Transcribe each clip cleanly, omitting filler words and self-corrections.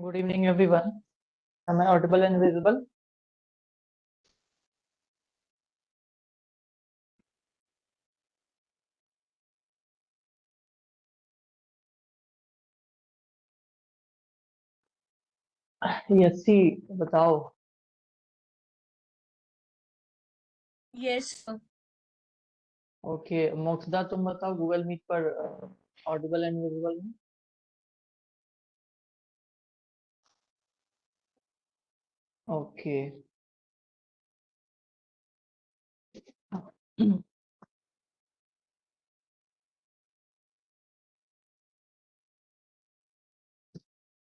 Good evening, everyone. Am I audible and visible? Yes, सी बताओ. Yes sir. Okay, Mokshada तुम बताओ Google meet पर Audible and visible में. Okay.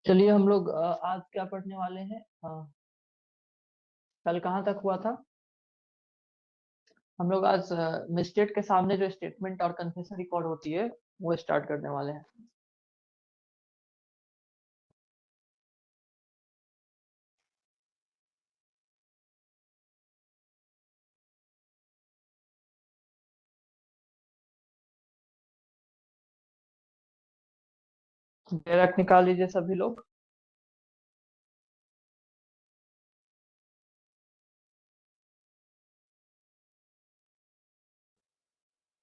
चलिए हम लोग आज क्या पढ़ने वाले हैं. कल कहाँ तक हुआ था. हम लोग आज मजिस्ट्रेट के सामने जो स्टेटमेंट और कन्फेशन रिकॉर्ड होती है वो स्टार्ट करने वाले हैं. डायरेक्ट निकाल लीजिए सभी लोग.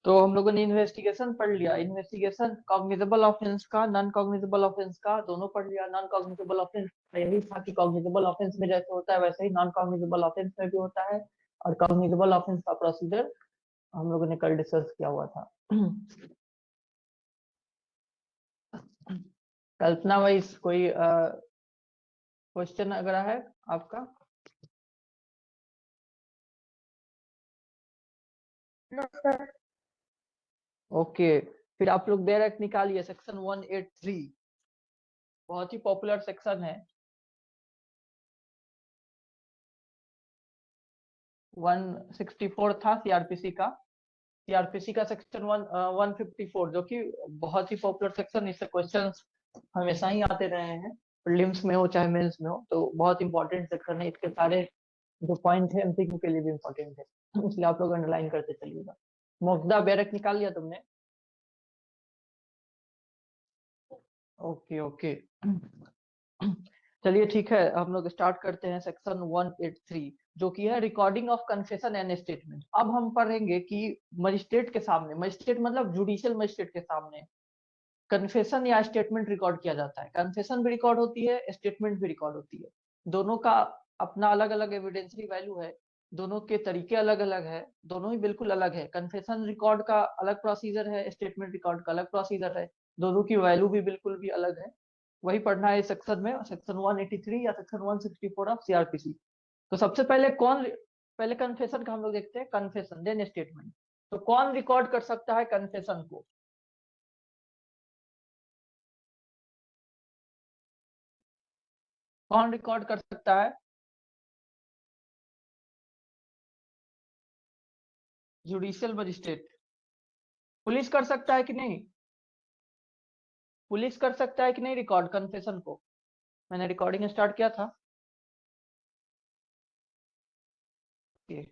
तो हम लोगों ने इन्वेस्टिगेशन पढ़ लिया. इन्वेस्टिगेशन कॉग्निजेबल ऑफेंस का, नॉन कॉग्निजेबल ऑफेंस का दोनों पढ़ लिया. नॉन कॉग्निजेबल ऑफेंस यही था कि कॉग्निजेबल ऑफेंस में जैसे होता है वैसे ही नॉन कॉग्निजेबल ऑफेंस में भी होता है. और कॉग्निजेबल ऑफेंस का प्रोसीजर हम लोगों ने कल डिस्कस किया हुआ था. कल्पना वाइज कोई क्वेश्चन अगर है आपका. No sir. ओके. फिर आप लोग डायरेक्ट निकालिए सेक्शन 183. बहुत ही पॉपुलर सेक्शन है. 164 था सीआरपीसी का. सीआरपीसी का सेक्शन 154 जो कि बहुत ही पॉपुलर सेक्शन. इससे क्वेश्चंस हमेशा ही आते रहे हैं, प्रीलिम्स में हो चाहे मेंस में हो. तो बहुत इंपॉर्टेंट सेक्शन है. इसके सारे जो पॉइंट है एमसीक्यू के लिए भी इंपॉर्टेंट है, इसलिए आप लोग अंडरलाइन करते चलिएगा. मुफ्दा बैरक निकाल लिया तुमने. Okay okay. चलिए ठीक है, हम लोग स्टार्ट करते हैं सेक्शन 183 जो कि है recording of confession and statement. अब हम पढ़ेंगे कि मजिस्ट्रेट के सामने, मजिस्ट्रेट मतलब जुडिशियल मजिस्ट्रेट के सामने कन्फेशन या स्टेटमेंट रिकॉर्ड किया जाता है. कन्फेशन भी रिकॉर्ड होती है, स्टेटमेंट भी रिकॉर्ड होती है. दोनों का अपना अलग अलग एविडेंशियल वैल्यू है. दोनों के तरीके अलग अलग है. दोनों ही बिल्कुल अलग है. कन्फेशन रिकॉर्ड का अलग प्रोसीजर है, स्टेटमेंट रिकॉर्ड का अलग प्रोसीजर है. दोनों की वैल्यू भी बिल्कुल भी अलग है. वही पढ़ना है इस सेक्शन में, सेक्शन 183 या सेक्शन 164 ऑफ सीआरपीसी. तो सबसे पहले पहले कन्फेशन का हम लोग देखते हैं. Confession then statement. तो कौन रिकॉर्ड कर सकता है कन्फेशन को. कौन रिकॉर्ड कर सकता है. Judicial magistrate. पुलिस कर सकता है कि नहीं. पुलिस कर सकता है कि नहीं रिकॉर्ड कन्फेशन को. मैंने रिकॉर्डिंग स्टार्ट किया था. Okay.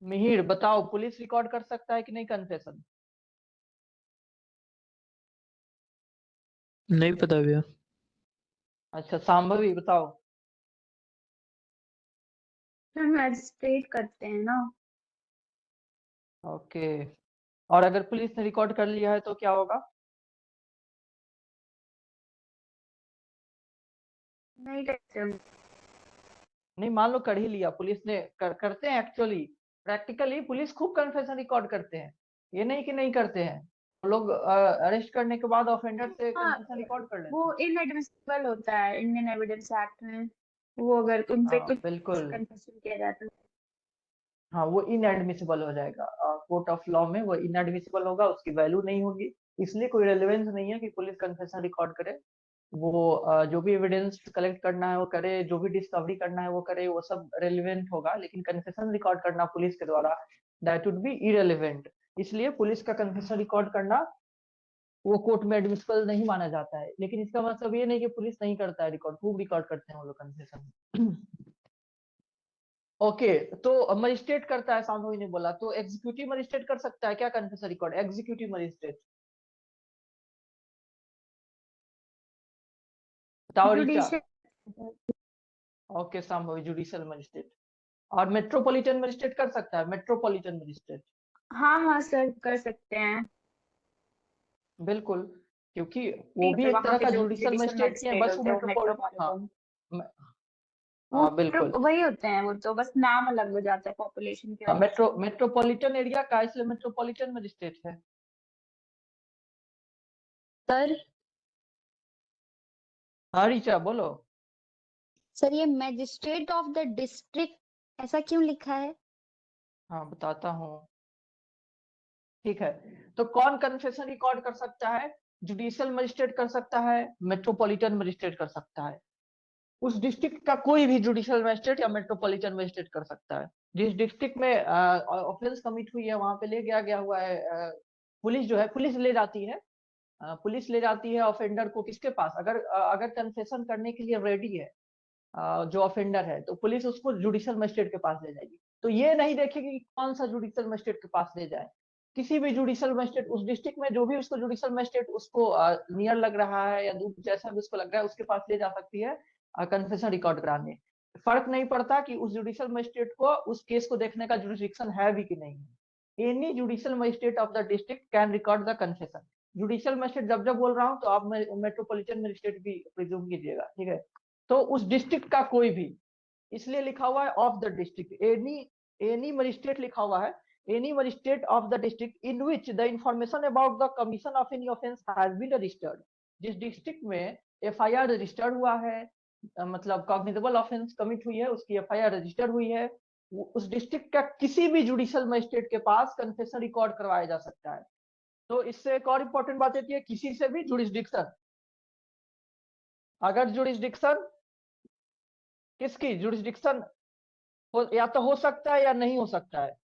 मिहिर बताओ, पुलिस रिकॉर्ड कर सकता है कि नहीं कन्फेशन. नहीं पता भैया. अच्छा सांभवी बताओ. सर मैजिस्ट्रेट करते हैं ना. ओके. और अगर पुलिस ने रिकॉर्ड कर लिया है तो क्या होगा. नहीं करते हम. नहीं, मान लो कर ही लिया पुलिस ने. करते हैं एक्चुअली. प्रैक्टिकली पुलिस खूब कन्फेशन रिकॉर्ड करते हैं. ये नहीं कि नहीं करते हैं. वो लोग अरेस्ट करने के बाद ऑफेंडर से हाँ, कन्फेशन रिकॉर्ड कर लेते वो हैं. इनएडमिसिबल होता है इंडियन एविडेंस एक्ट में. वो अगर उन पे हाँ कुछ बिल्कुल. कन्फेशन किया जाता है. हाँ वो इनएडमिसिबल हो जाएगा. कोर्ट ऑफ लॉ में वो इनएडमिसिबल होगा, उसकी वैल्यू नहीं होगी. इसलिए कोई रेलेवेंस नहीं है कि पुलिस कन्फेशन रिकॉर्ड करे. वो जो भी एविडेंस कलेक्ट करना है वो करे, जो भी डिस्कवरी करना है वो करे, वो सब रेलिवेंट होगा. लेकिन कन्फेशन रिकॉर्ड करना पुलिस के द्वारा दैट वुड बी इरेलीवेंट. इसलिए पुलिस का कन्फेशन रिकॉर्ड करना वो कोर्ट में एडमिसिबल नहीं माना जाता है. लेकिन इसका मतलब ये नहीं कि पुलिस नहीं करता है रिकॉर्ड. खूब रिकॉर्ड करते हैं वो लोग कन्फेशन. ओके. तो मजिस्ट्रेट करता है सांभवी ने बोला, तो एग्जीक्यूटिव मजिस्ट्रेट कर सकता है क्या कन्फेशन रिकॉर्ड. Executive magistrate. बताओ रीचा। जुडिशियल। ओके संभव जुडिशियल मजिस्ट्रेट। और मेट्रोपॉलिटन मजिस्ट्रेट कर सकता है, मेट्रोपॉलिटन मजिस्ट्रेट। हाँ हाँ सर, कर सकते हैं। बिल्कुल, क्योंकि वो भी मतलब एक वहाँ तरह पे का जो जुडिशियल जुडिशियल मजिस्ट्रेट ही है, मजिस्ट्रेट बस वो होते हैं वो मेट्रोपॉलिटन। हाँ मेट्रोपॉलिटन, म- वो हाँ बिल्कुल। वही होते हैं, वो तो बस नाम अलग हो जाता है पॉपुलेशन की हाँ वजह से। मेट्रोपॉलिटन एरिया का इसलिए मेट्रोपॉलिटन मजिस्ट्रेट है। सर, हाँ रीचा बोलो। सर ये मैजिस्ट्रेट ऑफ द डिस्ट्रिक्ट ऐसा क्यों लिखा है? हाँ बताता हूँ। ठीक है, तो कौन कन्फेशन रिकॉर्ड कर सकता है? जुडिशियल मजिस्ट्रेट कर सकता है, मेट्रोपॉलिटन मजिस्ट्रेट कर सकता है। उस डिस्ट्रिक्ट का कोई भी जुडिशियल मजिस्ट्रेट या मेट्रोपॉलिटन मजिस्ट्रेट कर सकता है। जिस डिस्ट्रिक्ट में ऑफेंस कमिट हुई है वहां पे ले गया गया हुआ है, पुलिस जो है, पुलिस ले जाती है। पुलिस ले जाती है ऑफेंडर को किसके पास? अगर कन्फेशन करने के लिए रेडी है जो ऑफेंडर है, तो पुलिस उसको जुडिशियल मजिस्ट्रेट के पास ले जाएगी। तो ये नहीं देखेगी कि कौन सा जुडिशियल मजिस्ट्रेट के पास ले जाए। किसी भी जुडिशियल मजिस्ट्रेट उस डिस्ट्रिक्ट में, जो भी उसको जुडिशियल मजिस्ट्रेट उसको नियर लग रहा है या दूर जैसा भी उसको लग रहा है, उसके पास ले जा सकती है कन्फेशन रिकॉर्ड कराने। फर्क नहीं पड़ता कि उस जुडिशियल मजिस्ट्रेट को उस केस को देखने का जुरिडिक्शन है भी कि नहीं है। Any judicial magistrate of the district can record the confession. Judicial magistrate जब जब बोल रहा हूँ तो आप मेट्रोपॉलिटन मजिस्ट्रेट भी प्रिज्यूम कीजिएगा, ठीक है। तो उस डिस्ट्रिक्ट का कोई भी, इसलिए लिखा हुआ है of the district. Any any magistrate लिखा हुआ है, any magistrate of the district in which the information about the commission of any offence has been registered. जिस डिस्ट्रिक्ट में एफआईआर रजिस्टर्ड हुआ है, मतलब कॉग्निजेबल ऑफेंस कमिट हुई है, उसकी एफआईआर रजिस्टर्ड हुई है, उस डिस्ट्रिक्ट का किसी भी जुडिशियल मजिस्ट्रेट के पास कन्फेशन रिकॉर्ड करवाया जा सकता है। तो इससे एक और इंपॉर्टेंट बात होती है, किसी से भी जुरिस्डिक्शन, अगर जुरिस्डिक्शन किसकी जुरिस्डिक्शन या तो हो सकता है या नहीं हो सकता है।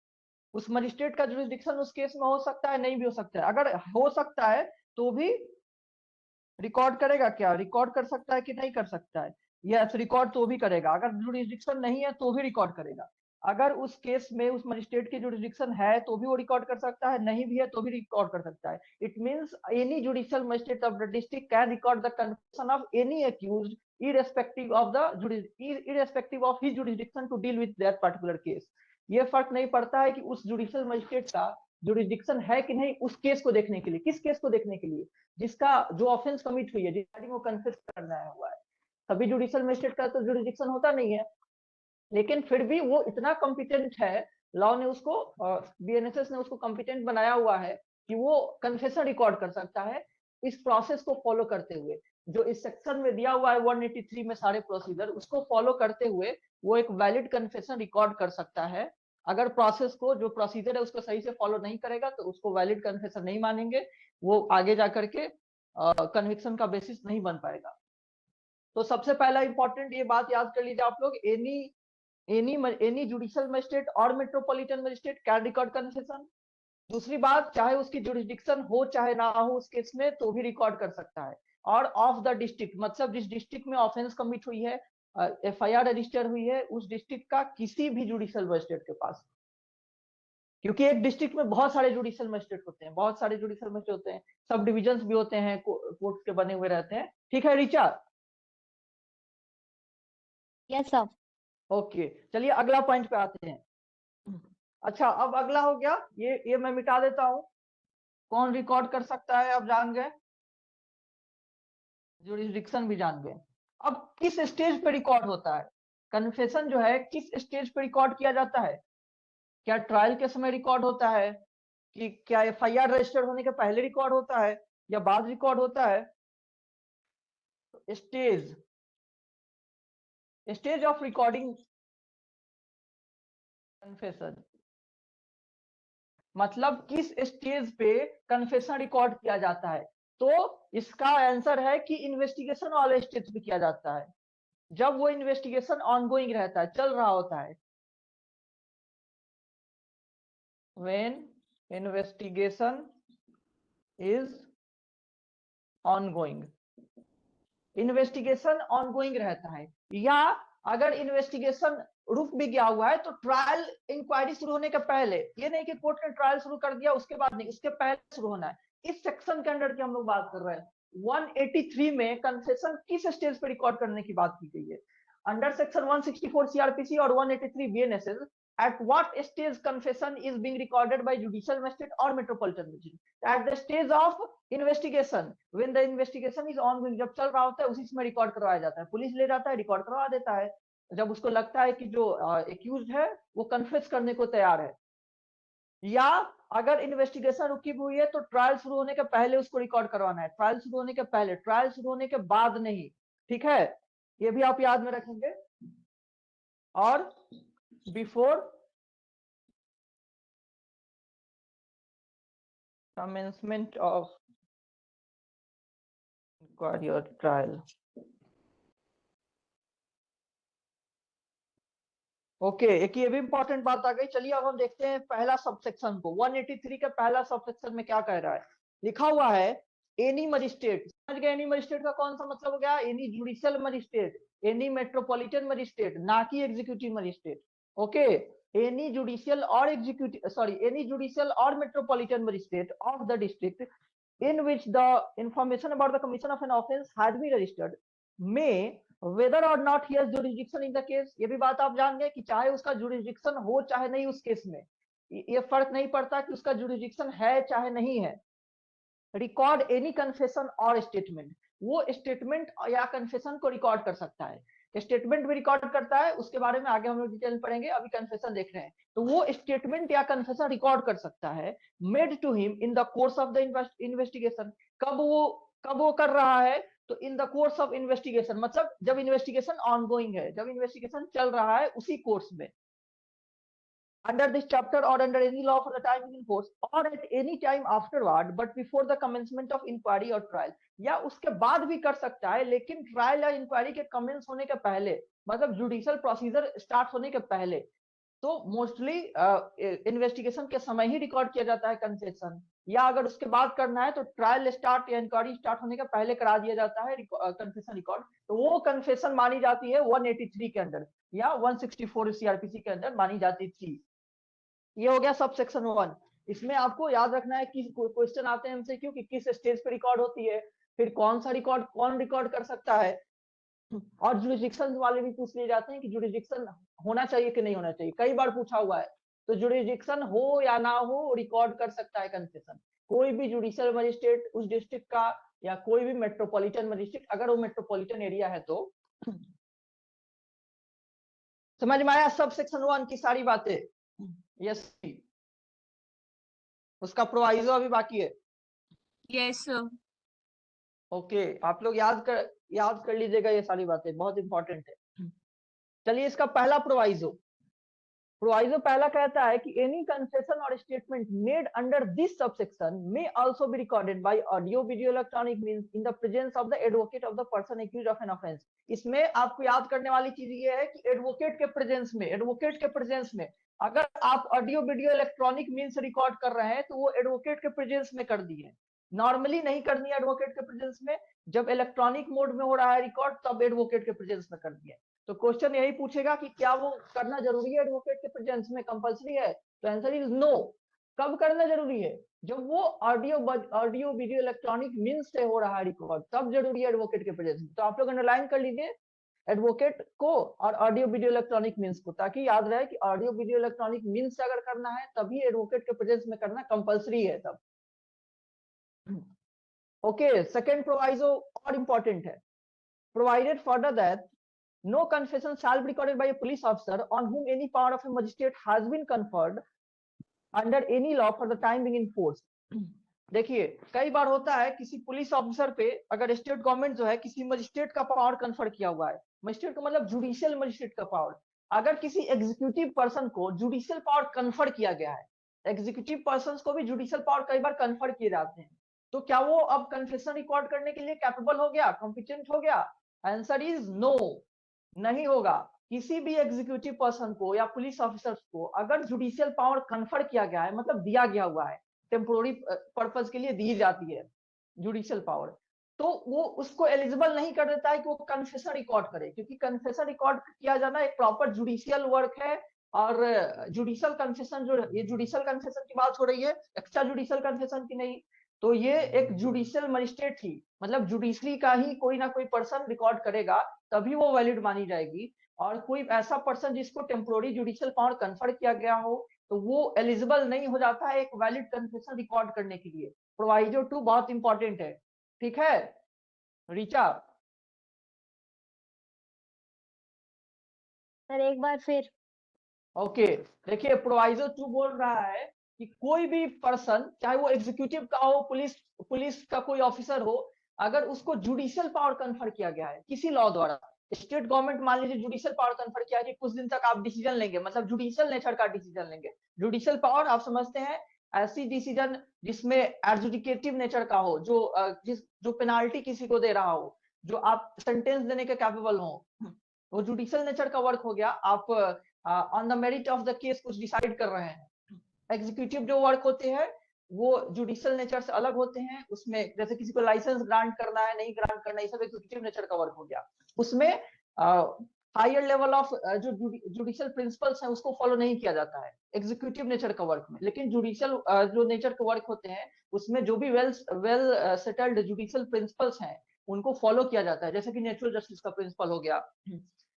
उस मजिस्ट्रेट का जुरिस्डिक्शन उस केस में हो सकता है, नहीं भी हो सकता है। अगर हो सकता है तो भी रिकॉर्ड करेगा क्या? रिकॉर्ड कर सकता है कि नहीं कर सकता है? यस, रिकॉर्ड तो भी करेगा। अगर जुरिस्डिक्शन नहीं है तो भी रिकॉर्ड करेगा। अगर उस केस में उस मजिस्ट्रेट की जुरिस्डिक्शन है तो भी वो रिकॉर्ड कर सकता है, नहीं भी है तो भी रिकॉर्ड कर सकता है। It means any judicial magistrate of the district can record the confession of any accused irrespective of the irrespective of his jurisdiction to deal with that particular case। ये फर्क नहीं पड़ता है कि उस जुडिशियल मजिस्ट्रेट का जुरिस्डिक्शन है कि नहीं उस केस को देखने के लिए। किस केस को देखने के लिए? जिसका जो ऑफेंस कमिट हुई है, जिसका वो कन्फेस करना है हुआ है। सभी जुडिशियल मजिस्ट्रेट का तो जुरिस्डिक्शन होता नहीं है, लेकिन फिर भी वो इतना कॉम्पिटेंट है, लॉ ने उसको, बीएनएसएस ने उसको कॉम्पिटेंट बनाया हुआ है कि वो कन्फेशन रिकॉर्ड कर सकता है इस प्रोसेस को फॉलो करते हुए। जो इस सेक्शन में दिया हुआ है 183 में सारे प्रोसीजर, उसको फॉलो करते हुए वो एक वैलिड कन्फेशन रिकॉर्ड कर सकता है। अगर प्रोसेस को, जो प्रोसीजर है उसको सही से फॉलो नहीं करेगा तो उसको वैलिड कन्फेशन नहीं मानेंगे, वो आगे जाकर के कन्विक्शन का बेसिस नहीं बन पाएगा। तो सबसे पहला इंपॉर्टेंट ये बात याद कर लीजिए आप लोग, एनी जुडिशियल मजिस्ट्रेट और metropolitan magistrate can record confession. दूसरी बात, चाहे उसकी जुरिस्डिक्शन हो चाहे ना हो उस केस में, तो भी रिकॉर्ड कर सकता है। और ऑफ द डिस्ट्रिक्ट मतलब जिस डिस्ट्रिक्ट में ऑफेंस कमिट हुई है, एफआईआर रजिस्टर हुई है, उस डिस्ट्रिक्ट का किसी भी जुडिशियल मजिस्ट्रेट के पास। क्योंकि एक डिस्ट्रिक्ट में बहुत सारे जुडिशियल मजिस्ट्रेट होते हैं, बहुत सारे जुडिशियल मजिस्ट्रेट होते हैं, सब डिविजन्स भी होते हैं, कोर्ट के बने हुए रहते हैं। ठीक है रीचा? Yes sir. ओके, चलिए अगला पॉइंट पे आते हैं। अच्छा, अब अगला हो गया, ये मैं मिटा देता हूं। कौन रिकॉर्ड कर सकता है अब जान गए, जुरिस्डिक्शन भी जान गए। अब किस स्टेज पे रिकॉर्ड होता है कन्फेशन? जो है किस स्टेज पे रिकॉर्ड किया जाता है? क्या ट्रायल के समय रिकॉर्ड होता है, कि क्या एफआईआर रजिस्टर होने के पहले रिकॉर्ड होता है या बाद रिकॉर्ड होता है? Stage stage of recording confession, मतलब किस स्टेज पे कन्फेशन रिकॉर्ड किया जाता है? तो इसका आंसर है कि इन्वेस्टिगेशन वाले स्टेज पे किया जाता है, जब वो इन्वेस्टिगेशन ऑनगोइंग रहता है, चल रहा होता है। when investigation is ongoing, investigation ongoing रहता है। या अगर इन्वेस्टिगेशन रुक भी गया हुआ है तो ट्रायल इंक्वायरी शुरू होने के पहले, ये नहीं कि कोर्ट ने ट्रायल शुरू कर दिया उसके बाद नहीं, उसके पहले शुरू होना है। इस सेक्शन के अंडर की हम लोग बात कर रहे हैं। 183 में कन्फेशन किस स्टेज पे रिकॉर्ड करने की बात की गई है? अंडर सेक्शन 164 सीआरपीसी और 183 BNSS, at what stage confession is being recorded by judicial magistrate or metropolitan magistrate? At the stage of investigation, when the investigation is ongoing, जब चल रहा होता है उसी समय रिकॉर्ड करवाया जाता है, पुलिस ले जाता है, रिकॉर्ड करवा देता है जब उसको लगता है कि जो एक्यूज्ड है वो कन्फेस करने को तैयार है, या अगर इन्वेस्टिगेशन रुकी हुई है तो ट्रायल शुरू होने के पहले उसको रिकॉर्ड करवाना है, ट्रायल शुरू होने के पहले, ट्रायल शुरू होने के बाद नहीं। ठीक है, ये भी आप याद में रखेंगे। और before commencement of inquiry or trial। Okay, एक ये भी इंपॉर्टेंट बात आ गई। चलिए अब हम देखते हैं पहला सबसेक्शन को। 183 के पहला सबसेक्शन में क्या कह रहा है? लिखा हुआ है एनी मजिस्ट्रेट। समझ गए एनी मजिस्ट्रेट का कौन सा मतलब हो गया? Any judicial magistrate, any metropolitan magistrate, ना कि executive magistrate. Okay, any judicial और एग्जीक्यूटिव, सॉरी, एनी जुडिशियल और metropolitan magistrate of the district in which the information about the commission of an offense had been registered may whether or not he has jurisdiction in the case। ये भी बात आप जान गए कि चाहे उसका जुरिस्डिक्शन हो चाहे नहीं उस केस में, ये फर्क नहीं पड़ता कि उसका जुरिस्डिक्शन है चाहे नहीं है। रिकॉर्ड एनी कन्फेशन और स्टेटमेंट, वो स्टेटमेंट या कन्फेशन को रिकॉर्ड कर सकता है। स्टेटमेंट भी रिकॉर्ड करता है, उसके बारे में आगे हम लोग डिटेल में पढ़ेंगे, अभी कन्फेशन देख रहे हैं। तो वो स्टेटमेंट या कन्फेशन रिकॉर्ड कर सकता है made to him in the course of the investigation. कब वो कर रहा है? तो in the course of investigation, मतलब जब इन्वेस्टिगेशन ऑनगोइंग है, जब इन्वेस्टिगेशन चल रहा है उसी कोर्स में। under this chapter or under any law for the time in force or at any time afterward but before the commencement of inquiry or trial। या उसके बाद भी कर सकता है लेकिन ट्रायल या इंक्वायरी के कमेंस होने के पहले, मतलब जुडिशियल प्रोसीजर स्टार्ट होने के पहले। तो मोस्टली इन्वेस्टिगेशन के समय ही रिकॉर्ड किया जाता है कन्फेशन, या अगर उसके बाद करना है तो ट्रायल स्टार्ट या इंक्वायरी स्टार्ट होने के पहले करा दिया जाता है कन्फेशन रिकॉर्ड। तो वो कन्फेशन मानी जाती है 183 के अंदर या 164 सीआरपीसी के अंदर मानी जाती थी। ये हो गया सब सेक्शन 1। इसमें आपको याद रखना है कि क्वेश्चन आते हैं एमसीक्यू कि किस स्टेज पे रिकॉर्ड होती है, फिर कौन सा रिकॉर्ड कौन रिकॉर्ड कर सकता है, और जुरिस्डिक्शन वाले भी पूछ लिए जाते हैं कि जुरिस्डिक्शन होना चाहिए कि नहीं होना चाहिए, कई बार पूछा हुआ है। तो जुरिस्डिक्शन हो या ना हो रिकॉर्ड कर सकता है कन्फेशन कोई भी जुडिशियल मजिस्ट्रेट उस डिस्ट्रिक्ट का, या कोई भी मेट्रोपॉलिटन मजिस्ट्रेट अगर वो मेट्रोपॉलिटन एरिया है तो। समझ में आया सब सेक्शन 1 की सारी बातें? यस, उसका प्रोवाइजो अभी बाकी है। Yes sir. ओके, आप लोग याद कर लीजिएगा, ये सारी बातें बहुत इंपॉर्टेंट है। चलिए इसका पहला प्रोवाइजो पहला कहता है कि एनी कन्फेशन और statement made under this subsection may also be recorded by audio video electronic means in the presence of the advocate of the person accused of an offence. इसमें आपको याद करने वाली चीज ये है कि एडवोकेट के प्रेजेंस में अगर आप audio video electronic means record कर रहे हैं तो वो एडवोकेट के प्रेजेंस में कर दिए। नॉर्मली नहीं करनी है एडवोकेट के प्रेजेंस में, जब इलेक्ट्रॉनिक मोड में हो रहा है रिकॉर्ड तब एडवोकेट के प्रेजेंस में कर दिया। तो क्वेश्चन यही पूछेगा कि क्या वो करना जरूरी है एडवोकेट के प्रेजेंस में, कंपलसरी है? तो आंसर इज नो। कब करना जरूरी है? जब वो ऑडियो वीडियो इलेक्ट्रॉनिक मींस से हो रहा है रिकॉर्ड, तब जरूरी है एडवोकेट के प्रेजेंस में। तो आप लोग अंडरलाइन कर लीजिए एडवोकेट को और ऑडियो वीडियो इलेक्ट्रॉनिक मींस को, ताकि याद रहे कि ऑडियो वीडियो इलेक्ट्रॉनिक मींस से अगर करना है तभी एडवोकेट के प्रेजेंस में करना कंपलसरी है तब। ओके, सेकंड प्रोवाइजो और इंपॉर्टेंट है। Provided further that no confession shall be recorded by a police officer on whom any power of a magistrate has been conferred under any law for the time being in force। देखिए कई बार होता है किसी police officer पे अगर state government जो है किसी मजिस्ट्रेट का पावर कन्फर किया हुआ है, मजिस्ट्रेट का मतलब जुडिशियल मजिस्ट्रेट का पावर, अगर किसी एग्जीक्यूटिव पर्सन को जुडिशियल पावर कन्फर किया गया है, एग्जीक्यूटिव पर्सन को भी जुडिशियल पावर कई बार कन्फर किए जाते हैं, तो क्या वो अब कन्फेशन रिकॉर्ड करने के लिए कैपेबल हो गया, कॉम्पिटेंट हो गया? आंसर इज नो, नहीं होगा। किसी भी एग्जीक्यूटिव पर्सन को या पुलिस ऑफिसर्स को अगर जुडिशियल पावर कन्फर किया गया है, मतलब दिया गया हुआ है, टेम्पोररी पर्पस के लिए दी जाती है जुडिशियल पावर, तो वो उसको एलिजिबल नहीं कर देता है कि वो कन्फेशन रिकॉर्ड करे, क्योंकि कन्फेशन रिकॉर्ड किया जाना एक प्रॉपर जुडिशियल वर्क है। और जुडिशियल कन्फेशन जो, ये जुडिशियल कन्फेशन की बात हो रही है, एक्स्ट्रा जुडिशियल कन्फेशन की नहीं। तो ये एक जुडिशियल मजिस्ट्रेट ही, मतलब जुडिशरी का ही कोई ना कोई पर्सन रिकॉर्ड करेगा, तभी वो वैलिड मानी जाएगी। और कोई ऐसा पर्सन जिसको टेम्पोररी जुडिशियल पावर कन्फर किया गया हो, तो वो एलिजिबल नहीं हो जाता है एक वैलिड कन्फेशन रिकॉर्ड करने के लिए। प्रोवाइजो 2 बहुत इंपॉर्टेंट है, ठीक है रीचा? सर एक बार फिर। ओके, देखिए प्रोवाइजो 2 बोल रहा है कि कोई भी पर्सन, चाहे वो एग्जीक्यूटिव का हो, पुलिस का कोई ऑफिसर हो, अगर उसको जुडिशियल पावर कन्फर किया गया है किसी लॉ द्वारा, स्टेट गवर्नमेंट मान लीजिए जुडिशियल पावर कन्फर किया है कि कुछ दिन तक आप डिसीजन लेंगे, मतलब जुडिशियल नेचर का डिसीजन लेंगे। जुडिशियल पावर आप समझते हैं ऐसी डिसीजन जिसमें एडजुडिकेटिव नेचर का हो, जो पेनाल्टी किसी को दे रहा हो, जो आप सेंटेंस देने के कैपेबल हो, वो जुडिशियल नेचर का वर्क हो गया। आप on the merit of the case कुछ डिसाइड कर रहे हैं। एग्जीक्यूटिव जो वर्क होते हैं वो जुडिशियल नेचर से अलग होते हैं, उसमें जैसे किसी को लाइसेंस ग्रांट करना है, नहीं ग्रांट करना, ये सब एग्जीक्यूटिव नेचर का वर्क हो गया। उसमें हायर लेवल ऑफ जो जुडिशियल प्रिंसिपल्स हैं उसको फॉलो नहीं किया जाता है एग्जीक्यूटिव नेचर का वर्क में। लेकिन जुडिशियल जो नेचर के वर्क होते हैं उसमें जो भी वेल सेटल्ड जुडिशियल प्रिंसिपल्स हैं उनको फॉलो किया जाता है, जैसे कि नेचुरल जस्टिस का प्रिंसिपल हो गया,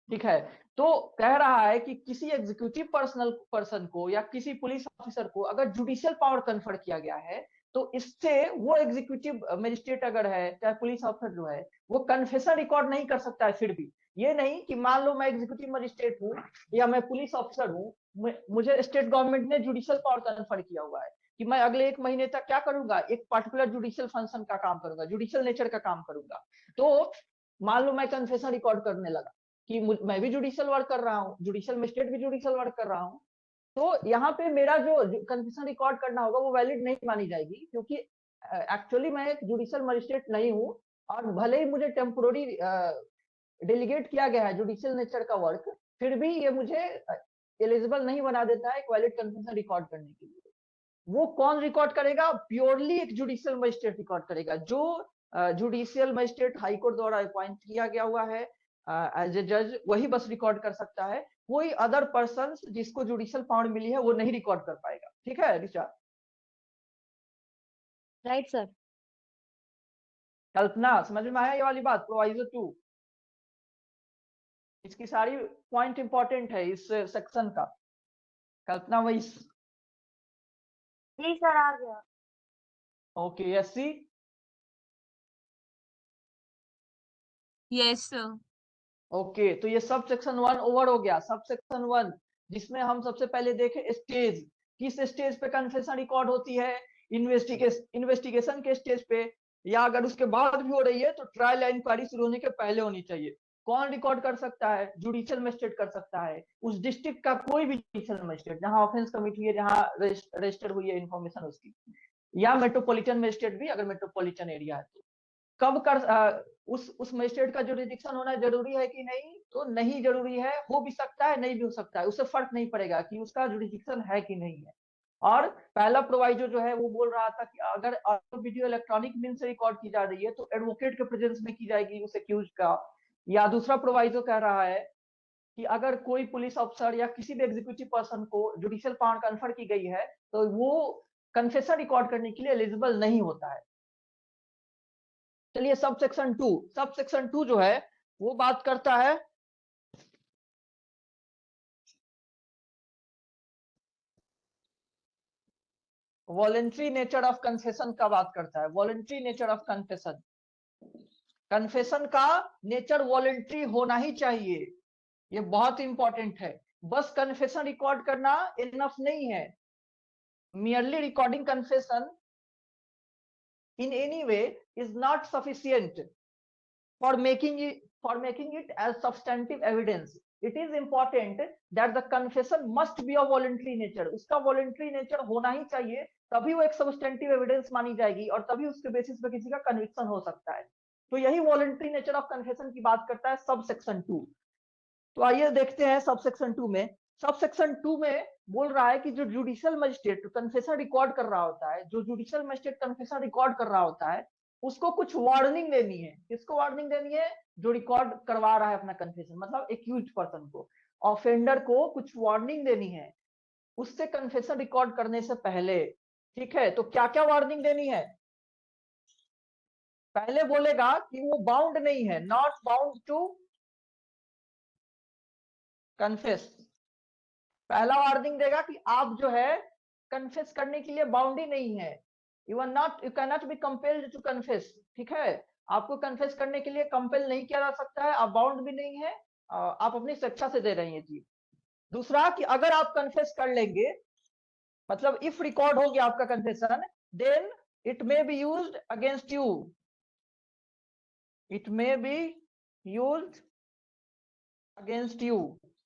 ठीक है। तो कह रहा है कि किसी एग्जीक्यूटिव पर्सन को या किसी पुलिस ऑफिसर को अगर जुडिशियल पावर कन्फर किया गया है, तो इससे वो एग्जीक्यूटिव मजिस्ट्रेट अगर है, चाहे पुलिस ऑफिसर जो है, वो कन्फेशन रिकॉर्ड नहीं कर सकता है। फिर भी ये नहीं कि मान लो मैं एग्जीक्यूटिव मजिस्ट्रेट हूँ या मैं पुलिस ऑफिसर हूँ, मुझे स्टेट गवर्नमेंट ने जुडिशियल पावर कन्फर किया हुआ है कि मैं अगले 1 महीने तक क्या करूंगा, एक पर्टिकुलर जुडिशियल फंक्शन का काम करूंगा, जुडिशियल नेचर का काम करूंगा। तो मान लो मैं कन्फेशन रिकॉर्ड करने लगा कि मैं भी जुडिशियल वर्क कर रहा हूँ, जुडिशियल मजिस्ट्रेट भी जुडिशियल वर्क कर रहा हूँ, तो यहाँ पे मेरा जो कन्फेशन रिकॉर्ड करना होगा वो वैलिड नहीं मानी जाएगी, क्योंकि एक्चुअली मैं एक जुडिशियल मजिस्ट्रेट नहीं हूँ। और भले ही मुझे टेम्पोररी डेलीगेट किया गया है जुडिशियल नेचर का वर्क, फिर भी ये मुझे एलिजिबल नहीं बना देता है एक वैलिड कन्फेशन रिकॉर्ड करने के लिए। वो कौन रिकॉर्ड करेगा? प्योरली एक जुडिशियल मजिस्ट्रेट रिकॉर्ड करेगा, जो जुडिशियल मजिस्ट्रेट हाईकोर्ट द्वारा अपॉइंट किया गया हुआ है एज ए जज, वही बस रिकॉर्ड कर सकता है। कोई अदर पर्सन जिसको जुडिशियल पावर मिली है वो नहीं रिकॉर्ड कर पाएगा, ठीक है ऋचा? Right sir. कल्पना समझ में आया ये वाली बात? प्रोवाइजो 2 इसकी सारी पॉइंट इंपॉर्टेंट है इस सेक्शन का। कल्पना वही, जी सर आ गया। Okay SC, yes sir, okay. तो ये सब सेक्शन 1 ओवर हो गया। सब सेक्शन 1 जिसमें हम सबसे पहले देखे स्टेज, किस स्टेज पे कन्फेशन रिकॉर्ड होती है? इन्वेस्टिगेशन के स्टेज पे, या अगर उसके बाद भी हो रही है तो ट्रायल या इंक्वायरी शुरू होने के पहले होनी चाहिए। कौन रिकॉर्ड कर सकता है? जुडिशियल मजिस्ट्रेट कर सकता है, उस डिस्ट्रिक्ट का कोई भी जुडिशियल मजिस्ट्रेट जहां ऑफेंस कमिट हुई है, जहां रजिस्टर हुई है इन्फॉर्मेशन उसकी, या मेट्रोपॉलिटन मजिस्ट्रेट भी अगर मेट्रोपॉलिटन एरिया है तो। कब कर उस मजिस्ट्रेट का जुरिडिक्शन होना जरूरी है कि नहीं? तो नहीं जरूरी है, हो भी सकता है, नहीं भी हो सकता है, उससे फर्क नहीं पड़ेगा कि उसका जुरिडिक्शन है कि नहीं है। और पहला प्रोवाइजो जो है वो बोल रहा था कि अगर ऑडियो वीडियो इलेक्ट्रॉनिक मीन से रिकॉर्ड की जा रही है तो एडवोकेट के प्रेजेंस में की जाएगी उस एक्यूज का। या दूसरा प्रोवाइजो कह रहा है कि अगर कोई पुलिस ऑफिसर या किसी भी एग्जीक्यूटिव पर्सन को जुडिशियल पावर कन्फर की गई है तो वो कन्फेशन रिकॉर्ड करने के लिए एलिजिबल नहीं होता है। चलिए सब सेक्शन 2 जो है वो बात करता है वॉलेंट्री नेचर ऑफ कन्फेशन का, बात करता है voluntary nature of confession. Confession का नेचर वॉलेंट्री होना ही चाहिए, ये बहुत इंपॉर्टेंट है। बस कन्फेशन रिकॉर्ड करना इनफ नहीं है। merely recording confession in any way is not sufficient for making it as substantive evidence. It is important that the confession must be of voluntary nature. उसका voluntary nature होना ही चाहिए, तभी वो एक substantive evidence मानी जाएगी और तभी उसके बेसिस पे किसी का कन्विक्शन हो सकता है। तो यही voluntary nature of confession की बात करता है सब सेक्शन 2। तो आइए देखते हैं सब सेक्शन 2 में। सब सेक्शन 2 में बोल रहा है कि जो जुडिशियल मजिस्ट्रेट कन्फेशन रिकॉर्ड कर रहा होता है, जो जुडिशियल मजिस्ट्रेट कन्फेशन रिकॉर्ड कर रहा होता है, उसको कुछ वार्निंग देनी है। किसको वार्निंग देनी है? जो रिकॉर्ड करवा रहा है अपना कन्फेशन, मतलब एक्यूज्ड पर्सन को, ऑफेंडर को कुछ वार्निंग देनी है उससे कन्फेशन रिकॉर्ड करने से पहले, ठीक है? तो क्या क्या वार्निंग देनी है? पहले बोलेगा कि वो बाउंड नहीं है, नॉट बाउंड टू कन्फेस। पहला वार्निंग देगा कि आप जो है कन्फेस करने के लिए बाउंड ही नहीं है, you can not be compelled to confess. ठीक है, आपको कन्फेस करने के लिए कंपेल नहीं किया जा सकता है, आप बाउंड भी नहीं है, आप अपनी स्वेच्छा से दे रही हैं चीज। दूसरा कि अगर आप कन्फेस कर लेंगे, मतलब इफ रिकॉर्ड हो गया आपका confession, then it may be used against you, it may be used against you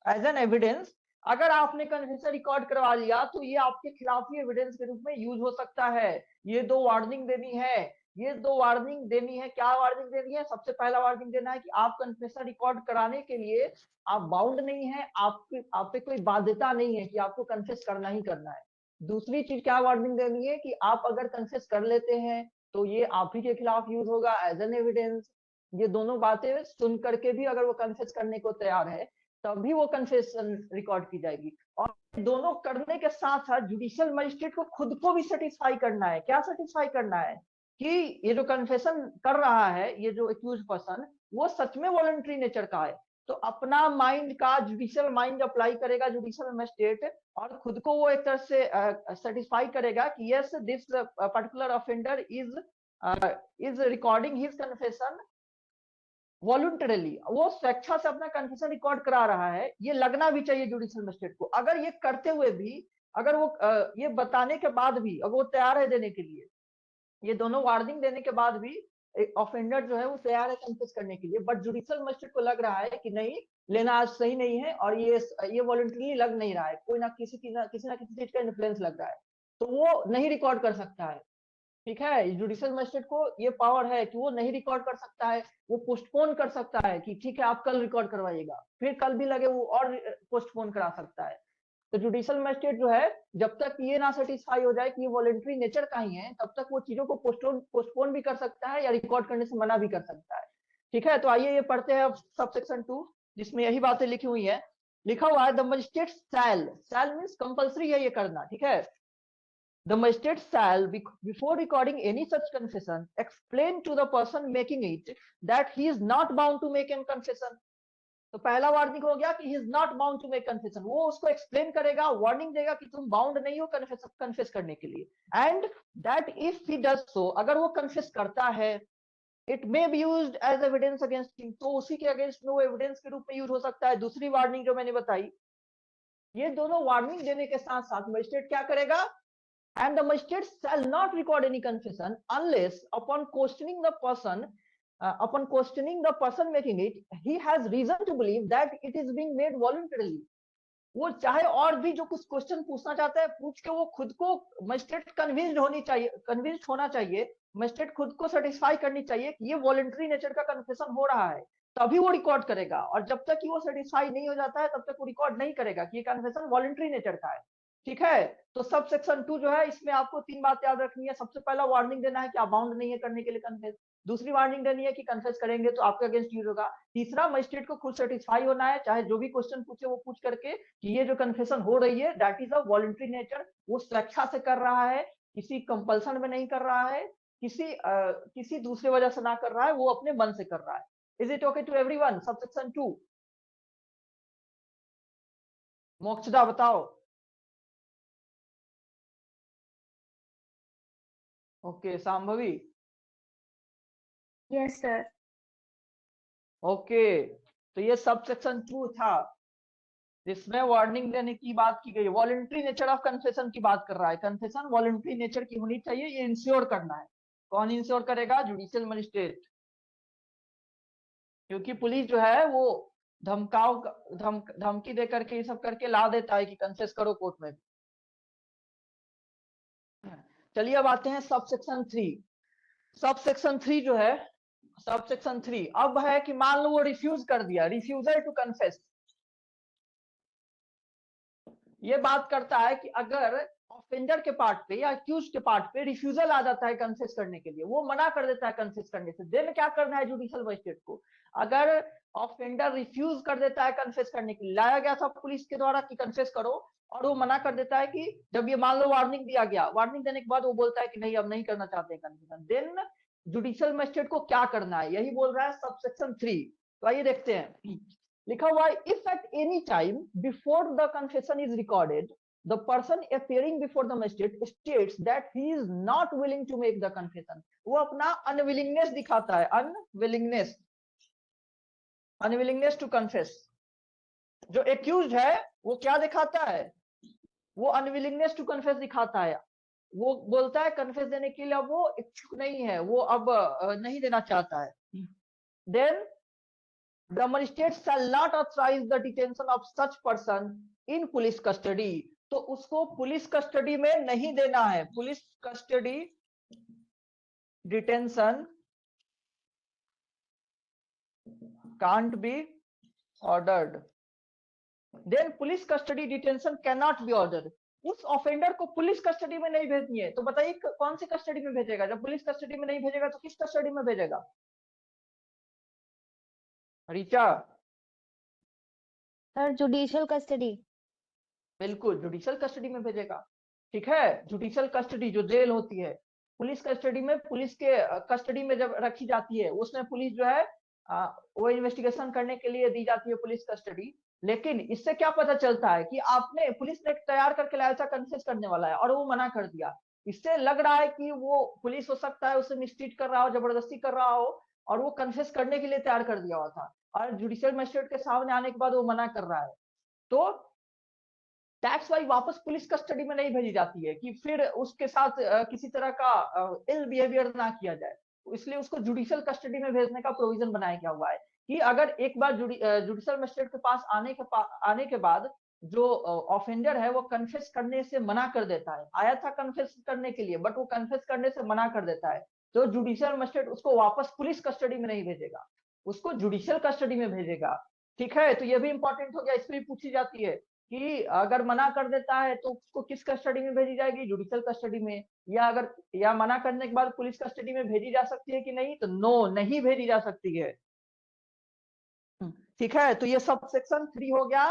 as an evidence. अगर आपने कन्फेशन रिकॉर्ड करवा लिया तो ये आपके खिलाफ ही एविडेंस के रूप में यूज हो सकता है। ये दो वार्निंग देनी है, ये दो वार्निंग देनी है। क्या वार्निंग देनी है? सबसे पहला वार्निंग देना है कि आप कन्फेशन रिकॉर्ड कराने के लिए आप बाउंड नहीं है, आप पे कोई बाध्यता नहीं है कि आपको कन्फेस करना ही करना है। दूसरी चीज क्या वार्निंग देनी है कि आप अगर कन्फेस कर लेते हैं तो ये आप ही के खिलाफ यूज होगा एज एन एविडेंस। ये दोनों बातें सुन करके भी अगर वो कन्फेस करने को तैयार है तभी वो कन्फेशन रिकॉर्ड की जाएगी। और दोनों करने के साथ साथ जुडिशियल मजिस्ट्रेट को खुद को भी सेटिस्फाई करना है। क्या सेटिस्फाई करना है? कि ये जो कन्फेशन कर रहा है, ये जो एक्यूज पर्सन, वो सच में वॉलंटरी नेचर का है। तो अपना माइंड का जुडिशियल माइंड अप्लाई करेगा जुडिशियल मजिस्ट्रेट, और खुद को वो एक तरह से सेटिस्फाई करेगा कि yes this particular offender is recording his confession voluntarily, वो स्वेच्छा से अपना कन्फेशन रिकॉर्ड करा रहा है। ये लगना भी चाहिए जुडिशियल मजिस्ट्रेट को। अगर ये करते हुए भी, अगर वो ये बताने के बाद भी अगर वो तैयार है देने के लिए, ये दोनों वार्निंग देने के बाद भी ऑफेंडर जो है वो तैयार है कन्फेस करने के लिए, बट जुडिशियल मजिस्ट्रेट को लग रहा है कि नहीं, लेना आज सही नहीं है और ये वॉलंटरली लग नहीं रहा है, कोई ना किसी चीज का इन्फ्लुएंस लग रहा है, तो वो नहीं रिकॉर्ड कर सकता है। ठीक है, जुडिशियल मजिस्ट्रेट को ये पावर है कि वो नहीं रिकॉर्ड कर सकता है, वो पोस्टपोन कर सकता है कि ठीक है आप कल रिकॉर्ड करवाइएगा, फिर कल भी लगे वो और पोस्टपोन करा सकता है। तो जुडिशियल मजिस्ट्रेट जो है जब तक ये ना सेटिस्फाई हो जाए कि ये वॉलंटरी नेचर का ही है, तब तक वो चीजों को पोस्टपोन भी कर सकता है या रिकॉर्ड करने से मना भी कर सकता है। ठीक है, तो आइए ये पढ़ते हैं सब सेक्शन 2 जिसमें यही बातें लिखी हुई है। लिखा हुआ है the magistrate shall means compulsory है ये करना। ठीक है, the magistrate shall, before recording any such confession, explain to the person making it that he is not bound to make a confession. तो पहला वार्निंग हो गया कि he is not bound to make confession। वो उसको explain करेगा, warning देगा कि तुम बाउंड नहीं हो कन्फेस करने के लिए। And that if he does so, अगर वो कन्फेस करता है, it may be used as evidence against him, तो उसी के अगेंस्ट में वो एविडेंस के रूप में यूज हो सकता है। दूसरी वार्निंग जो मैंने बताई, ये दोनों वार्निंग देने के साथ साथ मजिस्ट्रेट क्या करेगा? And the magistrate shall not record any confession unless upon questioning the person making it, he has reason to believe that it is being made voluntarily। वो चाहे और भी जो कुछ क्वेश्चन पूछना चाहता है पूछ के, वो खुद को मजिस्ट्रेट कन्विंस्ड होना चाहिए, मजिस्ट्रेट खुद को सेटिस्फाई करनी चाहिए कि ये वॉलंटरी नेचर का कन्फेशन हो रहा है, तभी वो रिकॉर्ड करेगा। और जब तक कि वो सेटिस्फाई नहीं हो जाता है तब तक वो रिकॉर्ड नहीं करेगा कि ये कन्फेशन वॉलंटरी नेचर का है। ठीक है, तो सब सेक्शन 2 जो है इसमें आपको 3 बात याद रखनी है। सबसे पहला वार्निंग देना है कि आप बाउंड नहीं है करने के लिए कन्फेस। दूसरी वार्निंग देनी है कि कन्फेस करेंगे तो आपके अगेंस्ट यूज होगा। तीसरा, मजिस्ट्रेट को खुद सेटिस्फाई होना है, चाहे जो भी क्वेश्चन पूछे वो पूछ करके कि ये जो कन्फेशन हो रही है that is a voluntary nature, वो स्वेच्छा से कर रहा है, किसी कंपल्सन में नहीं कर रहा है, किसी दूसरे वजह से ना कर रहा है, वो अपने मन से कर रहा है। Is it okay to everyone? Subsection 2 Mokshada बताओ। Okay, Shambhavi. Yes sir. Okay, तो ये सब सेक्शन 2 था जिसमें वार्निंग देने की बात की गई। वॉलंटरी नेचर ऑफ कन्फेशन की बात कर रहा है। कन्फेशन वॉलंटरी नेचर की होनी चाहिए, ये इंश्योर करना है। कौन इंश्योर करेगा? Judicial magistrate. क्योंकि पुलिस जो है वो धमकी दे करके ये सब करके ला देता है कि कन्फेस करो कोर्ट में। चलिए अब आते हैं सब सेक्शन 3। सब सेक्शन 3 जो है, सब सेक्शन 3 अब है कि मान लो वो रिफ्यूज कर दिया, रिफ्यूजल टू कन्फेस। ये बात करता है कि अगर ऑफेंडर के पार्ट पे या अक्यूज के पार्ट पे रिफ्यूजल आ जाता है कन्फेस करने के लिए, वो मना कर देता है कन्फेस करने से, देन क्या करना है जुडिशियल मजिस्ट्रेट को? अगर ऑफेंडर रिफ्यूज कर देता है कन्फेस करने के लिए, लाया गया था पुलिस के द्वारा कि कन्फेस करो, और वो मना कर देता है कि जब ये मान लो वार्निंग दिया गया, वार्निंग देने के बाद वो बोलता है कि नहीं अब नहीं करना चाहते कन्फेशन, देन जुडिशियल मजिस्ट्रेट को क्या करना है, यही बोल रहा है सबसेक्शन 3। तो आइए देखते हैं, लिखा हुआ है if at any time before the confession is recorded the person appearing before the magistrate states that he is not willing to make the confession, वो अपना अनविलिंगनेस दिखाता है, अनविलिंगनेस टू कन्फेस। जो एक्यूज्ड है वो क्या दिखाता है, वो अनविलिंगनेस टू कन्फेस दिखाता है, वो बोलता है कन्फेस देने के लिए अब वो इच्छुक नहीं है, वो अब नहीं देना चाहता है। Then the magistrate shall not authorize the detention of such person in police custody, तो उसको पुलिस कस्टडी में नहीं देना है, police custody detention can't be ordered, then police custody detention cannot be ordered, उस ऑफेंडर को पुलिस कस्टडी में नहीं भेजनी है। तो बताइए कौन सी कस्टडी में भेजेगा, जब पुलिस कस्टडी में नहीं भेजेगा तो किस कस्टडी में भेजेगा रीचा? Sir judicial custody. बिल्कुल जुडिशियल कस्टडी में भेजेगा, ठीक है। जुडिशियल कस्टडी जो जेल होती है, पुलिस कस्टडी में, पुलिस के कस्टडी में जब रखी जाती है उसमें पुलिस जो है वो इन्वेस्टिगेशन करने के लिए दी जाती है पुलिस कस्टडी। लेकिन इससे क्या पता चलता है कि आपने, पुलिस ने तैयार करके लाया था कन्फेस करने वाला है और वो मना कर दिया, इससे लग रहा है कि वो पुलिस हो सकता है उसे मिसट्रीट कर रहा हो, जबरदस्ती कर रहा हो और वो कन्फेस करने के लिए तैयार कर दिया हुआ था और जुडिशियल मजिस्ट्रेट के सामने आने के बाद वो मना कर रहा है, तो टैक्स वाई वापस पुलिस कस्टडी में नहीं भेजी जाती है कि फिर उसके साथ किसी तरह का इल बिहेवियर ना किया जाए, इसलिए उसको जुडिशियल कस्टडी में भेजने का प्रोविजन बनाया गया हुआ है कि अगर एक बार जुडिशियल मजिस्ट्रेट के पास आने के बाद जो ऑफेंडर है वो कन्फेस करने से मना कर देता है, आया था कन्फेस करने के लिए बट वो कन्फेस करने से मना कर देता है, तो जुडिशियल मजिस्ट्रेट उसको वापस पुलिस कस्टडी में नहीं भेजेगा, उसको जुडिशियल कस्टडी में भेजेगा, ठीक है। तो ये भी इंपॉर्टेंट हो गया, इस पर भी पूछी जाती है कि अगर मना कर देता है तो उसको किस कस्टडी में भेजी जाएगी, जुडिशियल कस्टडी में, या अगर या मना करने के बाद पुलिस कस्टडी में भेजी जा सकती है कि नहीं, तो नो, नहीं भेजी जा सकती है, ठीक है। तो ये सब सेक्शन 3 हो गया।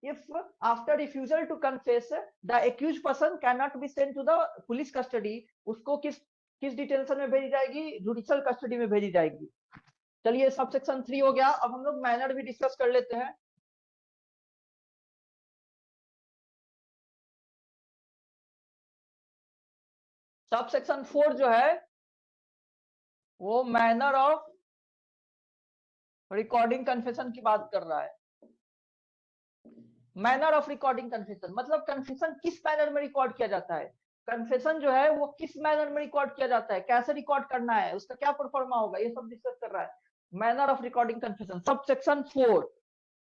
If after refusal to confess the accused person can not be sent to the police custody, उसको किस डिटेंशन में भेजी जाएगी, जुडिशियल कस्टडी में भेजी जाएगी। चलिए सब सेक्शन 3 हो गया। अब हम लोग मैनर भी डिस्कस कर लेते हैं। सब सेक्शन 4 जो है वो मैनर ऑफ रिकॉर्डिंग कन्फेशन की बात कर रहा है। मैनर ऑफ रिकॉर्डिंग कन्फेशन मतलब कन्फेशन किस मैनर में रिकॉर्ड किया जाता है, कन्फेशन जो है वो किस मैनर में रिकॉर्ड किया जाता है, कैसे रिकॉर्ड करना है, उसका क्या परफॉर्मा होगा, ये सब डिस्कस कर रहा है manner of recording confession. Sub section 4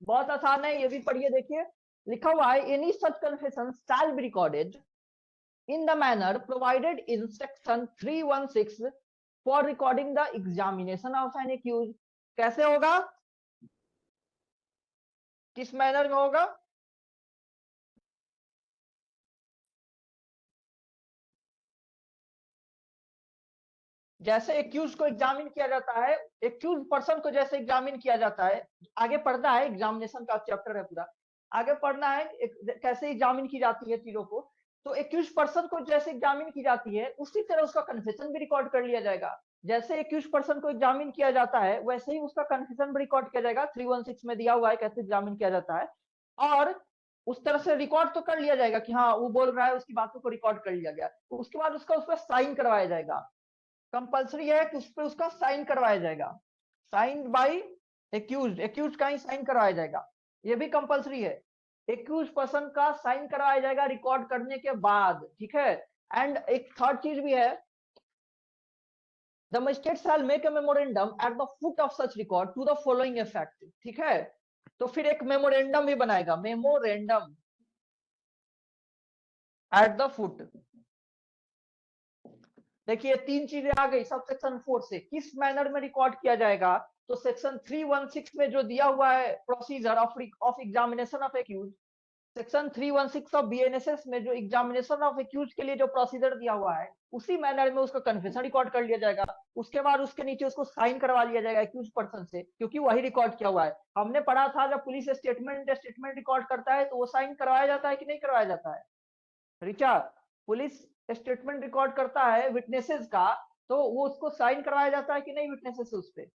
बहुत आसान है, ये भी पढ़िए। देखिए लिखा हुआ है any such confession shall be recorded in the manner provided in section 316 for recording the examination of an accused। कैसे होगा, किस मैनर में होगा, जैसे एक्यूज को एग्जामिन किया जाता है, एक्यूज पर्सन को जैसे एग्जामिन किया जाता है, आगे पढ़ना है, एग्जामिनेशन का चैप्टर है पूरा, आगे पढ़ना है कैसे एग्जामिन की जाती है चीजों को। तो एक्यूज पर्सन को जैसे एग्जामिन की जाती है उसी तरह उसका कन्फेशन भी रिकॉर्ड कर लिया जाएगा। जैसे एक्यूज पर्सन को एग्जामिन किया जाता है वैसे ही उसका कन्फेशन भी रिकॉर्ड किया जाएगा। 316 में दिया हुआ है कैसे एग्जामिन किया जाता है, और उस तरह से रिकॉर्ड तो कर लिया जाएगा कि हाँ वो बोल रहा है, उसकी बातों को रिकॉर्ड कर लिया गया। उसके बाद उसका उस पर साइन करवाया जाएगा, कंपल्सरी है कि उस पर उसका साइन करवाया जाएगा, साइन बाय एक्यूज, एक्यूज का ही साइन करवाया जाएगा, ये भी कंपल्सरी है। एक्यूज पर्सन का साइन करवाया जाएगा रिकॉर्ड करने के बाद, ठीक है। एंड एक थर्ड चीज भी है, the magistrate shall make a memorandum at the foot of such record to the following effect, ठीक है। तो फिर एक मेमोरेंडम भी बनाएगा, मेमोरेंडम एट द फुट। देखिए 3 चीजें आ गई सब सेक्शन 4 से। किस मैनर में रिकॉर्ड किया जाएगा, तो सेक्शन 316 में जो दिया हुआ है procedure of examination of accuse, section 316 of BNSS में जो एग्जामिनेशन ऑफ एक्यूज के लिए जो प्रोसीजर दिया हुआ है उसी मैनर में उसका कन्फेशन रिकॉर्ड कर लिया जाएगा। उसके बाद उसके नीचे उसको साइन करवा लिया जाएगा एक्यूज पर्सन से, क्योंकि वही रिकॉर्ड किया हुआ है। हमने पढ़ा था जब पुलिस स्टेटमेंट रिकॉर्ड करता है तो वो साइन करवाया जाता है कि नहीं करवाया जाता है ऋचा? पुलिस स्टेटमेंट रिकॉर्ड करता है विटनेसेस का, तो वो उसको साइन करवाया जाता है कि नहीं विटनेसेस उस पे?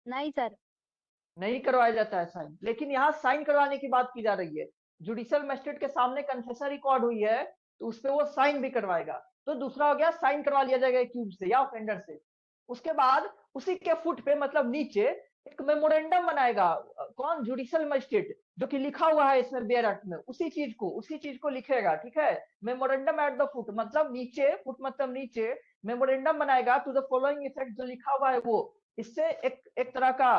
नहीं सर। नहीं करवाया जाता है साइन। लेकिन यहाँ साइन करवाने की बात की जा रही है। जुडिशियल मजिस्ट्रेट के सामने कन्फेशन रिकॉर्ड हुई है तो उस पर वो साइन भी करवाएगा। तो दूसरा हो गया साइन करवा लिया जाएगा एक्यूज से या ऑफेंडर से। उसके बाद उसी के फुट पे मतलब नीचे एक मेमोरेंडम बनाएगा कौन? जुडिशियल मजिस्ट्रेट, जो कि लिखा हुआ है इसमें बेयर एक्ट में, उसी चीज को लिखेगा। ठीक है, मेमोरेंडम एट द फुट मतलब नीचे, फुट मतलब नीचे, मेमोरेंडम बनाएगा टू द फॉलोइंग इफेक्ट, जो लिखा हुआ है वो। इससे एक तरह का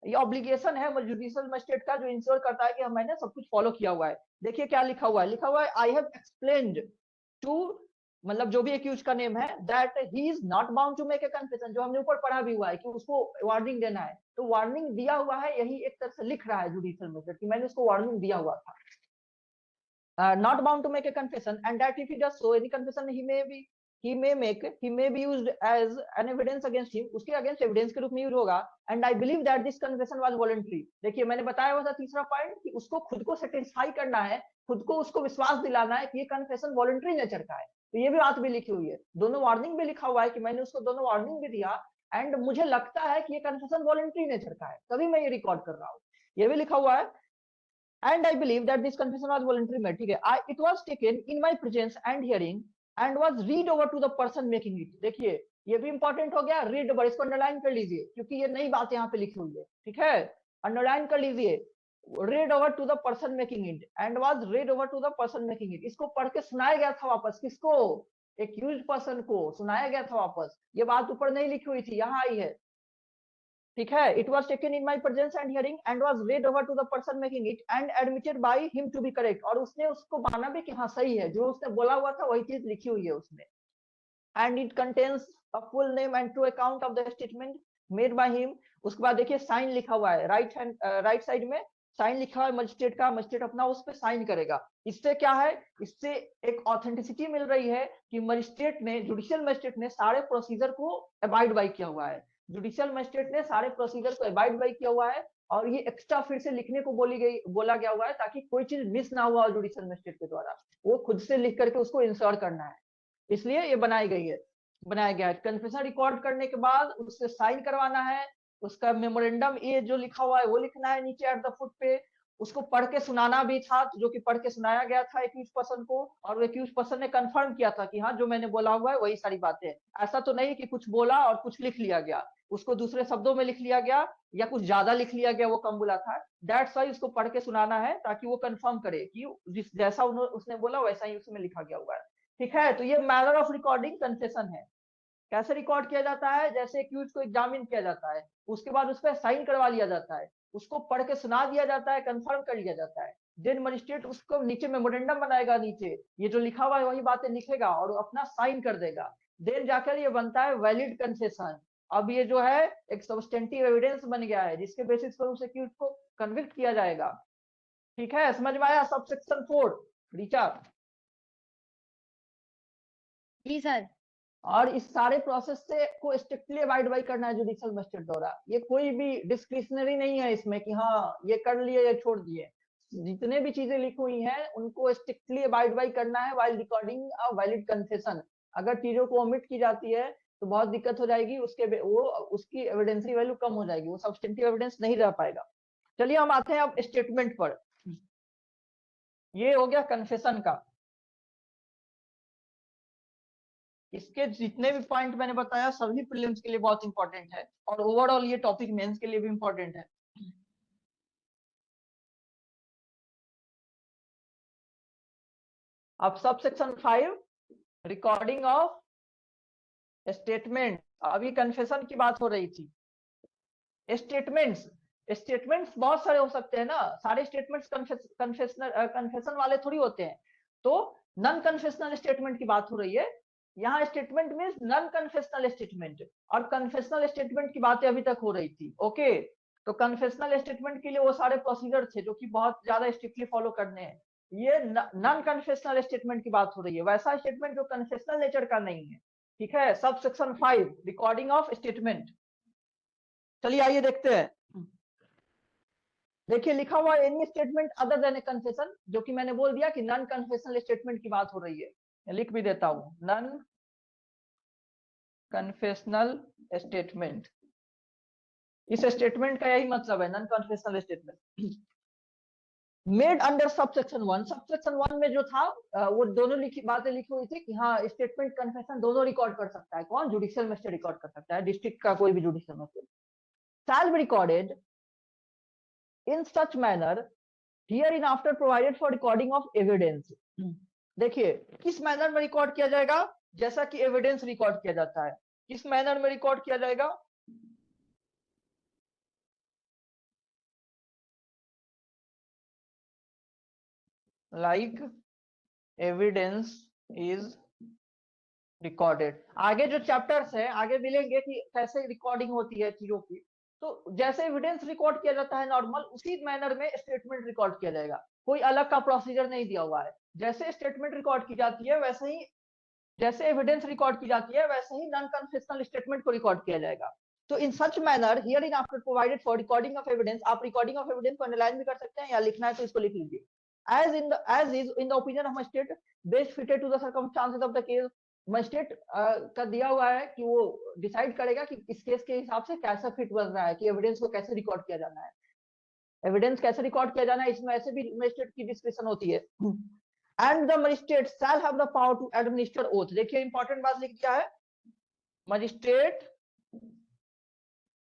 ये ऑब्लिगेशन है जुडिशियल मजिस्ट्रेट का, जो इंश्योर करता है कि मैंने सब कुछ फॉलो किया हुआ है। देखिए क्या लिखा हुआ है, आई हैव एक्सप्लेन्ड टू, मतलब जो भी एक्यूज का नेम है, that he is not bound to make a confession, जो हमने ऊपर पढ़ा भी हुआ है कि उसको वार्निंग देना है। तो वार्निंग दिया हुआ है, यही एक तरह से लिख रहा है जुडिशियल मजिस्ट्रेट कि मैंने उसको वार्निंग दिया हुआ था। not bound to make a confession, and that if he does so any confession he may be used as an evidence against him, उसके अगेंस्ट एविडेंस के रूप में यूज होगा। And I believe that this confession was voluntary. देखिए मैंने बताया हुआ था तीसरा पॉइंट कि उसको खुद को सेटिस्फाई करना है, खुद को उसको विश्वास दिलाना है कि ये कन्फेशन वॉलंटरी नेचर का है। तो ये भी बात भी लिखी हुई है, दोनों वार्निंग भी लिखा हुआ है कि मैंने उसको दोनों वार्निंग भी दिया एंड मुझे लगता है कि ये कन्फेशन वॉलंटरी नेचर का है, तभी मैं ये रिकॉर्ड कर रहा हूँ। ये भी लिखा हुआ है। And I believe that this confession was voluntary. ठीक है, it was taken in my presence and hearing and was read over to the person making it. देखिए ये भी इंपॉर्टेंट हो गया, रीड ओवर, इसको अंडरलाइन कर लीजिए क्योंकि ये नई बात यहाँ पे लिखी हुई है। ठीक है, अंडरलाइन कर लीजिए, read over to the person making it and was read over to the person making it। इसको पढ़ के सुनाया गया था वापस, किसको? एक्यूज्ड पर्सन को सुनाया गया था वापस। ये बात ऊपर नहीं लिखी हुई थी, यहाँ आई है। ठीक है, it was taken in my presence and hearing and was read over to the person making it and admitted by him to be correct. और उसने उसको माना भी कि हाँ सही है, जो उसने बोला हुआ था वही चीज लिखी हुई है उसमें। And it contains a full name and true account of the statement made by him. उसके बाद देखिए साइन लिखा हुआ है, राइट साइड में साइन लिखा हुआ है मजिस्ट्रेट का, मजिस्ट्रेट अपना उस पर साइन करेगा। इससे क्या है, इससे एक ऑथेंटिसिटी मिल रही है कि मजिस्ट्रेट ने, जुडिशियल मजिस्ट्रेट ने सारे प्रोसीजर को अबाइड बाई किया हुआ है। जुडिशियल मजिस्ट्रेट ने सारे प्रोसीजर को अबाइड बाई किया हुआ है और ये एक्स्ट्रा फिर से लिखने को बोला गया हुआ है ताकि कोई चीज मिस ना हुआ जुडिशियल मजिस्ट्रेट के द्वारा, वो खुद से लिख करके उसको इंश्योर करना है, इसलिए ये बनाया गया है। कन्फेशन रिकॉर्ड करने के बाद उससे साइन करवाना है, उसका मेमोरेंडम ये जो लिखा हुआ है वो लिखना है नीचे एट द फुट पे। उसको पढ़ के सुनाना भी था, जो कि पढ़ के सुनाया गया था एक्यूज पर्सन को, और वो एक्यूज पर्सन ने कंफर्म किया था कि हाँ जो मैंने बोला हुआ है वही सारी बातें। ऐसा तो नहीं कि कुछ बोला और कुछ लिख लिया गया, उसको दूसरे शब्दों में लिख लिया गया या कुछ ज्यादा लिख लिया गया, वो कम बोला था। दैट्स वाई उसको पढ़ के सुनाना है ताकि वो कंफर्म करे कि जैसा उसने बोला वैसा ही उसमें लिखा गया हुआ है। ठीक है, तो ये मैनर ऑफ रिकॉर्डिंग कन्फेशन है। कैसे रिकॉर्ड किया जाता है? जैसे एक्यूज को एग्जामिन किया जाता है, उसके बाद उस पर साइन करवा लिया जाता है, उसको पढ़ के सुना दिया जाता है, कंफर्म कर लिया जाता है। देन मजिस्ट्रेट उसको नीचे मेमोरेंडम बनाएगा, नीचे ये जो लिखा हुआ है वही बातें लिखेगा और अपना साइन कर देगा। देन जाकर ये बनता है वैलिड कन्फेशन। अब ये जो है एक सब्सटेंटिव एविडेंस बन गया है जिसके बेसिस पर उस एक्यूज को कन्विक्ट किया जाएगा। ठीक है, समझ में आया? सबसेक्शन 4 रीचा। जी सर। और इस सारे प्रोसेस से को स्ट्रिक्टली अबाइड बाई करना है जुडिशियल मजिस्ट्रेट द्वारा। ये कोई भी डिस्क्रिशनरी नहीं है इसमें कि हाँ ये कर लिए या छोड़ दिए। जितने भी चीजें लिखी हुई हैं उनको स्ट्रिक्टली अबाइड बाई करना है while recording a valid confession. अगर चीजों को ओमिट की जाती है तो बहुत दिक्कत हो जाएगी, उसकी एविडेंसरी वैल्यू कम हो जाएगी, वो सब्सटेंटिव एविडेंस नहीं रह पाएगा। चलिए हम आते हैं अब स्टेटमेंट पर। ये हो गया कन्फेशन का। इसके जितने भी पॉइंट मैंने बताया सभी प्रीलिम्स के लिए बहुत इंपॉर्टेंट है और ओवरऑल ये टॉपिक मेंस के लिए भी इंपॉर्टेंट है। अब sub section 5 recording of statement. अभी कन्फेशन की बात हो रही थी। स्टेटमेंट्स बहुत सारे हो सकते हैं ना, सारे स्टेटमेंट्स कन्फेशन वाले थोड़ी होते हैं। तो नॉन कन्फेशनल स्टेटमेंट की बात हो रही है यहाँ। Statement means non confessional statement, और कन्फेशनल स्टेटमेंट की बातें अभी तक हो रही थी। ओके, तो कन्फेशनल स्टेटमेंट के लिए वो सारे प्रोसीजर थे जो कि बहुत ज्यादा स्ट्रिक्टली फॉलो करने हैं। ये नॉन कन्फेशनल स्टेटमेंट की बात हो रही है, वैसा स्टेटमेंट जो कन्फेशनल नेचर का नहीं है। ठीक है, sub section 5 recording of statement. चलिए आइए देखते हैं। देखिए लिखा हुआ है एनी स्टेटमेंट अदर देन ए कन्फेशन, जो कि मैंने बोल दिया कि नॉन कन्फेशनल स्टेटमेंट की बात हो रही है। लिख भी देता हूं, नॉन कन्फेशनल स्टेटमेंट। इस स्टेटमेंट का यही मतलब है, non confessional statement made under subsection 1। Subsection 1 में जो था वो दोनों बातें लिखी हुई थी कि हाँ स्टेटमेंट कन्फेशन दोनों रिकॉर्ड कर सकता है। कौन? जुडिशियल मजिस्ट्रेट रिकॉर्ड कर सकता है, डिस्ट्रिक्ट का कोई भी judicial magistrate. Shall be recorded in such manner hereinafter provided for recording of evidence. देखिए किस मैनर में रिकॉर्ड किया जाएगा? जैसा कि एविडेंस रिकॉर्ड किया जाता है। किस मैनर में रिकॉर्ड किया जाएगा? Like evidence is recorded. आगे जो चैप्टर्स है आगे मिलेंगे कि कैसे रिकॉर्डिंग होती है चीजों की। तो जैसे एविडेंस रिकॉर्ड किया जाता है नॉर्मल, उसी मैनर में स्टेटमेंट रिकॉर्ड किया जाएगा। कोई अलग का प्रोसीजर नहीं दिया हुआ है। जैसे स्टेटमेंट रिकॉर्ड की जाती है वैसे ही, जैसे एविडेंस रिकॉर्ड की जाती है वैसे ही नॉन कन्फेशनल स्टेटमेंट को रिकॉर्ड किया जाएगा। तो in such manner hereinafter provided for recording of evidence. आप रिकॉर्डिंग ऑफ एविडेंस को अंडरलाइन भी कर सकते हैं या लिखना है तो इसको लिख लीजिए। as is in the opinion of magistrate best fitted to the circumstances of the case। Magistrate का दिया हुआ है कि वो डिसाइड करेगा कि इस केस के हिसाब से कैसा फिट बन रहा है, कि एविडेंस को कैसे रिकॉर्ड किया जाना है, एविडेंस कैसे रिकॉर्ड किया जाना है। इसमें ऐसे भी मजिस्ट्रेट की डिस्क्रिप्शन होती है। And the magistrate shall have the power to administer oath. देखिए इंपॉर्टेंट बात लिख दिया है, मजिस्ट्रेट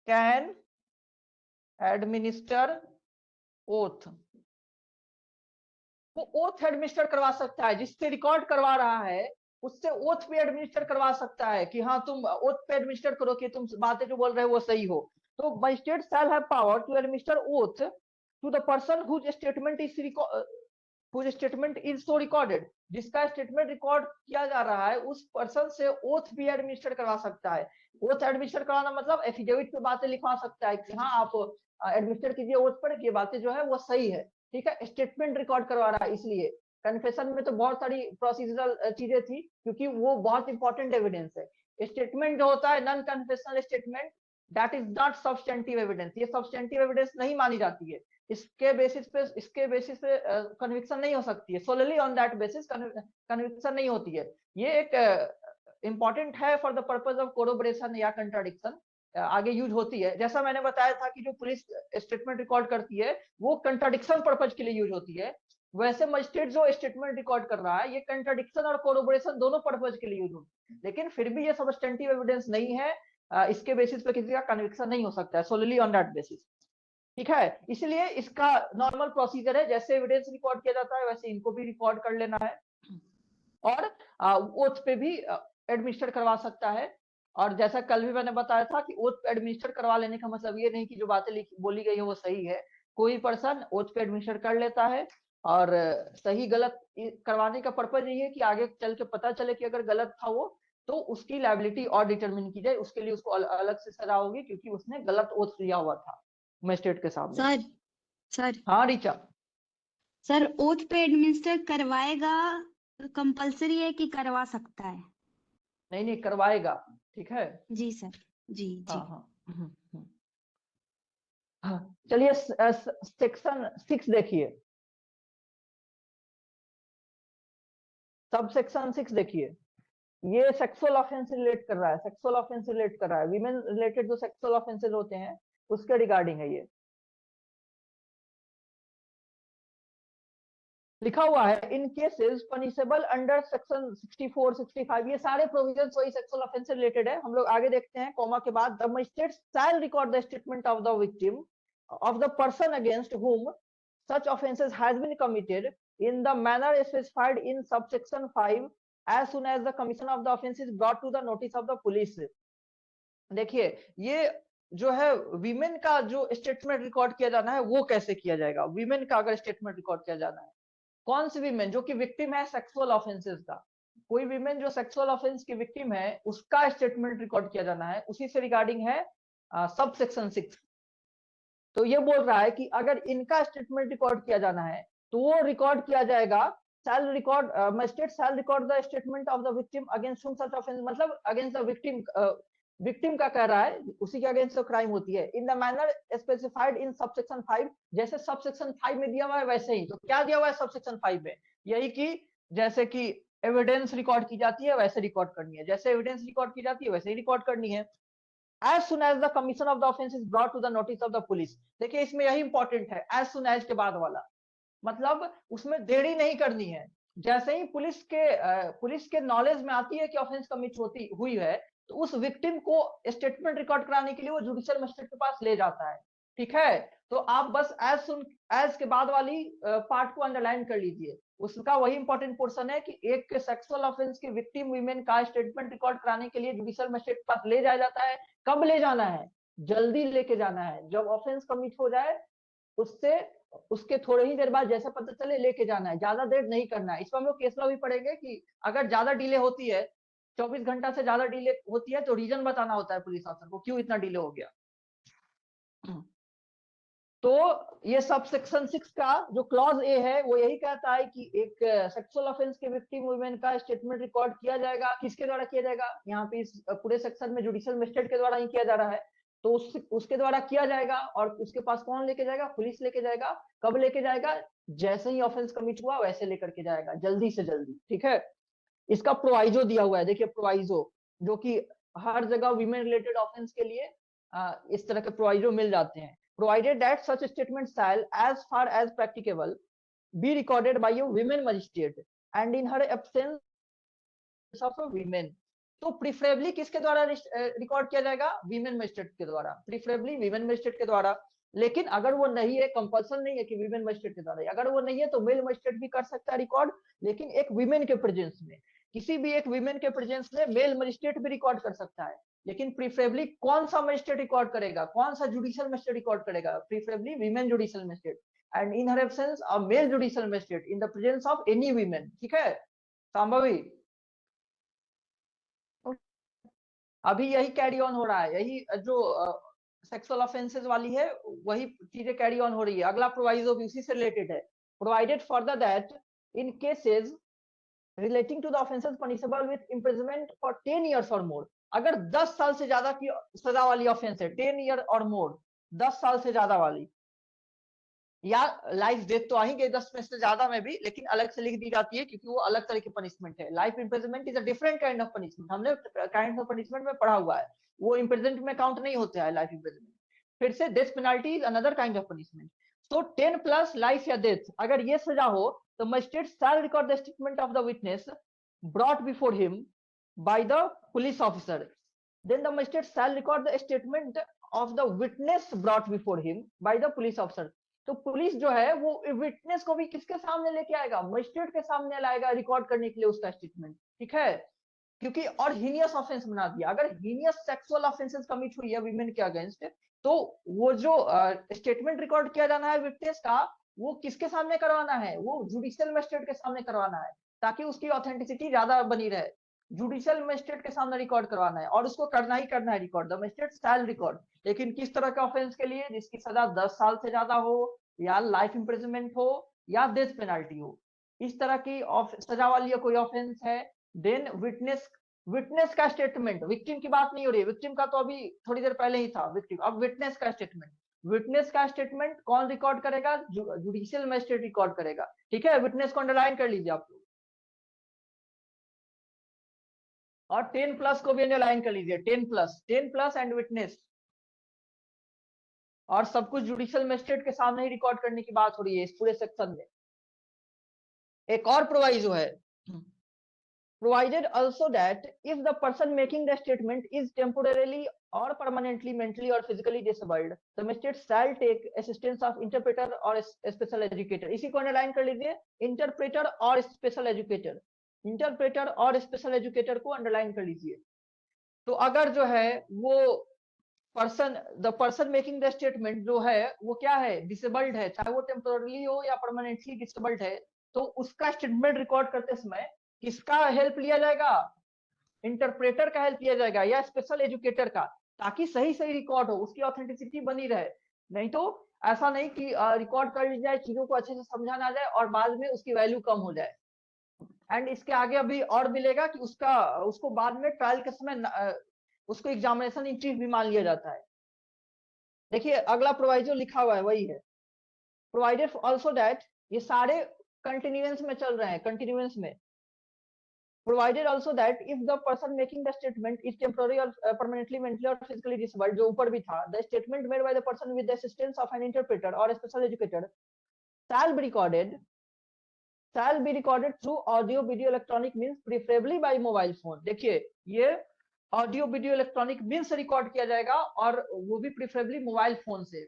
कैन एडमिनिस्टर ओथ। वो ओथ एडमिनिस्टर करवा सकता है, जिससे रिकॉर्ड करवा रहा है उससे ओथ पे एडमिनिस्टर करवा सकता है कि हाँ तुम ओथ पे एडमिनिस्टर करो कि तुम बातें जो बोल रहे हो वो सही हो। तो magistrate shall have power to administer oath to the person whose statement is so recorded. जिसका स्टेटमेंट रिकॉर्ड किया जा रहा है उस पर्सन से ओथ भी एडमिनिस्टर करवा सकता है। ओथ एडमिनिस्टर कराना मतलब एफिडेविट पे बातें लिखवा सकता है कि हाँ आप एडमिनिस्टर कीजिए ओथ पर कि ये बातें जो है वो सही है। ठीक है, स्टेटमेंट रिकॉर्ड करवा रहा है। इसलिए कन्फेशन में तो बहुत सारी प्रोसीजरल चीजें थी क्योंकि वो बहुत इंपॉर्टेंट एविडेंस है। स्टेटमेंट जो होता है non confessional statement, that is not substantive evidence. ये सब्सटेंटिव एविडेंस नहीं मानी जाती है। इसके बेसिस पे कन्विक्शन नहीं हो सकती है। Solely on that basis conviction नहीं होती है। ये एक इंपॉर्टेंट है for the purpose of corroboration या कंट्राडिक्शन, आगे यूज होती है। जैसा मैंने बताया था कि जो पुलिस स्टेटमेंट रिकॉर्ड करती है वो कंट्राडिक्शन पर्पज के लिए यूज होती है, वैसे मजिस्ट्रेट जो स्टेटमेंट रिकॉर्ड कर रहा है ये कंट्राडिक्शन और कोरोबोरेशन दोनों पर्पज के लिए यूज होती है। लेकिन फिर भी ये सब्सटेंटिव एविडेंस नहीं है, इसके बेसिस पे किसी का कन्विक्शन नहीं हो सकता है सोलली ऑन दैट बेसिस। ठीक है, इसलिए इसका नॉर्मल प्रोसीजर है, जैसे एविडेंस रिकॉर्ड किया जाता है वैसे इनको भी रिकॉर्ड कर लेना है और ओथ पे भी एडमिनिस्टर करवा सकता है। और जैसा कल भी मैंने बताया था कि ओथ पे एडमिनिस्टर करवा लेने का मतलब ये नहीं कि जो बातें बोली गई है वो सही है। कोई पर्सन ओथ पे एडमिनिस्टर कर लेता है और सही गलत करवाने का पर्पज यही है कि आगे चल के पता चले कि अगर गलत था वो तो उसकी लायबिलिटी और डिटरमिन की जाए, उसके लिए उसको अलग से सजा होगी क्योंकि उसने गलत ओथ लिया हुआ था मजिस्ट्रेट के सामने। सर हाँ रीचा। सर ओथ पे एडमिनिस्टर करवाएगा कंपलसरी है कि करवा सकता है? नहीं करवाएगा। ठीक है जी सर, जी जी। हाँ। हाँ चलिए सेक्शन 6 देखिए, सब सेक्शन 6 देखिए। ये सेक्सुअल ऑफेंस रिलेट कर रहा है, सेक्सुअल ऑफेंस रिलेट कर रहा है, वीमेन रिलेटेड जो सेक्सुअल ऑफेंसेस होते हैं उसके रिगार्डिंग है ये। लिखा हुआ है इन केसेस पनिशेबल अंडर सेक्शन 64 65। ये सारे प्रोविजंस वही सेक्सुअल ऑफेंस से रिलेटेड है। हम लोग आगे देखते हैं कॉमा के बाद, the magistrate shall record the statement of the victim of the person against whom such offenses has been committed in the manner specified in subsection 5 as soon as the commission of the offense is brought to the notice of the police। देखिए ये जो है women का जो statement record किया जाना है वो कैसे किया जाएगा। वीमेन का अगर स्टेटमेंट रिकॉर्ड किया जाना है, कौन सी वीमेन? जो कि विक्टिम है सेक्सुअल ऑफेंसेस का। कोई वीमेन जो सेक्सुअल ऑफेंस की विक्टिम है उसका स्टेटमेंट रिकॉर्ड किया जाना है, उसी से रिगार्डिंग है सब सेक्शन 6। तो ये बोल रहा है कि अगर इनका स्टेटमेंट रिकॉर्ड किया जाना है तो वो रिकॉर्ड किया जाएगा। Shall record magistrate shall record the statement of the victim against whom such offence, मतलब अगेंस्ट द विक्टिम, विक्टिम का कह रहा है उसी के अगेंस्ट तो क्राइम होती है। In the manner specified in subsection 5, जैसे सबसेक्शन 5 में दिया हुआ है वैसे ही। तो क्या दिया हुआ है सबसेक्शन 5 में? यही कि जैसे कि एविडेंस रिकॉर्ड की जाती है वैसे रिकॉर्ड करनी है, जैसे एविडेंस रिकॉर्ड की जाती है वैसे ही रिकॉर्ड करनी है। as soon as the commission of the offense is brought to the notice of the police, देखिए इसमें यही इंपॉर्टेंट है, as soon as के बाद वाला, मतलब उसमें देरी नहीं करनी है। जैसे ही पुलिस के नॉलेज में आती है कि ऑफेंस कमिट हुई है, तो उस विक्टिम को स्टेटमेंट रिकॉर्ड कराने के लिए वो जुडिशियल मजिस्ट्रेट के पास ले जाता है। ठीक है, तो आप बस एज के बाद वाली पार्ट को अंडरलाइन कर लीजिए, उसका वही इंपॉर्टेंट पोर्शन है कि एक सेक्सुअल ऑफेंस की विक्टिम वीमेन का स्टेटमेंट रिकॉर्ड कराने के लिए जुडिशियल मजिस्ट्रेट के पास ले जाया जाता है। कब ले जाना है? जल्दी लेके जाना है, जब ऑफेंस कमिट हो जाए उससे उसके थोड़े ही देर बाद जैसा पता चले लेके जाना है, ज्यादा देर नहीं करना है। इस पर हम लोग केस लॉ भी पढ़ेंगे कि अगर ज्यादा डिले होती है, 24 घंटा से ज्यादा डिले होती है, तो रीजन बताना होता है पुलिस ऑफिसर को क्यों इतना डिले हो गया। तो ये सब सेक्शन 6 का जो क्लॉज ए है वो यही कहता है कि एक सेक्सुअल ऑफेंस के विक्टिम वुमेन का स्टेटमेंट रिकॉर्ड किया जाएगा। किसके द्वारा किया जाएगा? यहाँ पे इस पूरे सेक्शन में जुडिशियल मजिस्ट्रेट के द्वारा ही किया जा रहा है, तो उसके द्वारा किया जाएगा। और उसके पास कौन लेके जाएगा? पुलिस लेके जाएगा। कब लेके जाएगा? जैसे ही ऑफेंस कमिट हुआ वैसे लेकर के जाएगा, जल्दी से जल्दी। ठीक है, इसका प्रोवाइजो दिया हुआ है, देखिए प्रोवाइजो, जो कि हर जगह वीमेन रिलेटेड ऑफेंस के लिए इस तरह के प्रोवाइजो मिल जाते हैं। provided that such statement shall, as far as practicable, be recorded by a women magistrate and in her absence of a women। तो प्रीफरेबली किसके द्वारा रिकॉर्ड किया जाएगा? वीमेन मजिस्ट्रेट के द्वारा, प्रीफरेबली वीमेन मजिस्ट्रेट के द्वारा। लेकिन अगर वो नहीं है, कंपल्सन नहीं है कि वीमेन मजिस्ट्रेट के द्वारा, अगर वो नहीं है तो मेल मजिस्ट्रेट भी कर सकता है रिकॉर्ड, लेकिन एक वीमेन के प्रेजेंस में, किसी भी एक वीमेन के प्रेजेंस में मेल मजिस्ट्रेट भी रिकॉर्ड कर सकता है। लेकिन प्रीफरेबली कौन सा मजिस्ट्रेट रिकॉर्ड करेगा? कौन सा जुडिशियल मजिस्ट्रेट रिकॉर्ड करेगा? Preferably women judicial magistrate and in her absence a male judicial magistrate in the presence of any women. ठीक है सांभवी, अभी यही कैरी ऑन हो रहा है, यही जो सेक्सुअल ऑफेंसेस वाली है वही चीजें कैरी ऑन हो रही है। अगला प्रोवाइजो भी उसी से रिलेटेड है। Provided further that in cases relating to the offences punishable with imprisonment for 10 years और मोर, अगर 10 साल से ज्यादा की सजा वाली ऑफेंस है, 10 ईयर और मोर, 10 साल से ज्यादा वाली, या लाइफ डेथ तो आ ही गई 10 में से ज्यादा में भी, लेकिन अलग से लिख दी जाती है क्योंकि वो अलग तरह की पनिशमेंट है। Life imprisonment is a different kind of punishment, हमने काइंड ऑफ पनिशमेंट में पढ़ा हुआ है, वो इम्प्रिजनमेंट में काउंट नहीं होता है लाइफ इम्प्रिजनमेंट। फिर से death penalty is another kind of punishment. तो 10 प्लस लाइफ या डेथ अगर ये सजा हो तो magistrate shall record the statement of the witness brought before him by the police officer, then the magistrate shall record the statement of the witness brought before him by the police officer। तो police जो है वो witness को भी किसके सामने लेके आएगा? मजिस्ट्रेट के सामने लाएगा रिकॉर्ड करने के लिए उसका स्टेटमेंट। ठीक है, क्योंकि और हीनियस ऑफेंस बना दिया, अगर हीनियस सेक्सुअल ऑफेंसेस कमिट हुई है वीमेन के अगेंस्ट, तो वो जो स्टेटमेंट रिकॉर्ड किया जाना है विटनेस का, वो किसके सामने करवाना है? वो जुडिशियल मजिस्ट्रेट के सामने करवाना है, ताकि उसकी ऑथेंटिसिटी ज्यादा बनी रहे। जुडिशियल मजिस्ट्रेट के सामने रिकॉर्ड करवाना है, और उसको करना ही करना है record, the magistrate shall record. लेकिन किस तरह के ऑफेंस के लिए? जिसकी सजा 10 साल से ज्यादा हो, या लाइफ इम्प्रिजनमेंट हो, या डेथ पेनल्टी हो, इस तरह की सजा वाली कोई ऑफेंस है, देन विटनेस का स्टेटमेंट, विक्टिम की बात नहीं हो रही है, विक्टिम का तो अभी थोड़ी देर पहले ही था विक्टिम, अब विटनेस का स्टेटमेंट, विटनेस का स्टेटमेंट कौन रिकॉर्ड करेगा? जुडिशियल मजिस्ट्रेट रिकॉर्ड करेगा। ठीक है, विटनेस को अंडरलाइन कर लीजिए आप लोग, और 10 प्लस को भी अंडरलाइन कर लीजिए, 10 प्लस एंड विटनेस, और सब कुछ जुडिशियल मजिस्ट्रेट के सामने ही रिकॉर्ड करने की बात हो रही है इस पूरे सेक्शन में। एक और प्रोवाइजो है, provided also that if the person making the statement is temporarily or permanently mentally or physically disabled, the magistrate shall take assistance of interpreter or special educator। इसी को अंडरलाइन कर लीजिए, इंटरप्रेटर और special educator, interpreter और special educator को underline कर लीजिए। तो अगर जो है वो the person making the statement जो है वो क्या है? डिसेबल्ड है, चाहे वो टेम्पोरली हो या परमानेंटली डिसेबल्ड है, तो उसका स्टेटमेंट रिकॉर्ड करते समय किसका हेल्प लिया जाएगा? इंटरप्रेटर का हेल्प लिया जाएगा या स्पेशल एजुकेटर का, ताकि सही सही रिकॉर्ड हो, उसकी ऑथेंटिसिटी बनी रहे। नहीं तो ऐसा नहीं कि रिकॉर्ड कर ली जाए, चीजों को अच्छे से समझा ना जाए और बाद में उसकी वैल्यू कम हो जाए। एंड इसके आगे अभी और मिलेगा कि उसको बाद में ट्रायल के समय उसको एग्जामिनेशन इन चीज भी मान लिया जाता है। देखिए अगला प्रोवाइजो लिखा हुआ है वही है, प्रोवाइडेड ऑल्सो दैट, ये सारे कंटिन्यूएंस में चल रहे हैं, कंटिन्यूएंस में provided also that if the person making the statement is temporary or permanently mentally or physically disabled, जो ऊपर भी था, the statement made by the person with the assistance of an interpreter or a special educator shall be recorded through audio video electronic means preferably by mobile phone. देखिए ये audio video electronic mean से record किया जाएगा और वो भी preferably mobile phone से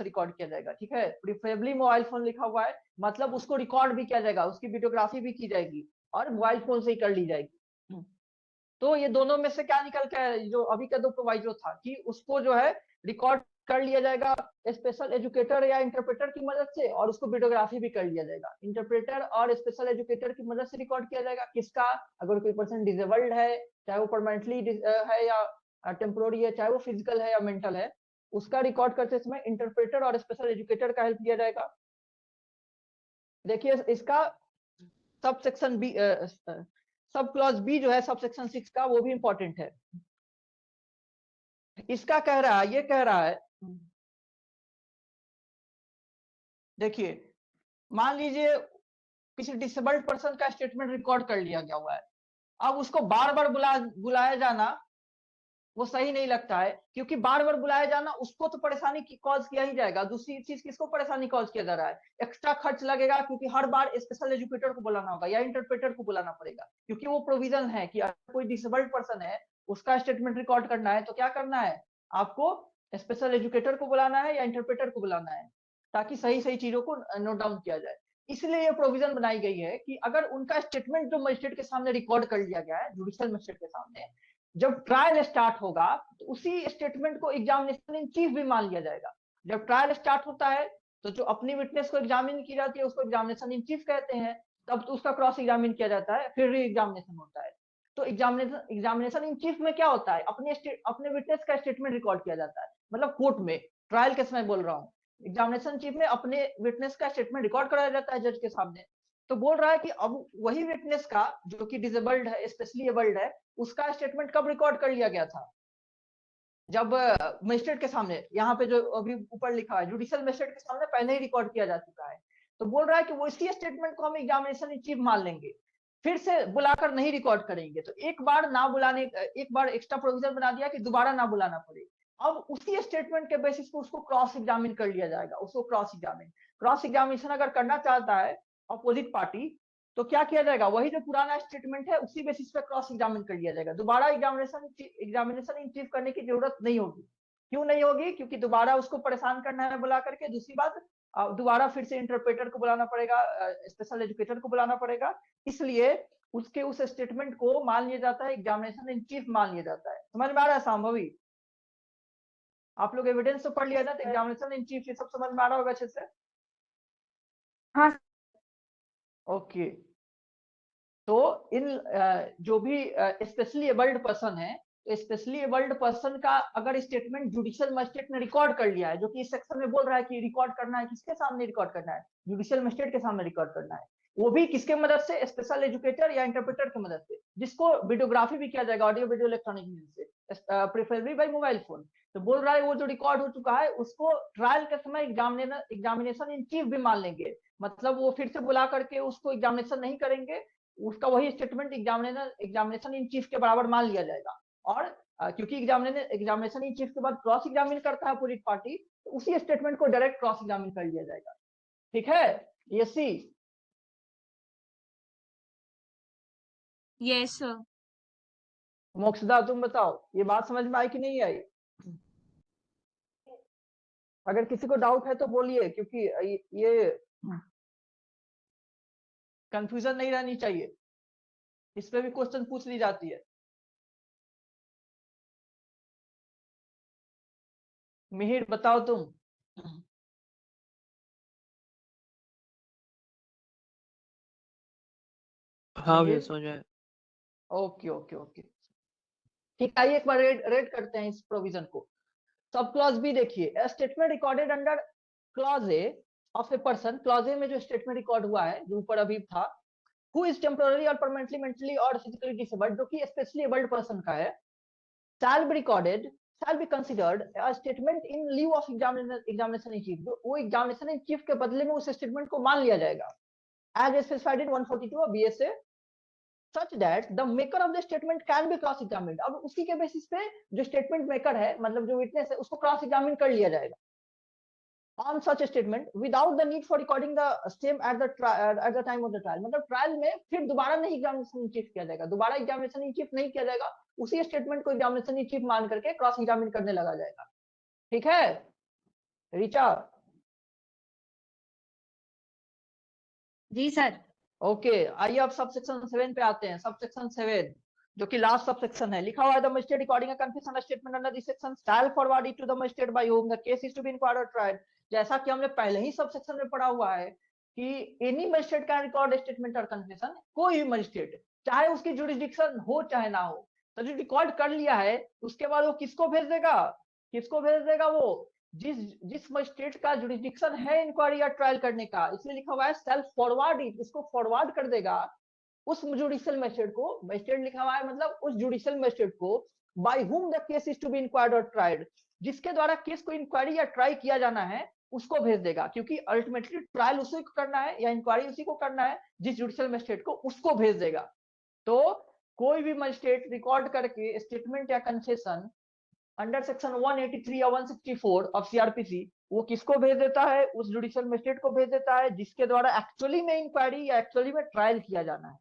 record किया जाएगा। ठीक है, प्रिफरेबली मोबाइल फोन लिखा हुआ है, मतलब उसको रिकॉर्ड भी किया जाएगा, उसकी वीडियोग्राफी भी की जाएगी और मोबाइल फोन से ही कर ली जाएगी। तो ये दोनों में से क्या निकल के आया, जो अभी का दो प्रोवाइडो था कि उसको जो है रिकॉर्ड कर लिया जाएगा स्पेशल एजुकेटर या इंटरप्रेटर की मदद से, और उसको वीडियोग्राफी भी कर लिया जाएगा। इंटरप्रेटर और स्पेशल एजुकेटर की मदद से रिकॉर्ड किया जाएगा। किसका? अगर कोई पर्सन डिसेबल्ड है, चाहे वो परमानेंटली है या टेम्पोररी है, चाहे वो फिजिकल है या मेंटल है, उसका रिकॉर्ड करते समय इंटरप्रेटर और स्पेशल एजुकेटर का हेल्प लिया जाएगा। देखिए इसका सब section B, sub clause B जो है सब सेक्शन 6 का, वो भी इंपॉर्टेंट है। इसका कह रहा है, ये कह रहा है, देखिए मान लीजिए किसी डिसेबल्ड पर्सन का स्टेटमेंट रिकॉर्ड कर लिया गया हुआ है, अब उसको बार बार बुलाया जाना वो सही नहीं लगता है, क्योंकि बार बार बुलाया जाना उसको तो परेशानी कॉज किया ही जाएगा। दूसरी चीज किसको परेशानी कॉज किया जा रहा है? एक्स्ट्रा खर्च लगेगा, क्योंकि हर बार स्पेशल एजुकेटर को बुलाना होगा या इंटरप्रेटर को बुलाना पड़ेगा, क्योंकि वो प्रोविजन है कि अगर कोई डिसेबल्ड पर्सन है उसका स्टेटमेंट रिकॉर्ड करना है तो क्या करना है, आपको स्पेशल एजुकेटर को बुलाना है या इंटरप्रेटर को बुलाना है, ताकि सही सही चीजों को नोट डाउन किया जाए। इसलिए ये प्रोविजन बनाई गई है कि अगर उनका स्टेटमेंट जो मजिस्ट्रेट के सामने रिकॉर्ड कर लिया गया है, जुडिशियल मजिस्ट्रेट के सामने, जब ट्रायल स्टार्ट होगा तो उसी स्टेटमेंट को एग्जामिनेशन इन चीफ भी मान लिया जाएगा। जब ट्रायल स्टार्ट होता है तो जो अपनी विटनेस को एग्जामिन की जाती है उसको एग्जामिनेशन इन चीफ कहते हैं, तब तो उसका क्रॉस एग्जामिन किया जाता है, फिर री एग्जामिनेशन होता है। तो एग्जामिनेशन इन चीफ में क्या होता है, अपने विटनेस का स्टेटमेंट रिकॉर्ड किया जाता है, मतलब कोर्ट में ट्रायल के समय बोल रहा हूँ, एग्जामिनेशन चीफ में अपने विटनेस का स्टेटमेंट रिकॉर्ड कराया जाता है जज के सामने। तो बोल रहा है कि अब वही विटनेस का जो कि डिसेबल्ड है, स्पेशली एबल्ड है, उसका स्टेटमेंट कब रिकॉर्ड कर लिया गया था? जब मजिस्ट्रेट के सामने, यहाँ पे जो अभी ऊपर लिखा है जुडिशियल मजिस्ट्रेट के सामने पहले ही रिकॉर्ड किया जा चुका है। तो बोल रहा है कि वो इसी स्टेटमेंट को हम एग्जामिनेशन इन चीफ मान लेंगे, फिर से बुलाकर नहीं रिकॉर्ड करेंगे। तो एक बार ना बुलाने, एक बार एक्स्ट्रा प्रोविजन बना दिया कि दोबारा ना बुलाना पड़े। अब उसी स्टेटमेंट के बेसिस पे उसको क्रॉस एग्जामिन कर लिया जाएगा। उसको क्रॉस एग्जामिनेशन अगर करना चाहता है अपोजिट पार्टी, तो क्या किया जाएगा, वही जो पुराना स्टेटमेंट है उसी बेसिस पे क्रॉस एग्जामिन कर लिया जाएगा। दोबारा एग्जामिनेशन इन चीफ करने की जरूरत नहीं होगी। क्यों नहीं होगी? क्योंकि दोबारा उसको परेशान करना है बुला करके। दूसरी बात, दोबारा फिर से इंटरप्रेटर को बुलाना पड़ेगा, स्पेशल एजुकेटर को बुलाना पड़ेगा, इसलिए उसके उस स्टेटमेंट को मान लिया जाता है, एग्जामिनेशन इन चीफ मान लिया जाता है। समझ में आ रहा है संभवी? आप लोग एविडेंस तो पढ़ लिया ना, तो एग्जामिनेशन इन चीफ ये सब समझ में आ रहा होगा अच्छे से? हाँ। ओके, तो इन जो भी स्पेशली एबल्ड पर्सन है, तो स्पेशली एबल्ड पर्सन का अगर स्टेटमेंट जुडिशियल मजिस्ट्रेट ने रिकॉर्ड कर लिया है, जो कि इस सेक्शन में बोल रहा है कि रिकॉर्ड करना है, किसके सामने रिकॉर्ड करना है? जुडिशियल मजिस्ट्रेट के सामने रिकॉर्ड करना है, वो भी किसके मदद से? स्पेशल एजुकेटर या इंटरप्रेटर की मदद से, जिसको वीडियोग्राफी भी किया जाएगा ऑडियो वीडियो इलेक्ट्रॉनिक मीन से, प्रेफरेबली बाय मोबाइल फोन। तो बोल रहा है वो जो रिकॉर्ड हो चुका है उसको ट्रायल के समय एग्जामिनेशन इन चीफ भी मान लेंगे, मतलब वो फिर से बुला करके उसको एग्जामिनेशन नहीं करेंगे, उसका वही स्टेटमेंट एग्जामिनेशन इन चीफ के बराबर मान लिया जाएगा। और क्योंकि एग्जामिनेशन इन चीफ के बाद क्रॉस एग्जामिन करता है अपोजिट पार्टी, तो उसी स्टेटमेंट को डायरेक्ट क्रॉस एग्जामिन कर लिया जाएगा। ठीक है, ये सी। Yes sir. मोक्षदा तुम बताओ, ये बात समझ में आई कि नहीं आई? अगर किसी को डाउट है तो बोलिए, क्योंकि ये कंफ्यूजन नहीं रहनी चाहिए, इस पे भी क्वेश्चन पूछ ली जाती है। मिहिर बताओ तुम। हाँ भैया समझ में। ओके ओके ओके, ठीक, आइए एक बार रेड करते हैं इस प्रोविजन को। सब क्लॉज बी देखिए, statement recorded under clause A of a person, clause A में जो स्टेटमेंट रिकॉर्ड हुआ है जो ऊपर अभी था, हु इज टेम्पोररी और परमानेंटली मेंटली और फिजिकली डिसेबल्ड, जो कि स्पेशली एबल्ड पर्सन का है, shall be recorded, shall be considered a statement in lieu of examination in chief, वो एग्जामिनेशन इन चीफ के बदले में उस स्टेटमेंट को मान लिया जाएगा, as specified in 142 of BSA such that the maker of the statement can be cross examined। अब उसी के बेसिस पे जो स्टेटमेंट मेकर है, मतलब जो विटनेस है, उसको क्रॉस एग्जामिन कर लिया जाएगा on such a statement without the need for recording the same at the time of the trial। मतलब ट्रायल में फिर दोबारा नहीं एग्जामिनेशन इन चीफ किया जाएगा, दोबारा एग्जामिनेशन इन चीफ नहीं किया जाएगा, उसी स्टेटमेंट को एग्जामिनेशन इन चीफ मान करके क्रॉस एग्जामिन करने लगा जाएगा। ठीक है ऋचा? जी सर। ओके, आइए अब सब सेक्शन 7 पे आते हैं। सब सेक्शन 7 जो कि लास्ट सब सेक्शन है, लिखा हुआ है the magistrate recording a confession statement under this section shall forward it to the magistrate by whom the case is to be inquired or tried। जैसा कि हमने पहले ही सब सेक्शन में पढ़ा हुआ है कि any magistrate can record statement और कन्फेशन, कोई भी मजिस्ट्रेट, चाहे उसकी जुरिसडिक्शन हो चाहे ना हो, तो जो रिकॉर्ड कर लिया है उसके बाद वो किसको भेज देगा? किसको भेज देगा? वो जिस मजिस्ट्रेट का जुरिसडिक्शन है इंक्वायरी या ट्रायल करने का, इसलिए लिखा हुआ है सेल्फ फॉरवर्ड इट, इसको फॉरवर्ड कर देगा उस जुडिशियल मजिस्ट्रेट को। मजिस्ट्रेट लिखा हुआ है मतलब उस जुडिशियल मजिस्ट्रेट को by whom the case is to be inquired और ट्राइड, जिसके द्वारा केस को इंक्वायरी या ट्राई किया जाना है उसको भेज देगा, क्योंकि अल्टीमेटली ट्रायल उसी को करना है या इंक्वायरी उसी को करना है, जिस जुडिशियल मजिस्ट्रेट को उसको भेज देगा। तो कोई भी मजिस्ट्रेट रिकॉर्ड करके स्टेटमेंट या कन्फेशन अंडर सेक्शन 183 या 164 ऑफ सीआरपीसी, वो किसको भेज देता है? उस जुडिशियल मजिस्ट्रेट को भेज देता है जिसके द्वारा एक्चुअली में इंक्वायरी या एक्चुअली में ट्रायल किया जाना है।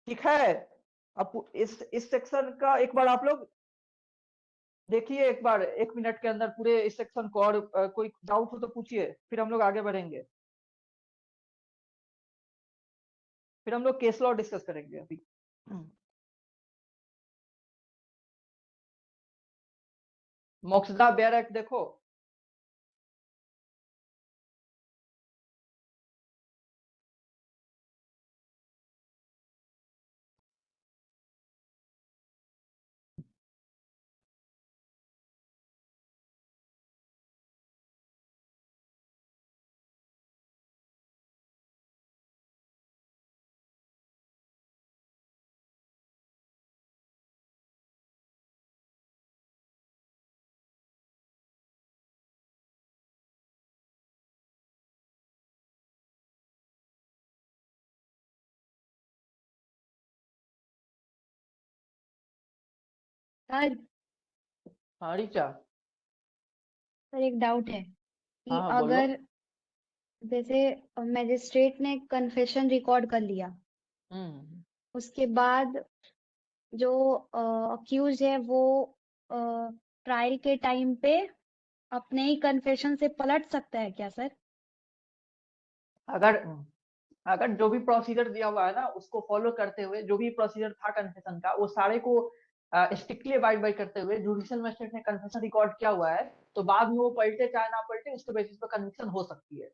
ठीक है? अब इस सेक्शन का एक बार आप लोग देखिए, एक बार 1 मिनट के अंदर पूरे इस सेक्शन को, और कोई डाउट हो तो पूछिए, फिर हम लोग आगे बढ़ेंगे, फिर हम लोग केस लॉ डिस्कस करेंगे अभी। मोक्सदा बेयर एक्ट देखो, सर हाँ ऋचा? सर एक डाउट है कि हाँ बोलो। अगर जैसे मैजिस्ट्रेट ने कन्फेशन रिकॉर्ड कर लिया, उसके बाद जो अक्यूज है वो ट्रायल के टाइम पे अपने ही कन्फेशन से पलट सकता है क्या सर? अगर अगर जो भी प्रोसीजर दिया हुआ है ना उसको फॉलो करते हुए, जो भी प्रोसीजर था कन्फेशन का, वो सारे को स्ट्रिक्टली अबाइड बाई करते हुए जुडिशियल मजिस्ट्रेट ने कन्फेशन रिकॉर्ड किया हुआ है, तो बाद में वो पलटे चाहे ना पलटे, उसके बेसिस पर कन्विक्शन हो सकती है।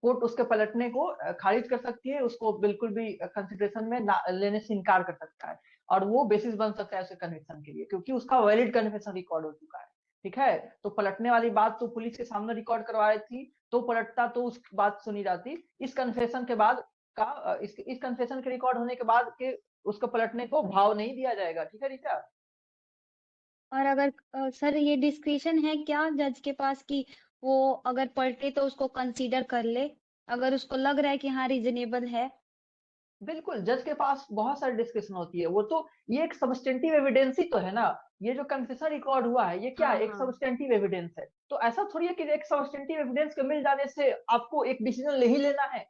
कोर्ट उसके पलटने को खारिज कर सकती है, उसको बिल्कुल भी कंसिडरेशन में लेने से इनकार कर सकता है, और वो बेसिस बन सकता है उसके कन्विक्शन के लिए, क्योंकि उसका वैलिड कन्फेशन रिकॉर्ड हो चुका है। ठीक है? तो पलटने वाली बात तो पुलिस के सामने रिकॉर्ड करवाई थी, तो पलटता तो उस बात सुनी जाती। इस कन्फेशन के बाद का इस कन्फेशन के रिकॉर्ड होने के बाद के उसको पलटने को भाव नहीं दिया जाएगा। ठीक है रीता? और अगर सर ये डिस्क्रिशन है क्या जज के पास कि वो अगर पलटे तो उसको कंसीडर कर ले, अगर उसको लग रहा है कि हाँ रीजनेबल है? बिल्कुल, जज के पास बहुत सारी डिस्कशन होती है, वो तो ये एक सबस्टेंटिव एविडेंस ही तो है ना। ये जो कन्फेशन रिकॉर्ड हुआ है ये क्या हाँ है? एक हाँ। सबस्टेंटिव एविडेंस है। तो ऐसा थोड़ी है कि एक सबस्टेंटिव एविडेंस के मिल जाने से आपको एक डिसीजन ले ही लेना है।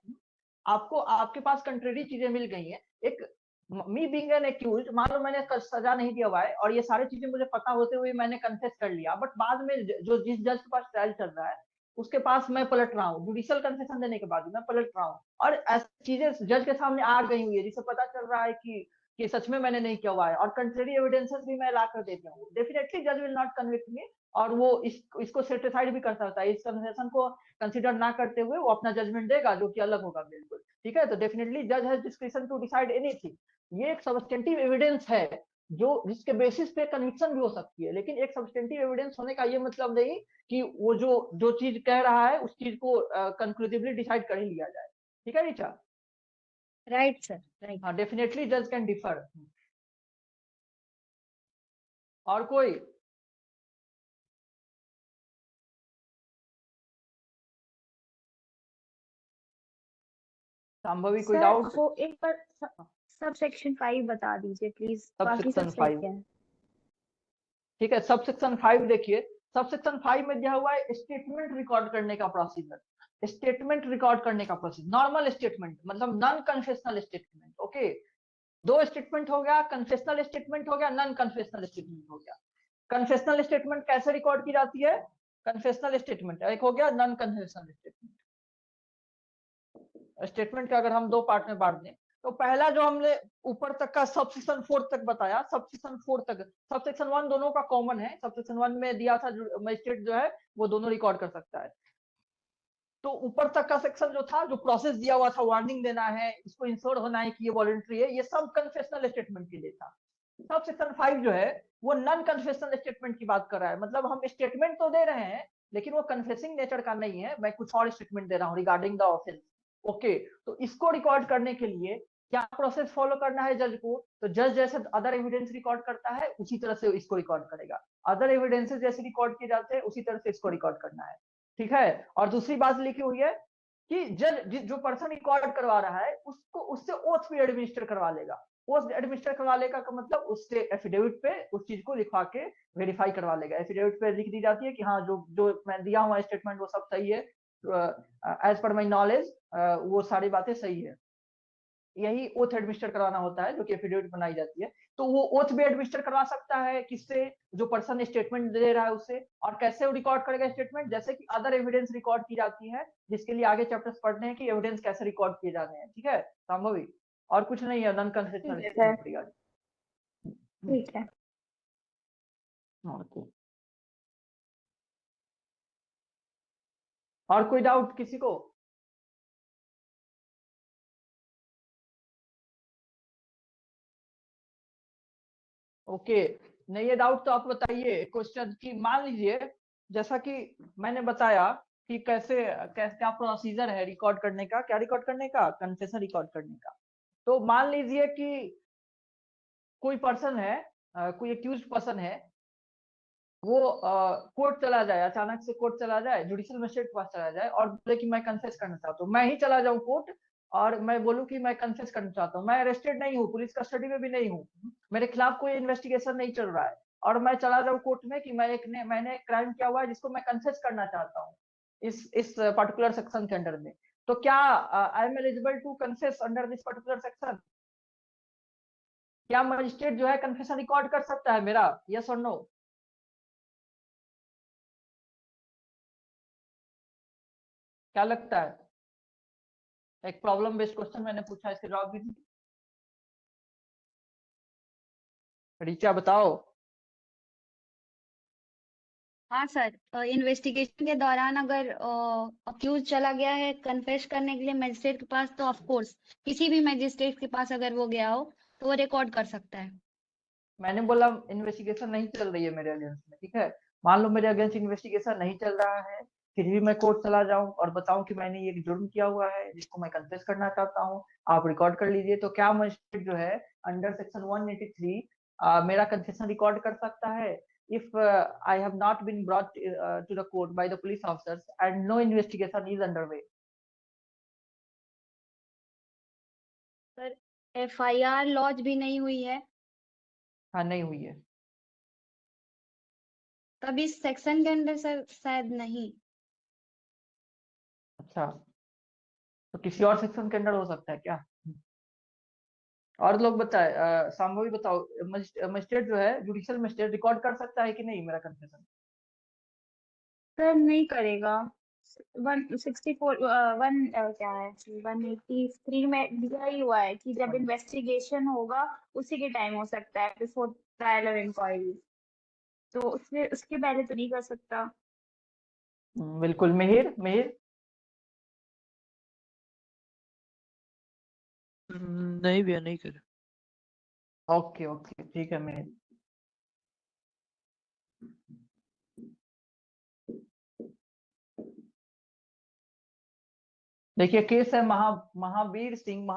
आपको आपके पास कंट्रेरी चीजें मिल गई हैं। एक मी बीइंग एन एक्यूज्ड, मान लो मैंने सजा नहीं दिया हुआ है और ये सारी चीजें मुझे पता होते हुए मैंने कन्फेस कर लिया, बट बाद में जो जिस जज के पास ट्रायल चल रहा है उसके पास मैं पलट रहा हूँ, जुडिशियल कन्फेशन देने के बाद मैं पलट रहा हूँ, और ऐसी चीजें जज के सामने आ गई हुई है जिससे पता चल रहा है कि सच में मैंने नहीं किया हुआ है, और कंट्रेरी एविडेंसेस भी मैं ला कर देता हूँ, डेफिनेटली जज विल नॉट कन्विक्ट मी, और वो इसको सेटिस्फाइड भी कर सकता है। इस कन्फेशन को कंसीडर ना करते हुए वो अपना जजमेंट देगा, जो कि अलग होगा बिल्कुल। ठीक है? तो डेफिनेटली जज has discretion to decide anything. ये एक सबस्टेंटिव एविडेंस है जो जिसके बेसिस पे कन्विक्शन भी हो सकती है, लेकिन एक सबस्टेंटिव एविडेंस होने का ये मतलब नहीं कि वो जो चीज कह रहा है उस चीज को कंक्लूसिवली डिसाइड कर ही लिया जाए। ठीक है ऋचा? Right sir, right. हाँ, डेफिनेटली जज कैन डिफर। और कोई? संभवी कोई सर डाउट? हो एक बार सब सेक्शन 5 बता दीजिए प्लीज, सब बाकी सब सेक्शन सही 5, है। ठीक है। सब सेक्शन 5 देखिए, सब सेक्शन 5 में दिया हुआ है स्टेटमेंट रिकॉर्ड करने का प्रोसीजर। स्टेटमेंट रिकॉर्ड करने का प्रोसीजर, नॉर्मल स्टेटमेंट मतलब नॉन कन्फेशनल स्टेटमेंट। ओके, दो स्टेटमेंट हो गया, कन्फेशनल स्टेटमेंट हो गया, नॉन कन्फेशनल स्टेटमेंट हो गया। कन्फेशनल स्टेटमेंट कैसे रिकॉर्ड की जाती है? कन्फेशनल स्टेटमेंट एक हो गया, नॉन कन्फेशनल स्टेटमेंट। स्टेटमेंट का अगर हम दो पार्ट में बांट दें, तो पहला जो हमने ऊपर तक का सब सेक्शन 4 तक बताया, सब सेक्शन 4 तक, सब सेक्शन 1 दोनों का कॉमन है। सब सेक्शन 1 में दिया था मजिस्ट्रेट जो है वो दोनों रिकॉर्ड कर सकता है। तो ऊपर तक का सेक्शन जो था, जो प्रोसेस दिया हुआ था, वार्निंग देना है, इसको इंश्योर होना है कि ये वॉलंटरी है, ये सब कन्फेशनल स्टेटमेंट के लिए था। सब सेक्शन 5 जो है वो नॉन कन्फेशनल स्टेटमेंट की बात कर रहा है। मतलब हम स्टेटमेंट तो दे रहे हैं लेकिन वो कन्फेसिंग नेचर का नहीं है, मैं कुछ और स्टेटमेंट दे रहा हूँ रिगार्डिंग द ऑफेंस। ओके, तो इसको रिकॉर्ड करने के लिए क्या प्रोसेस फॉलो करना है जज को? तो जज जैसे अदर एविडेंस रिकॉर्ड करता है उसी तरह से इसको रिकॉर्ड करेगा। अदर एविडेंसेस जैसे रिकॉर्ड किए जाते हैं उसी तरह से इसको रिकॉर्ड करना है, ठीक है। और दूसरी बात लिखी हुई है कि जज जो पर्सन रिकॉर्ड करवा रहा है उसको उससे ओथ भी एडमिनिस्टर करवा लेगा। ओथ एडमिनिस्टर करवा लेगा का मतलब उससे एफिडेविट पे उस चीज को लिखवा के वेरीफाई करवा लेगा। एफिडेविट पे लिख दी जाती है कि हाँ जो जो मैं दिया हुआ स्टेटमेंट वो सब सही है, एज पर माई नॉलेज वो सारी बातें सही है। यही ओथ एडमिनिस्टर करवाना होता है जो कि एफिडेविट बनाई जाती है। तो वो ओथ भी एडमिनिस्टर करवा सकता है किससे? जो पर्सन स्टेटमेंट दे रहा है उससे। और कैसे वो रिकॉर्ड करेगा स्टेटमेंट? जैसे कि अदर एविडेंस रिकॉर्ड की जाती है, जिसके लिए आगे चैप्टर्स पढ़ने हैं कि एविडेंस कैसे रिकॉर्ड किए जाने हैं, ठीक है संभवी। और कुछ नहीं है नॉन कन्फेशनल ठीक है स्टेटमेंट सर, रिगार्डिंग। ठीक है। और कोई डाउट किसी को? ओके, नहीं है डाउट तो आप बताइए क्वेश्चन की। मान लीजिए जैसा कि मैंने बताया कि कैसे कैसे क्या प्रोसीजर है रिकॉर्ड करने का, क्या रिकॉर्ड करने का, कन्फेशन रिकॉर्ड करने का। तो मान लीजिए कि कोई पर्सन है, कोई एक्यूज पर्सन है, वो कोर्ट चला जाए, अचानक से कोर्ट चला जाए, जुडिशियल मजिस्ट्रेट के पास चला जाए और बोले कि मैं कन्फेस करना चाहता हूँ। मैं ही चला जाऊँ कोर्ट और मैं बोलूँ कि मैं कन्फेस करना चाहता हूँ, मैं अरेस्टेड नहीं हूँ, पुलिस कस्टडी में भी नहीं हूँ, मेरे खिलाफ कोई इन्वेस्टिगेशन नहीं चल रहा है, और मैं चला जाऊँ कोर्ट में कि मैंने एक क्राइम किया हुआ है जिसको मैं कन्फेस करना चाहता हूँ इस पर्टिकुलर सेक्शन के अंडर में। तो क्या I am eligible to confess under this particular section? क्या मजिस्ट्रेट जो है कन्फेशन रिकॉर्ड कर सकता है मेरा? यस और नो? क्या लगता है? एक प्रॉब्लम बेस्ड क्वेश्चन मैंने पूछा, इसके जवाब दीजिए। रीचा बताओ। हाँ सर, इन्वेस्टिगेशन के दौरान अगर अक्यूज चला गया है कन्फेस करने के लिए मजिस्ट्रेट के पास, तो ऑफ कोर्स किसी भी मजिस्ट्रेट के पास अगर वो गया हो तो वो रिकॉर्ड कर सकता है। मैंने बोला इन्वेस्टिगेशन नहीं चल रही है मेरे अगेंस्ट में, ठीक है। मान लो मेरे अगेंस्ट इन्वेस्टिगेशन नहीं चल रहा है, फिर भी मैं कोर्ट चला जाऊं और बताऊं कि मैंने ये जुर्म किया हुआ है जिसको मैं कन्फेस करना चाहता हूं, आप रिकॉर्ड कर लीजिए। तो क्या मजिस्ट्रेट जो है अंडर सेक्शन 183 मेरा कन्फेशन रिकॉर्ड कर सकता है? if I have not been brought to the court by the police officers and no investigation is underway? Sir FIR launch भी नहीं हुई है, हाँ नहीं हुई है। तब इस सेक्शन के अंदर सर शायद नहीं। अच्छा, तो किसी और सेक्शन के अंडर हो सकता है क्या? और लोग बताए, संभवी बताओ, मजिस्ट्रेट जो है जुडिशियल मजिस्ट्रेट रिकॉर्ड कर सकता है कि नहीं मेरा कन्फेशन? सर नहीं करेगा। 164 क्या है 183 में दिया ही हुआ है कि जब इन्वेस्टिगेशन होगा उसी के टाइम हो सकता है, बिफोर ट्रायल और इंक्वायरी। तो उससे उसके पहले तो नहीं कर सकता। बिल्कुल। मिहिर, मिहिर? नहीं भैया, नहीं करे। ओके ओके, ठीक है मिहिर। देखिए केस है Mahavir Singh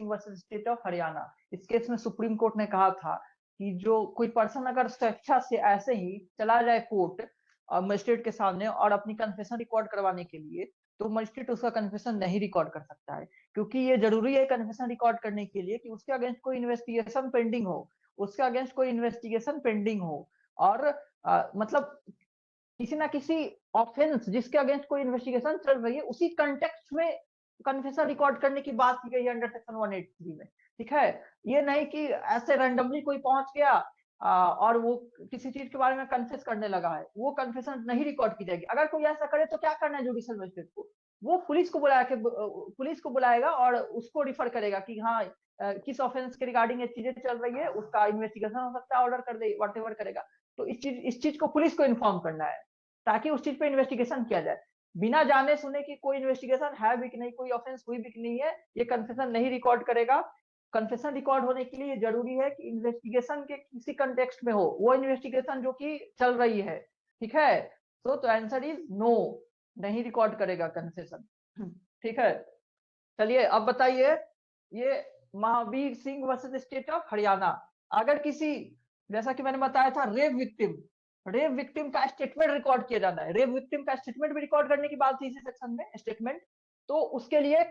versus state of Haryana. इस केस में सुप्रीम कोर्ट ने कहा था कि जो कोई पर्सन अगर स्वेच्छा से ऐसे ही चला जाए कोर्ट मजिस्ट्रेट के सामने और अपनी कन्फेशन रिकॉर्ड करवाने के लिए, तो मजिस्ट्रेट उसका कन्फेशन नहीं रिकॉर्ड कर सकता है, क्योंकि ये जरूरी है कन्फेशन रिकॉर्ड करने के लिए कि उसके अगेंस्ट कोई इन्वेस्टिगेशन पेंडिंग हो, उसके अगेंस्ट कोई इन्वेस्टिगेशन पेंडिंग हो, और मतलब किसी ना किसी ऑफेंस जिसके अगेंस्ट कोई इन्वेस्टिगेशन चल रही है उसी कंटेक्स्ट में कन्फेशन रिकॉर्ड करने की बात की गई है अंडर सेक्शन 183 में। ठीक है, ये नहीं कि ऐसे रैंडमली कोई पहुंच गया और वो किसी चीज के बारे में कन्फेस करने लगा है, वो कन्फेशन नहीं रिकॉर्ड की जाएगी। अगर कोई ऐसा करे तो क्या करना है जुडिशियल मजिस्ट्रेट को, वो पुलिस को बुलाया के पुलिस को बुलाएगा और उसको रिफर करेगा कि हाँ किस ऑफेंस के रिगार्डिंग ये चीजें चल रही है, उसका इन्वेस्टिगेशन हो सकता है, ऑर्डर कर दे, वॉटेवर करेगा। तो इस चीज को पुलिस को इन्फॉर्म करना है ताकि उस चीज पे इन्वेस्टिगेशन किया जाए। बिना जाने सुने कि कोई इन्वेस्टिगेशन है भी कि नहीं, कोई ऑफेंस हुई भी कि नहीं है, ये कन्फेशन नहीं रिकॉर्ड करेगा। कन्फेशन रिकॉर्ड होने के लिए जरूरी है कि इन्वेस्टिगेशन के किसी कंटेक्स्ट में हो, वो इन्वेस्टिगेशन जो कि चल रही है। ठीक है, तो आंसर इज नो, नहीं रिकॉर्ड करेगा कन्फेशन। ठीक है, चलिए अब बताइए, ये Mahavir Singh versus state of Haryana. अगर किसी, जैसा कि मैंने बताया था, रेप विक्टिम का स्टेटमेंट रिकॉर्ड किया जाना है, रेप विक्टिम का स्टेटमेंट भी रिकॉर्ड करने की बात थी इसी सेक्शन में, स्टेटमेंट। तो उसके लिए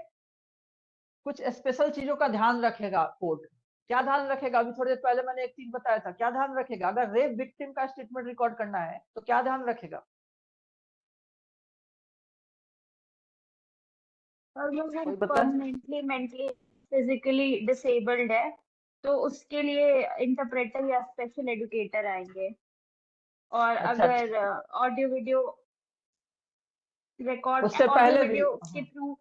कुछ स्पेशल चीजों का ध्यान रखेगा कोर्ट। क्या ध्यान रखेगा, अभी थोड़ी देर पहले मैंने एक चीज बताया था, क्या ध्यान रखेगा अगर रेप विक्टिम का स्टेटमेंट रिकॉर्ड करना है तो क्या ध्यान रखेगा? और वो कोई बता। परमानेंटली मेंटली फिजिकली डिसेबल्ड है तो उसके लिए इंटरप्रेटर या स्पेशल एजुकेटर आएंगे। और अच्छा अगर ऑडियो वीडियो रिकॉर्ड, उससे ऑडियो पहले भी वीडियो के थ्रू।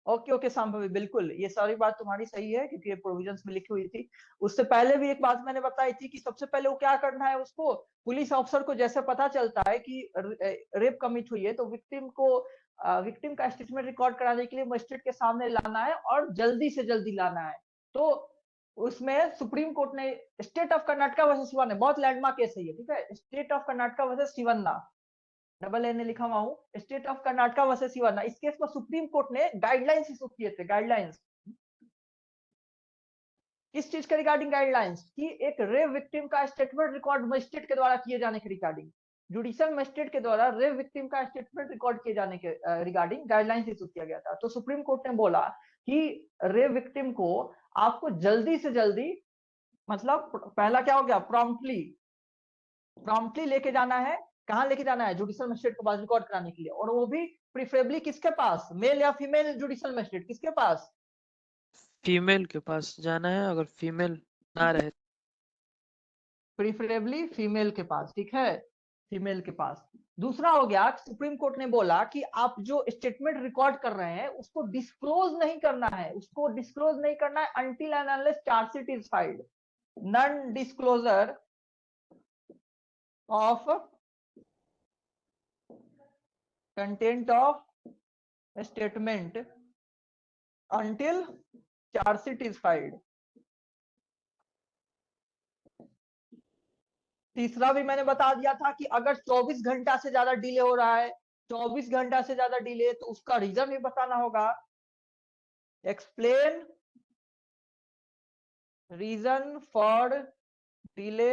ओके ओके संभवी, बिल्कुल ये सारी बात तुम्हारी सही है क्योंकि ये प्रोविजंस में लिखी हुई थी। उससे पहले भी एक बात मैंने बताई थी कि सबसे पहले वो क्या करना है, उसको पुलिस ऑफिसर को जैसे पता चलता है कि रेप कमिट हुई है तो विक्टिम का स्टेटमेंट रिकॉर्ड कराने के लिए मजिस्ट्रेट के सामने लाना है और जल्दी से जल्दी लाना है। तो उसमें सुप्रीम कोर्ट ने state of Karnataka versus Shivanna, बहुत लैंडमार्क केस है ये, ठीक है, state of Karnataka versus Shivanna, double N लिखा हुआ हूँ, state of Karnataka versus Shivanna. इस केस में सुप्रीम कोर्ट ने गाइडलाइंस इशू किए थे, गाइडलाइंस। किस चीज के रिगार्डिंग गाइडलाइंस? कि एक रेप विक्टिम का स्टेटमेंट रिकॉर्ड मजिस्ट्रेट के द्वारा किए जाने के रिगार्डिंग, जुडिशियल मजिस्ट्रेट के द्वारा रेप विक्टिम का स्टेटमेंट रिकॉर्ड किए जाने के रिगार्डिंग गाइडलाइंस इशू किया गया था। तो सुप्रीम कोर्ट ने बोला कि रेप विक्टिम को आपको जल्दी से जल्दी, मतलब पहला क्या हो गया, प्रॉम्प्टली लेके जाना है। कहाँ लेके जाना है? जुडिशियल मजिस्ट्रेट के पास रिकॉर्ड कराने के लिए, और वो भी प्रीफरेबली किसके पास, मेल या फीमेल जुडिशियल मजिस्ट्रेट, किसके पास? फीमेल के पास जाना है, अगर फीमेल ना रहे प्रीफरेबली फीमेल के पास। ठीक है, फीमेल के पास। दूसरा हो गया, सुप्रीम कोर्ट ने बोला कि आप जो स्टेटमेंट रिकॉर्ड कर रहे हैं उसको डिस्क्लोज नहीं करना है, उसको डिस्क्लोज नहीं करना है until and unless chargesheet is filed. Non disclosure of content of statement until charge is filed। तीसरा भी मैंने बता दिया था कि अगर 24 घंटा से ज्यादा डिले हो रहा है, 24 घंटा से ज्यादा डिले, तो उसका रीजन भी बताना होगा। Explain reason for delay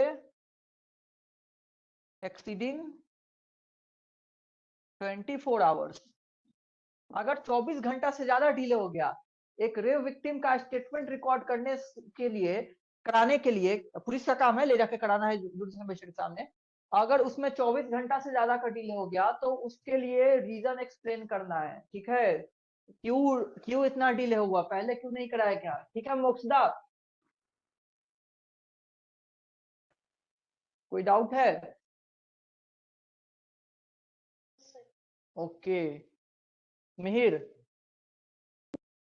exceeding 24 hours. अगर 24 घंटा से ज्यादा डिले हो गया एक रेप विक्टिम का स्टेटमेंट रिकॉर्ड करने के लिए, कराने के लिए, पुलिस का काम है ले जाके कराना है जुडिशियल मजिस्ट्रेट के सामने, अगर उसमें 24 घंटा से ज्यादा का डिले हो गया तो उसके लिए रीजन एक्सप्लेन करना है। ठीक है, क्यों क्यों इतना डिले हुआ, पहले क्यों नहीं कराया क्या? ठीक है मोक्षदा, कोई डाउट है? ओके मिहिर।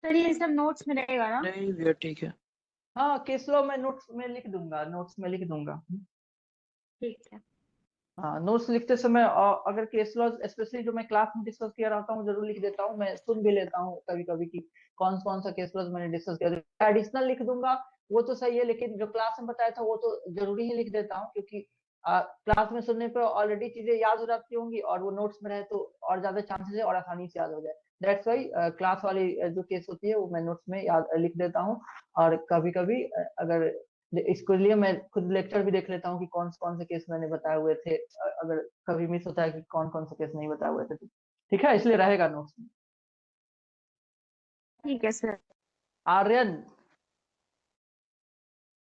सर ये सब नोट्स में रहेगा ना? नहीं भैया ठीक है। हाँ केस लॉ में नोट्स में लिख दूंगा, नोट्स में लिख दूंगा। ठीक है। हाँ नोट्स लिखते समय अगर केस लॉ स्पेशली जो मैं क्लास में डिस्कस किया रहता हूँ जरूर लिख देता हूँ, मैं सुन भी लेता हूँ कभी कभी कि कौन कौन सा केस लॉ मैंने डिस्कस किया, एडिशनल लिख दूंगा वो तो सही है, लेकिन जो क्लास में बताया था वो तो जरूरी ही लिख देता हूँ, क्योंकि क्लास में सुनने पर ऑलरेडी चीजें याद हो जाती होंगी और वो नोट्स में रहे तो और ज्यादा चांसेस है और आसानी से याद हो जाए। दैट्स वाई क्लास वाली जो केस होती है वो मैं नोट्स में याद लिख देता हूँ। और कभी कभी अगर इसके लिए मैं खुद लेक्चर भी देख लेता हूँ कि कौन से केस मैंने बताए हुए थे, अगर कभी मिस होता है कि कौन कौन से केस नहीं बताए हुए थे। ठीक है, इसलिए रहेगा नोट्स में। ठीक है सर। आर्यन,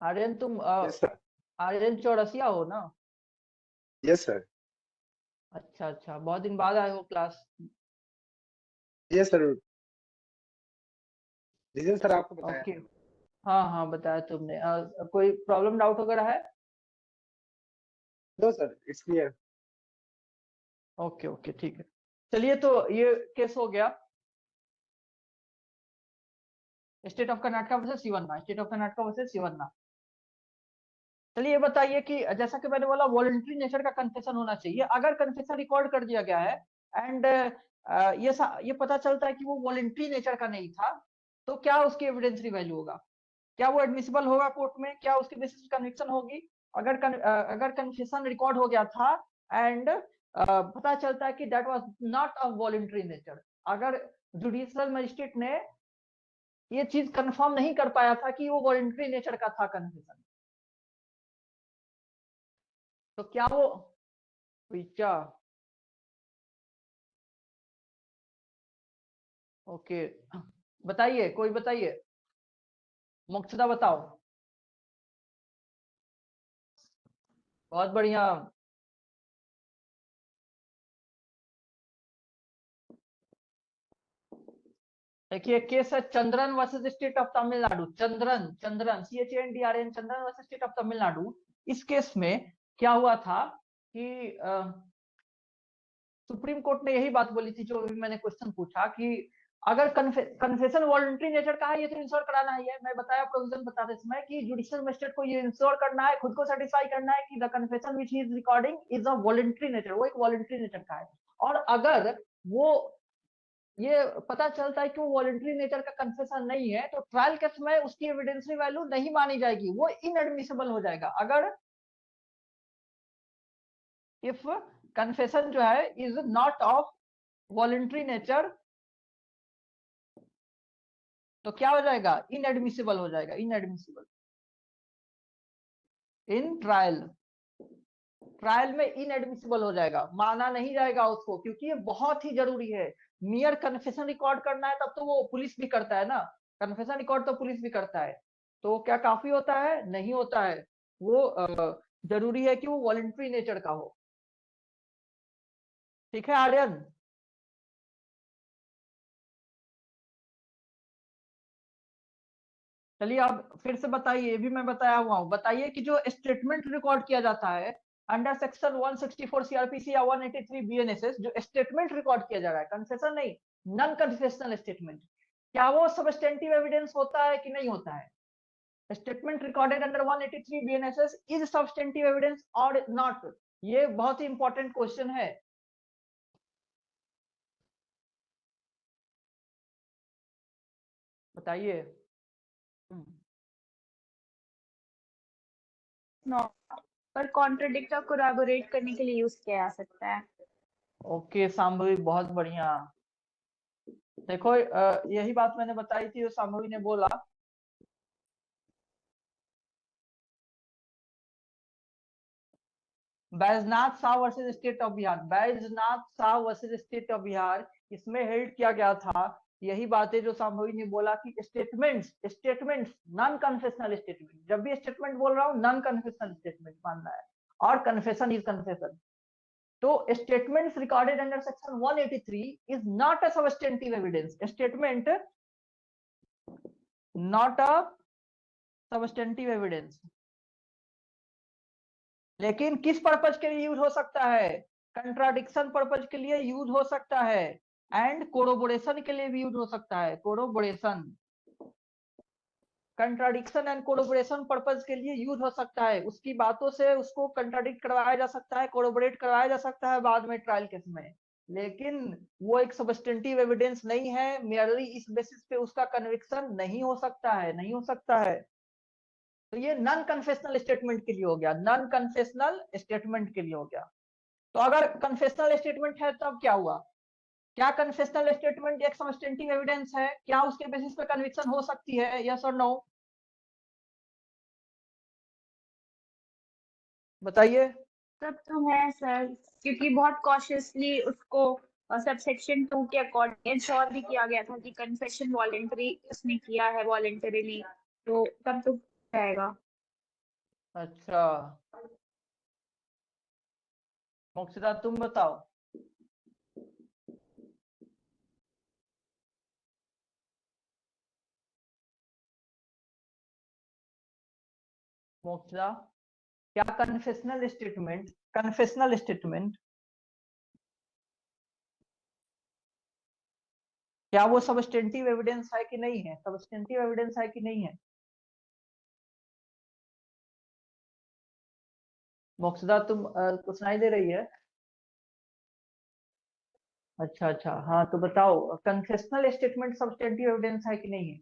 आर्यन तुम यस सर। आर्यन चौरसिया हो ना? Yes sir. अच्छा अच्छा, बहुत दिन बाद आए हो class. Yes sir. Reason sir आपको बताया। ओके, हाँ हाँ बताया तुमने। कोई प्रॉब्लम डाउट वगैरह है? No sir, it's clear. Okay okay ठीक है, चलिए तो ये केस हो गया state of Karnataka versus Shivanna, state of Karnataka versus Shivanna. चलिए ये बताइए कि जैसा कि मैंने बोला वॉलंटरी नेचर का कन्फेशन होना चाहिए। अगर कन्फेशन रिकॉर्ड कर दिया गया है एंड ये पता चलता है कि वो वॉलंटरी नेचर का नहीं था, तो क्या उसकी एविडेंसरी वैल्यू होगा? क्या वो एडमिसिबल होगा कोर्ट में? क्या उसके बेसिस पे कन्विक्शन होगी? अगर कन्फेशन रिकॉर्ड हो गया था एंड पता चलता है कि that was not of voluntary nature, अगर जुडिशियल मजिस्ट्रेट ने ये चीज कंफर्म नहीं कर पाया था कि वो वॉलंटरी नेचर का था कन्फेशन, तो क्या वो क्या? ओके बताइए, कोई बताइए, मुक्तदा बताओ। बहुत बढ़िया। देखिए केस है Chandran versus state of Tamil Nadu. Chandran, Chandran CHANDRN, Chandran versus state of Tamil Nadu. इस केस में क्या हुआ था कि सुप्रीम कोर्ट ने यही बात बोली थी जो अभी मैंने क्वेश्चन पूछा कि अगर कन्फेशन वॉलंटरी नेचर का है, ये तो इंश्योर कराना ही है। मैं बताया प्रोविजन बताते समय कि जुडिशियल मजिस्ट्रेट को ये इंश्योर करना है, खुद को सेटिस्फाई करना है कि the confession which he is recording is of voluntary nature, वो एक वॉलंटरी नेचर का है। और अगर वो ये पता चलता है कि वो वॉलंटरी नेचर का कन्फेशन नहीं है, तो ट्रायल के समय उसकी एविडेंसरी वैल्यू नहीं मानी जाएगी, वो इनएडमिसिबल हो जाएगा। अगर इफ कन्फेशन जो है is not of voluntary nature, तो क्या हो जाएगा? इनएडमिसिबल हो जाएगा, इनएडमिसिबल इन ट्रायल। ट्रायल में इनएडमिसिबल हो जाएगा, माना नहीं जाएगा उसको, क्योंकि ये बहुत ही जरूरी है। मियर कन्फेशन रिकॉर्ड करना है तब तो वो पुलिस भी करता है ना, कन्फेशन रिकॉर्ड तो पुलिस भी करता है, तो क्या काफी होता है? नहीं होता है। वो जरूरी है कि वो वॉलंटरी नेचर का हो। ठीक है आर्यन? चलिए आप फिर से बताइए, ये भी मैं बताया हुआ हूँ। बताइए कि जो स्टेटमेंट रिकॉर्ड किया जाता है अंडर सेक्शन 164 CRPC या 183 BNSS, जो स्टेटमेंट रिकॉर्ड किया जा रहा है, कन्फेशन नहीं, नॉन कन्फेशनल स्टेटमेंट, क्या वो सबस्टेंटिव एविडेंस होता है कि नहीं होता है? Statement recorded under 183 BNSS is substantive evidence और नॉट? ये बहुत ही इंपॉर्टेंट क्वेश्चन है, बताइए। नो, पर कॉन्ट्रडिक्ट और कोरैबोरेट करने के लिए यूज किया जा सकता है। ओके शांभवी, बहुत बढ़िया। देखो यही बात मैंने बताई थी, जो शांभवी ने बोला। Baijnath Shah versus state of Bihar, Baijnath Shah versus state of Bihar, इसमें हेल्ड किया गया था यही बातें जो शांभवी ने बोला कि statements, statements non confessional statement, जब भी स्टेटमेंट बोल रहा हूँ नॉन कन्फेशनल स्टेटमेंट मानना है, और कन्फेशन इज कन्फेशन। तो statements recorded under section 183 is not a substantive evidence, statement not a substantive evidence. लेकिन किस पर्पज के लिए यूज हो सकता है? कंट्राडिक्शन पर्पज के लिए यूज हो सकता है एंड कोरोबोरेशन के लिए भी यूज हो सकता है। कोरोबोरेशन, कंट्राडिक्शन एंड कोरोबोरेशन पर्पज के लिए यूज हो सकता है, उसकी बातों से उसको कंट्राडिक्ट करवाया जा सकता है, कोरोबोरेट करवाया जा सकता है बाद में ट्रायल के समय, लेकिन वो एक सबस्टेंटिव एविडेंस नहीं है। मेयरली इस बेसिस पे उसका कन्विक्शन नहीं हो सकता है, नहीं हो सकता है। तो ये नॉन कन्फेशनल स्टेटमेंट के लिए हो गया, नॉन कन्फेशनल स्टेटमेंट के लिए हो गया। तो अगर कन्फेशनल स्टेटमेंट है तब क्या हुआ? क्या कन्फेशनल स्टेटमेंट एक सबस्टेंटिव एविडेंस है? क्या उसके बेसिस पे कन्विक्शन हो सकती है? यस और नो, बताइए। तब तो है सर, क्योंकि बहुत कॉशियसली उसको और सब सेक्शन 2 के अकॉर्डिंग इंश्योर भी किया गया था कि कन्फेशन वॉलेंटरी उसने किया है वॉलेंटरीली, तो तब तो जाएगा। अच्छा मोक्षदा तुम बताओ। मोक्षदा, क्या कन्फेशनल स्टेटमेंट क्या वो सबस्टेंटिव एविडेंस है कि नहीं है? सबस्टेंटिव एविडेंस है कि नहीं है? मोक्षदा तुम को सुनाई दे रही है? अच्छा अच्छा, हाँ तो बताओ कन्फेशनल स्टेटमेंट सबस्टेंटिव एविडेंस है कि नहीं है?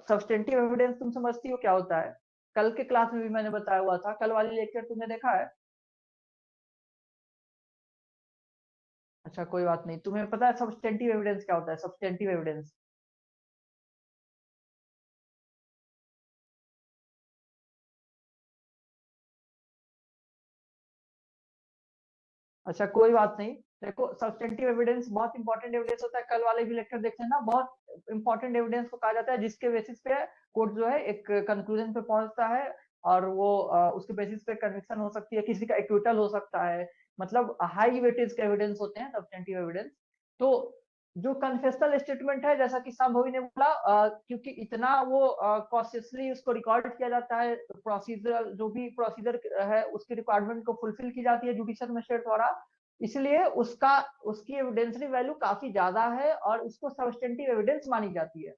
सबस्टेंटिव एविडेंस तुम समझती हो क्या होता है? कल के क्लास में भी मैंने बताया हुआ था, कल वाली लेक्चर तुमने देखा है? अच्छा कोई बात नहीं, तुम्हें पता है सब्सटेंटिव एविडेंस क्या होता है? सब्सटेंटिव एविडेंस अच्छा कोई बात नहीं। देखो सब्सटेंटिव एविडेंस बहुत इंपॉर्टेंट एविडेंस होता है, कल वाले भी लेक्चर देखते हैं ना, बहुत इंपॉर्टेंट एविडेंस को कहा जाता है जिसके बेसिस पे कोर्ट जो है एक कंक्लूजन पे पहुंचता है, और वो उसके बेसिस पे कन्विक्शन हो सकती है, किसी का एक्विटल हो सकता है, मतलब हाई वेटेज के एविडेंस होते हैं सब्सटेंटिव एविडेंस। तो जो कन्फेशनल स्टेटमेंट है, जैसा कि संभवी ने बोला, क्योंकि इतना वो कॉशियसली उसको रिकॉर्ड किया जाता है, प्रोसीजर जो भी प्रोसीजर है उसकी रिक्वायरमेंट को फुलफिल की जाती है जुडिशियल मजिस्ट्रेट द्वारा, इसलिए उसका उसकी एविडेंसरी वैल्यू काफी ज्यादा है और उसको सब्सटेंटिव एविडेंस मानी जाती है।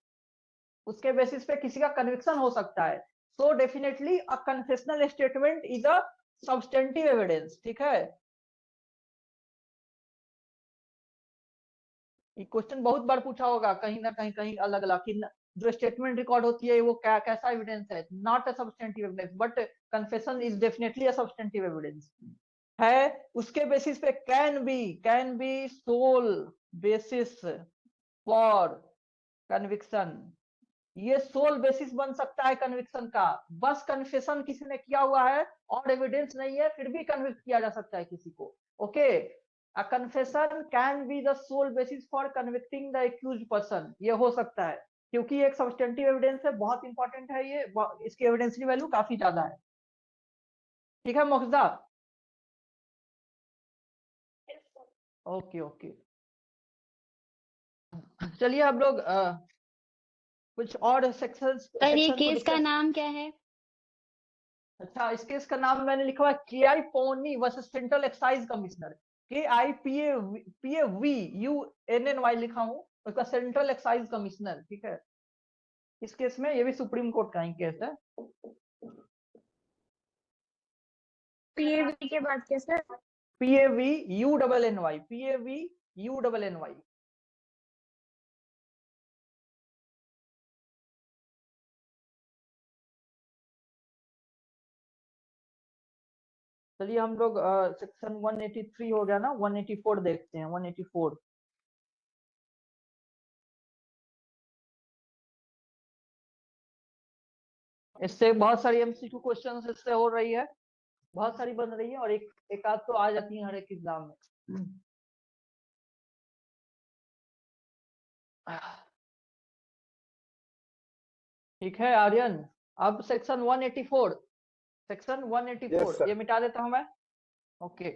उसके बेसिस पे किसी का कन्विक्शन हो सकता है। So definitely a confessional statement is a substantive evidence. ठीक है, ये क्वेश्चन बहुत बार पूछा होगा कहीं ना कहीं, कहीं अलग अलग, कि जो स्टेटमेंट रिकॉर्ड होती है वो क्या कैसा एविडेंस है? Not a substantive evidence, but confession is definitely a substantive evidence है। उसके बेसिस पे can be sole basis for conviction, ये सोल बेसिस बन सकता है कन्विक्शन का। बस कन्फेशन किसी ने किया हुआ है और एविडेंस नहीं है, फिर भी कन्विक्ट किया जा सकता है किसी को। Okay, a confession can be the sole basis for convicting the accused person, ये हो सकता है, क्योंकि ये एक सब्सटेंटिव एविडेंस है, बहुत इंपॉर्टेंट है ये, इसकी एविडेंसरी वैल्यू काफी ज्यादा है। ठीक है मोखदा, ओके ओके। चलिए हम लोग कुछ और सेक्शंस सर ये सेक्शन को केस का डिस्कस। नाम क्या है? अच्छा, इस केस का नाम मैंने लिखा हुआ है KI Pavunny versus central excise commissioner. KIPAVUNNY लिखा हूँ, उसका सेंट्रल एक्साइज कमिश्नर। ठीक है, इस केस में ये भी सुप्रीम कोर्ट का ही केस है। पीएवी के बाद क्या सर? PAVUNNY। चलिए हम लोग सेक्शन 183 हो गया ना, 184 देखते हैं। 184 इससे बहुत सारी MCQ क्वेश्चन इससे हो रही है, बहुत सारी बन रही है, और एक आध तो आ जाती है हर एक एग्जाम में। ठीक है आर्यन, अब सेक्शन 184, सेक्शन 184 यस सर। ये मिटा देता हूं मैं। ओके,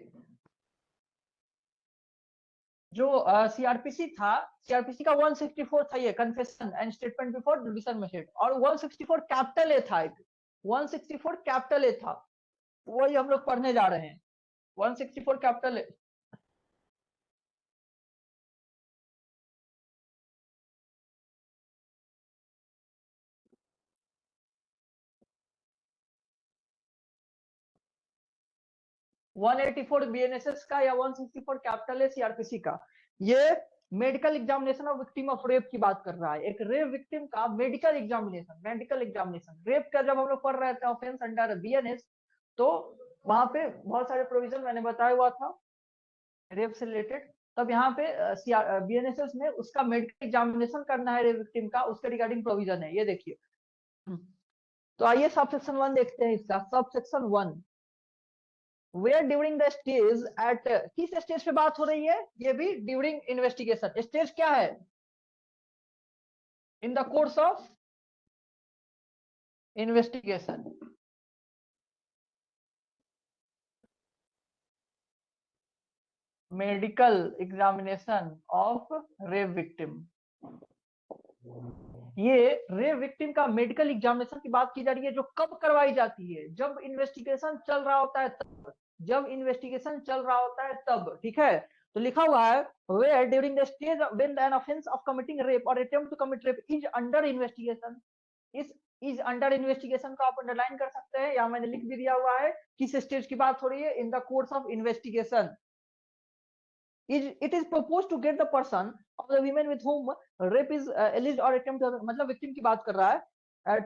जो सीआरपीसी था, सीआरपीसी का 164 था ये, confession and statement before judicial magistrate, और 164 कैपिटल ए था, एक 164 कैपिटल ए था, वही हम लोग पढ़ने जा रहे हैं। 164 कैपिटल ए 184 बीएनएसएस का या 164 कैपिटल है सीआरपीसी का, ये medical examination of victim of rape की बात कर रहा है। एक रेप विक्टिम का मेडिकल एग्जामिनेशन रेप का जब हम लोग पढ़ रहे थे ऑफेंस अंडर बीएनएस, तो वहां पे बहुत सारे प्रोविजन मैंने बताया हुआ था रेप से रिलेटेड। तब यहाँ पे बीएनएसएस में उसका मेडिकल एग्जामिनेशन करना है रेप विक्टिम का, उसके रिगार्डिंग प्रोविजन है, ये देखिए। तो आइए सब सेक्शन 1 देखते हैं इसका। Sub section 1 where during the stage at, किस स्टेज पे बात हो रही है, ये भी ड्यूरिंग इन्वेस्टिगेशन। स्टेज क्या है, इन the course of investigation. Medical examination of rape victim, ये रेप विक्टिम का मेडिकल एग्जामिनेशन की बात की जा रही है, जो कब करवाई जाती है, जब इन्वेस्टिगेशन चल रहा होता है तब, जब इन्वेस्टिगेशन चल रहा होता है तब, ठीक है। तो लिखा हुआ है where during the stage when an offence of committing rape or attempt to commit rape is under investigation. इस इज अंडर इन्वेस्टिगेशन को आप अंडरलाइन कर सकते हैं, या मैंने लिख भी दिया हुआ है किस स्टेज की बात हो रही है, इन the course of investigation. It is proposed to get the person of the women with whom rape is alleged or attempted, मतलब victim की बात कर रहा है,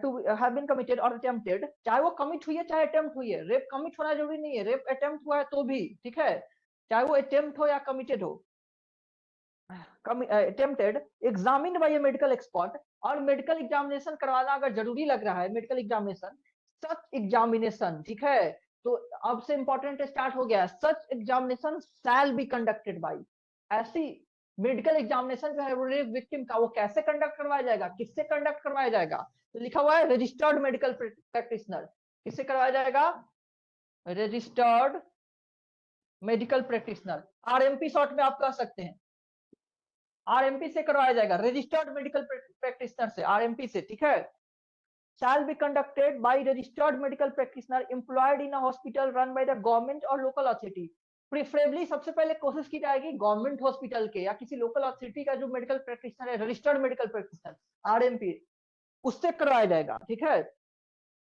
to have been committed or attempted, चाहे वो commit हुई है चाहे attempt हुई है, rape commit होना जरूरी नहीं है, rape attempt हुआ है तो भी ठीक है, चाहे वो attempt हो या committed हो, attempted, examined by a medical expert, और medical examination करवाना अगर जरूरी लग रहा है, medical examination, such examination, ठीक है। तो अब से इंपॉर्टेंट स्टार्ट हो गया, such examination shall be conducted by, ऐसी मेडिकल एग्जामिनेशन जो है वो रेप विक्टिम का वो कैसे कंडक्ट करवाया जाएगा, किससे कंडक्ट करवाया जाएगा, तो लिखा हुआ है रजिस्टर्ड मेडिकल प्रैक्टिशनर। किससे करवाया जाएगा, registered medical practitioner, RMP short में आप कह सकते हैं, आरएमपी से करवाया जाएगा, रजिस्टर्ड मेडिकल प्रैक्टिशनर से, आरएमपी से, ठीक है। shall be conducted by registered medical practitioner employed in a hospital run by the government or local authority। Preferably सबसे पहले कोशिश की जाएगी गवर्नमेंट हॉस्पिटल के या किसी लोकल अथॉरिटी का जो मेडिकल प्रैक्टिशनर है, रजिस्टर्ड मेडिकल प्रैक्टिशनर आरएमपी, उससे करवाया जाएगा, ठीक है।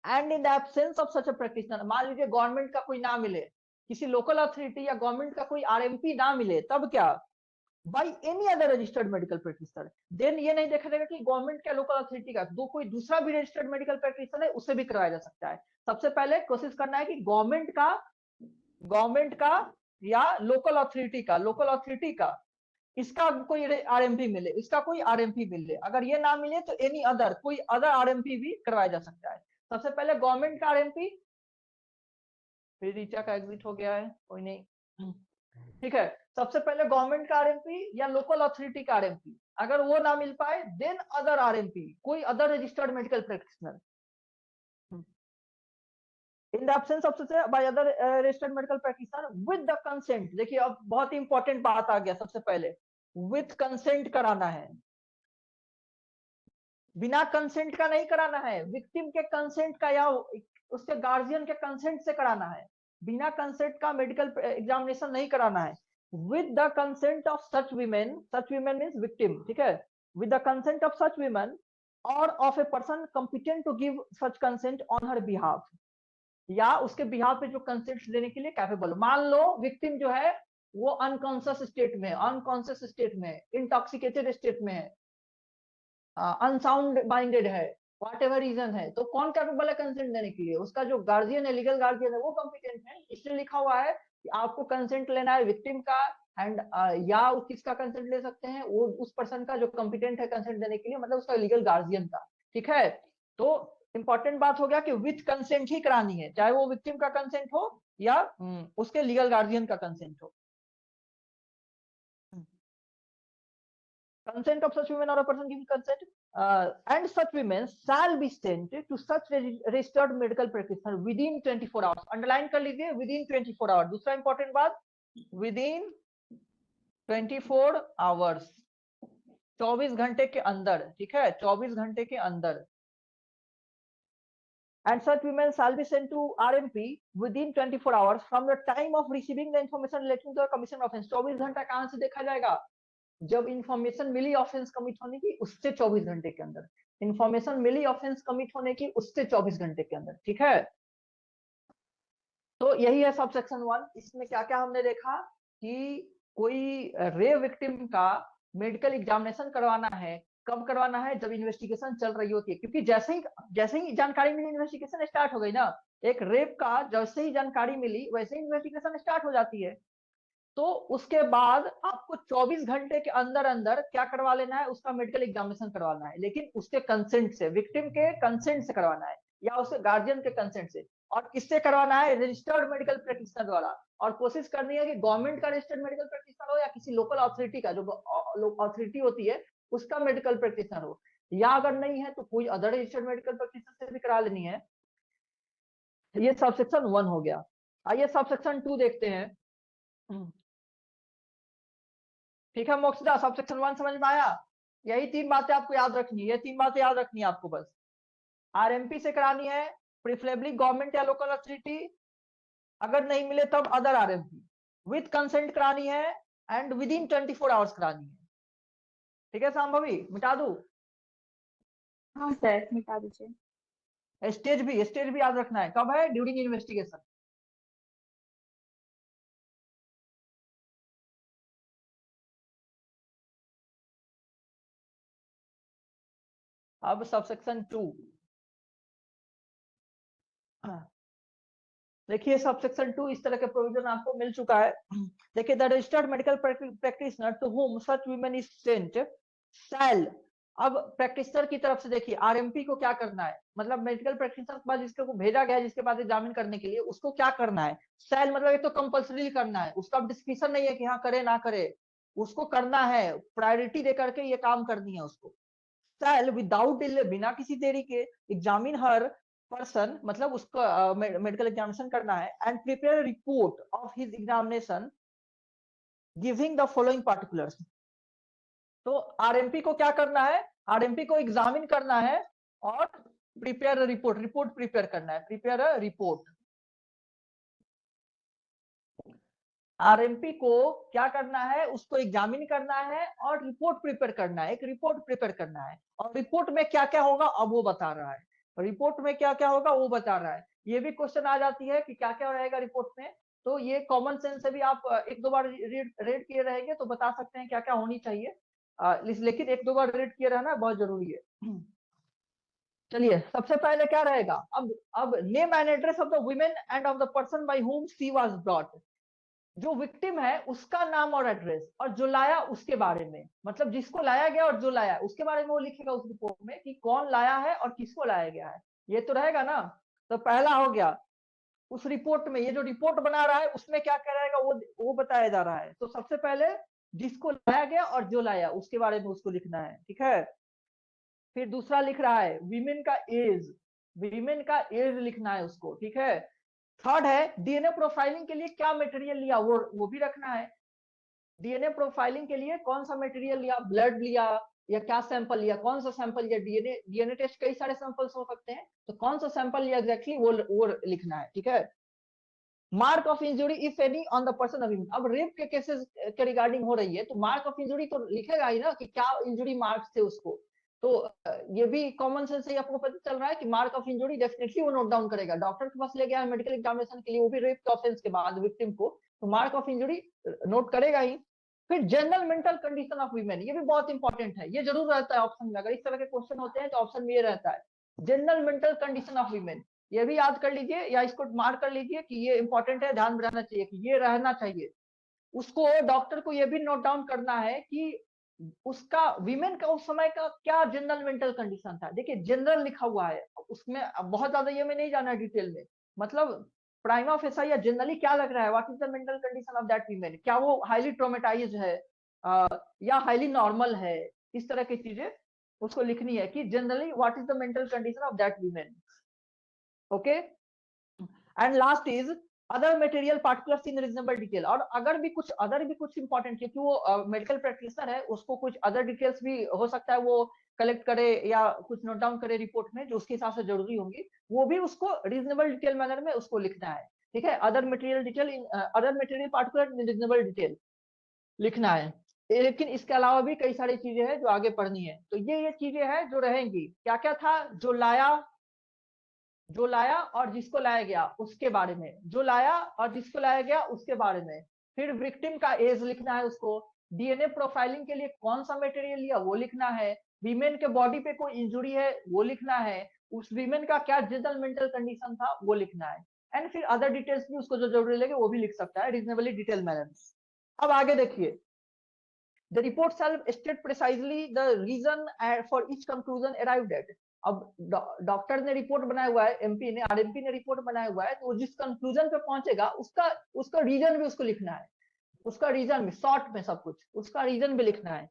And in the absence of such a practitioner, मान लीजिए गवर्नमेंट का कोई ना मिले, किसी लोकल अथॉरिटी या गवर्नमेंट का कोई आरएमपी ना मिले, तब क्या, by any other registered medical practitioner. Then ये नहीं देखा जाएगा कि गवर्नमेंट का लोकल अथॉरिटी का, दो कोई दूसरा भी रजिस्टर्ड मेडिकल प्रैक्टिशनर है उससे भी करवाया जा सकता है। सबसे पहले कोशिश करना है कि गवर्नमेंट का या लोकल अथॉरिटी का इसका कोई आरएमपी मिले, इसका कोई आरएमपी मिले, अगर ये ना मिले तो एनी अदर, कोई अदर आरएमपी भी करवाया जा सकता है। सबसे पहले गवर्नमेंट का आरएमपी, फिर रीचा का एग्जिट हो गया है, कोई नहीं, ठीक है। सबसे पहले गवर्नमेंट का आरएमपी या लोकल अथॉरिटी का आरएमपी, अगर वो ना मिल पाए देन अदर आरएमपी, कोई other registered medical practitioner. In the absence of by other registered medical practitioner with the consent, देखिए अब बहुत ही इंपॉर्टेंट बात आ गया, सबसे पहले विद कंसेंट कराना है, बिना कंसेंट का नहीं कराना है, विक्टिम के कंसेंट का या उसके गार्जियन के कंसेंट से कराना है, बिना कंसेंट का मेडिकल एग्जामिनेशन नहीं कराना है। with the consent of such women means victim, ठीक है, with the consent of such women or of a person competent to give such consent on her behalf, या उसके बिहाफ पे जो कंसेंट देने के लिए कैपेबल। मान लो विक्टिम जो है वो अनकॉन्शियस स्टेट में, इंटॉक्सिकेटेड स्टेट में है, अनसाउंड माइंडेड है, व्हाट एवर रीजन है, तो कौन कैपेबल है कंसेंट देने के लिए, उसका जो गार्जियन है, लीगल गार्जियन है, वो कॉम्पिटेंट है। इसलिए लिखा हुआ है कि आपको कंसेंट लेना है विक्टिम का, एंड या किसका कंसेंट ले सकते हैं, वो उस पर्सन का जो कॉम्पिटेंट है कंसेंट देने के लिए, मतलब उसका लीगल गार्जियन का, ठीक है। तो इंपॉर्टेंट बात हो गया कि विथ कंसेंट ही करानी है, चाहे वो विक्टिम का कंसेंट हो या उसके लीगल गार्जियन का कंसेंट हो। Consent of such women or a person giving consent, and such women shall be sent to such registered medical practitioner within 24 hours। Underline कर लीजिए within 24 hours। दूसरा इंपॉर्टेंट बात within 24 hours, 24 घंटे के अंदर, ठीक है, 24 घंटे के अंदर। And such women shall be sent to RMP within 24 hours from the time of receiving the information relating to the commission offense। 24 घंटा कहां से देखा जाएगा, जब इंफॉर्मेशन मिली ऑफेंस कमिट होने की उससे 24 घंटे के अंदर, इंफॉर्मेशन मिली ऑफेंस कमिट होने की उससे 24 घंटे के अंदर, ठीक है। तो यही है सब सेक्शन 1। इसमें क्या क्या हमने देखा कि कोई रेप विक्टिम का मेडिकल एग्जामिनेशन करवाना है, कब करवाना है, जब इन्वेस्टिगेशन चल रही होती है, क्योंकि जैसे ही जानकारी मिली इन्वेस्टिगेशन स्टार्ट हो गई ना, एक रेप का जैसे ही जानकारी मिली वैसे ही इन्वेस्टिगेशन स्टार्ट हो जाती है। तो उसके बाद आपको 24 घंटे के अंदर अंदर क्या करवा लेना है, उसका मेडिकल एग्जामिनेशन करवाना है, लेकिन उसके कंसेंट से, विक्टिम के कंसेंट से करवाना है या उसके गार्जियन के कंसेंट से। और किससे करवाना है? रजिस्टर्ड मेडिकल प्रैक्टिशनर द्वारा। और कोशिश करनी है कि गवर्नमेंट का रजिस्टर्ड मेडिकल प्रैक्टिशनर हो या किसी लोकल अथॉरिटी का, जो अथॉरिटी होती है उसका मेडिकल प्रैक्टिशनर हो, या अगर नहीं है तो कोई अदर रजिस्टर्ड मेडिकल प्रैक्टिशनर से भी करा लेनी है। ये सबसेक्शन 1 हो गया। आइए सबसेक्शन 2 देखते हैं। ठीक है मोक्षदा, सबसेक्शन 1 समझ में आया? यही 3 बातें आपको याद रखनी है, ये 3 बातें याद रखनी है आपको बस। आरएमपी से करानी है, प्रिफरेबली गवर्नमेंट या लोकल अथॉरिटी, अगर नहीं मिले तब अदर आरएमपी, विद कंसेंट करानी है एंड विद इन 24 आवर्स करानी है। ठीक है संभवी, मिटा दूं? हाँ सर मिटा दीजिए। स्टेज भी याद रखना है, कब है? During investigation. अब सबसेक्शन 2 देखिए, सबसेक्शन 2 इस तरह के प्रोविजन आपको मिल चुका है। देखिए, the registered medical practitioner to whom such women is sent shall. अब प्रैक्टिशनर की तरफ से देखिए आरएमपी को क्या करना है, मतलब मेडिकल प्रैक्टिशनर के पास जिसको भेजा गया है, जिसके पास एग्जामिन करने के लिए, उसको क्या करना है? शैल मतलब एक तो कंपल्सरी करना है, उसका डिस्क्रिप्शन नहीं है कि हाँ करे ना करे, उसको करना है, प्रायोरिटी दे करके ये काम करनी है उसको। शैल विदाउट डिले, बिना किसी देरी के, एग्जामिन हर पर्सन, मतलब उसका मेडिकल एग्जामिनेशन करना है, and prepare report of his examination giving the following particulars. तो आरएमपी को क्या करना है? आरएमपी को एग्जामिन करना है और प्रिपेयर रिपोर्ट प्रिपेयर करना है, प्रिपेयर रिपोर्ट। आरएमपी को क्या करना है? उसको एग्जामिन करना है और रिपोर्ट प्रिपेयर करना है, एक रिपोर्ट प्रिपेयर करना है। और रिपोर्ट में क्या क्या होगा अब वो बता रहा है, रिपोर्ट में क्या क्या होगा वो बता रहा है। ये भी क्वेश्चन आ जाती है कि क्या क्या रहेगा रिपोर्ट में, तो ये कॉमन सेंस से भी आप एक दो बार रेड किए रहेंगे तो बता सकते हैं क्या क्या होनी चाहिए, लेकिन एक दो बार रेड किए रहना बहुत जरूरी है। चलिए, सबसे पहले क्या रहेगा? अब name and address of the women end of the person by whom she was brought. जो विक्टिम है उसका नाम और एड्रेस, और जो लाया उसके बारे में, मतलब जिसको लाया गया और जो लाया उसके बारे में वो लिखेगा उस रिपोर्ट में कि कौन लाया है और किसको लाया गया है। ये तो रहेगा ना। तो पहला हो गया, उस रिपोर्ट में, ये जो रिपोर्ट बना रहा है उसमें क्या क्या रहेगा वो बताया जा रहा है। तो सबसे पहले जिसको लाया गया और जो लाया उसके बारे में उसको लिखना है, ठीक है। फिर दूसरा लिख रहा है वीमेन का एज, वीमेन का एज लिखना है उसको, ठीक है। थर्ड है डीएनए प्रोफाइलिंग के लिए क्या मटेरियल लिया वो भी रखना है। डीएनए प्रोफाइलिंग के लिए कौन सा मटेरियल लिया, ब्लड लिया या क्या सैंपल लिया, कौन सा सैंपल लिया। डीएनए टेस्ट कई सारे सैंपल्स हो सकते हैं, तो कौन सा सैंपल लिया एग्जैक्टली वो लिखना है, ठीक है। Mark of injury if any on the person of, अब रेप के केसेस के रिगार्डिंग हो रही है तो मार्क ऑफ इंजुरी तो लिखेगा ही ना कि क्या इंजुरी मार्क्स थे उसको। तो ये भी कॉमन सेंस से आपको पता चल रहा है कि मार्क ऑफ इंजुरी डेफिनेटली वो नोट डाउन करेगा। डॉक्टर के पास ले गया है मेडिकल एग्जामिनेशन के लिए, वो भी रेप के ऑफेंस के बाद विक्टिम को, तो मार्क ऑफ इंजुरी नोट करेगा ही। फिर general mental condition of women, ये भी बहुत इंपॉर्टेंट है, ये जरूर रहता है ऑप्शन में, अगर इस तरह के क्वेश्चन होते हैं तो ऑप्शन में ये रहता है general mental condition of women. ये भी याद कर लीजिए या इसको मार्क कर लीजिए कि ये इंपॉर्टेंट है, ध्यान में रहना चाहिए कि ये रहना चाहिए। उसको डॉक्टर को ये भी नोट डाउन करना है कि उसका वीमेन का उस समय का क्या जनरल मेंटल कंडीशन था। देखिए जनरल लिखा हुआ है उसमें, बहुत ज्यादा ये में नहीं जाना डिटेल में, मतलब प्राइमा फेसा या जनरली क्या लग रहा है, what is the mental condition of that women, क्या वो हाईली ट्रॉमेटाइज्ड है या हाईली नॉर्मल है, इस तरह की चीजें उसको लिखनी है कि generally what is the mental condition of that women. Okay, and last is other material particulars in reasonable detail. और अगर भी कुछ इंपॉर्टेंट, क्योंकि वो मेडिकल प्रैक्टिशनर है, उसको कुछ अदर डिटेल्स भी हो सकता है वो कलेक्ट करे या कुछ नोट डाउन करे रिपोर्ट में जो उसके हिसाब से जरूरी होंगी, वो भी उसको रीजनेबल डिटेल मैनर में उसको लिखना है, ठीक है। अदर मटेरियल पार्टिकुलर इन रीजनेबल डिटेल लिखना है। लेकिन इसके अलावा भी कई सारी चीजें हैं जो आगे पढ़नी है। तो ये चीजें हैं जो रहेंगी। क्या क्या था? जो लाया और जिसको लाया गया उसके बारे में, जो लाया और जिसको लाया गया उसके बारे में। फिर विक्टिम का एज लिखना है उसको, डीएनए प्रोफाइलिंग के लिए कौन सा मटेरियल लिया वो लिखना है, वीमेन के बॉडी पे कोई इंजुरी है वो लिखना है, उस वीमेन का क्या जनरल मेंटल कंडीशन था वो लिखना है, एंड फिर अदर डिटेल्स भी उसको जो जरूरी लगे वो भी लिख सकता है रीजनेबली डिटेल मैनर। अब आगे देखिए, the report shall state precisely the reason for each conclusion arrived at। अब डॉक्टर ने रिपोर्ट बनाया हुआ है, एमपी ने, आरएमपी ने रिपोर्ट बनाया हुआ है, तो जिस कंक्लूजन पे पहुंचेगा उसका रीजन भी उसको लिखना है, उसका रीजन भी शॉर्ट में, सब कुछ उसका रीजन भी लिखना है।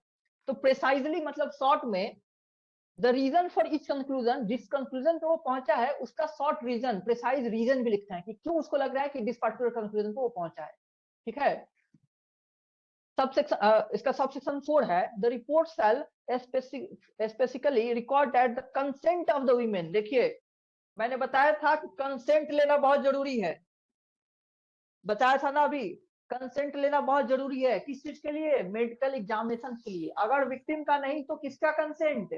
तो प्रिसाइजली मतलब शॉर्ट में the reason for each conclusion, जिस कंक्लूजन पे वो पहुंचा है उसका शॉर्ट रीजन, प्रिसाइज रीजन भी लिखना है कि क्यों उसको लग रहा है कि दिस पर्टिकुलर कंक्लूजन पे वो पहुंचा है। ठीक है। इसका सबसेक्शन 4 है, the report shell specifically record that the consent of the women. देखिए मैंने बताया था कि कंसेंट लेना बहुत जरूरी है, बताया था ना अभी, कंसेंट लेना बहुत जरूरी है। किस चीज के लिए? मेडिकल एग्जामिनेशन के लिए। अगर विक्टिम का नहीं तो किसका कंसेंट?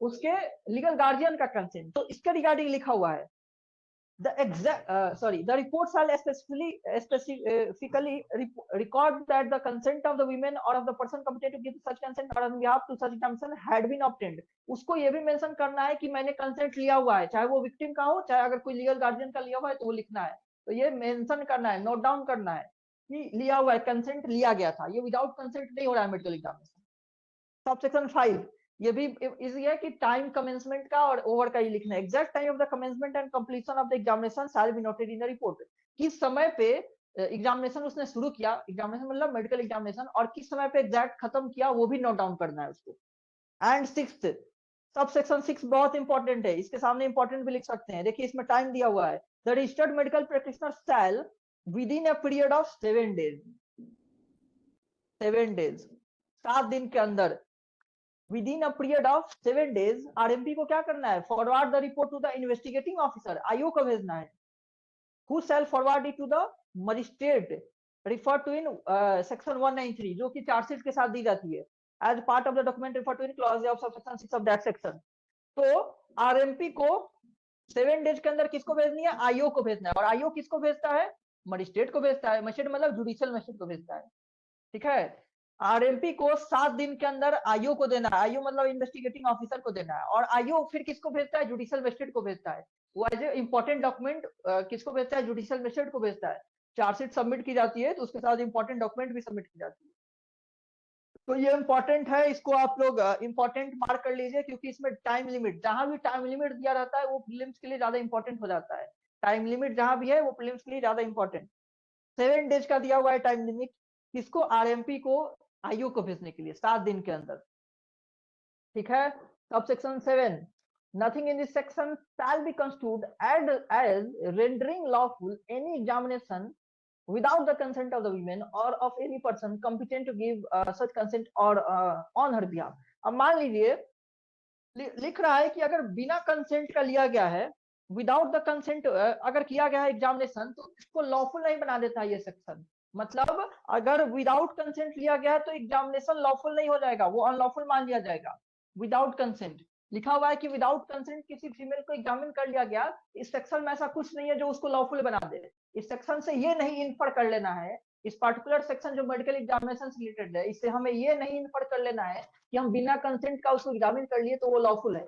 उसके लीगल गार्जियन का कंसेंट। तो इसके रिगार्डिंग लिखा हुआ है, the report shall specifically record that the consent of the women or of the person competent to give such consent or on behalf to such examination had been obtained। उसको ये भी mention करना है कि मैंने कंसेंट लिया हुआ है, चाहे वो विक्टिम का हो, चाहे अगर कोई लीगल गार्जियन का लिया हुआ है तो वो लिखना है। तो ये मेंशन करना है, नोट डाउन करना है कि लिया हुआ है, कंसेंट लिया गया था। ये विदाउट कंसेंट नहीं हो रहा है मेडिकल एग्जामिनेशन। सबसेक्शन 5 ये भी इजी है कि टाइम कमेंसमेंट का और ओवर का ही लिखना है। Exact time of the commencement and completion of the examination shall be noted in the report. किस समय पे एग्जामिनेशन उसने शुरू किया, एग्जामिनेशन मतलब मेडिकल एग्जामिनेशन, और किस समय पे एग्जैक्ट खत्म किया वो भी नोट डाउन करना है उसको। एंड 6th सबसेक्शन 6 बहुत इंपॉर्टेंट है, इसके सामने इंपॉर्टेंट भी लिख सकते हैं। देखिए इसमें टाइम दिया हुआ है, the registered medical practitioner shall within a period of 7 days, 7 दिन के अंदर, within a period of 7 days RMP को क्या करना है? Forward the report to the investigating officer, IO को भेजना है, who shall forward it to the magistrate refer to in section 193, जो कि चार्जशीट के साथ दी जाती है, as part of the document refer to in clause of subsection 6 of that section. तो आरएमपी को 7 days के अंदर किसको भेजनी है? आईओ को भेजना है। और आईओ किसको भेजता है? मजिस्ट्रेट को भेजता है। मजिस्ट्रेट मतलब जुडिशियल मजिस्ट्रेट को भेजता है। ठीक है। आरएमपी को 7 दिन के अंदर आईओ को देना है, आईओ मतलब इन्वेस्टिगेटिंग ऑफिसर को देना है। और आईओ फिर किसको भेजता है? जुडिशियल मजिस्ट्रेट को भेजता है। वो एज ए इंपॉर्टेंट डॉक्यूमेंट किसको भेजता है? जुडिशियल मजिस्ट्रेट को भेजता है। चार्जशीट सबमिट की जाती है तो उसके साथ इंपॉर्टेंट डॉक्यूमेंट भी सबमिट की जाती है। तो ये इंपॉर्टेंट है, इसको आप लोग इंपॉर्टेंट मार्क कर लीजिए, क्योंकि इसमें टाइम लिमिट, जहां भी टाइम लिमिट दिया रहता है वो प्रीलिम्स के लिए ज्यादा इंपॉर्टेंट हो जाता है। टाइम लिमिट जहां भी है वो प्रीलिम्स के लिए ज्यादा इंपॉर्टेंट। 7 days का दिया हुआ है टाइम लिमिट, किसको? आरएमपी को आईओ को भेजने के लिए 7 दिन के अंदर। ठीक है। Subsection 7, nothing in this section shall be construed as rendering lawful any examination without the consent of the women or of any person competent to give such consent or on her behalf। अब मान लीजिए लिख रहा है कि अगर बिना consent का लिया गया है, विदाउट द कंसेंट अगर किया गया है एग्जामिनेशन, तो इसको लॉफुल नहीं बना देता ये सेक्शन। मतलब अगर विदाउट कंसेंट लिया गया है तो एग्जामिनेशन लॉफुल नहीं हो जाएगा, वो अनलॉफुल मान लिया जाएगा। विदाउट कंसेंट लिखा हुआ है कि विदाउट कंसेंट किसी फीमेल को एग्जामिन कर लिया गया, इस सेक्शन में ऐसा कुछ नहीं है जो उसको लॉफुल बना दे। इस सेक्शन से ये नहीं इन्फर कर लेना है, इस पर्टिकुलर सेक्शन जो मेडिकल एग्जामिनेशन से रिलेटेड है, इससे हमें ये नहीं इन्फर कर लेना है कि हम बिना कंसेंट का उसको एग्जामिन कर लिए तो वो लॉफुल है।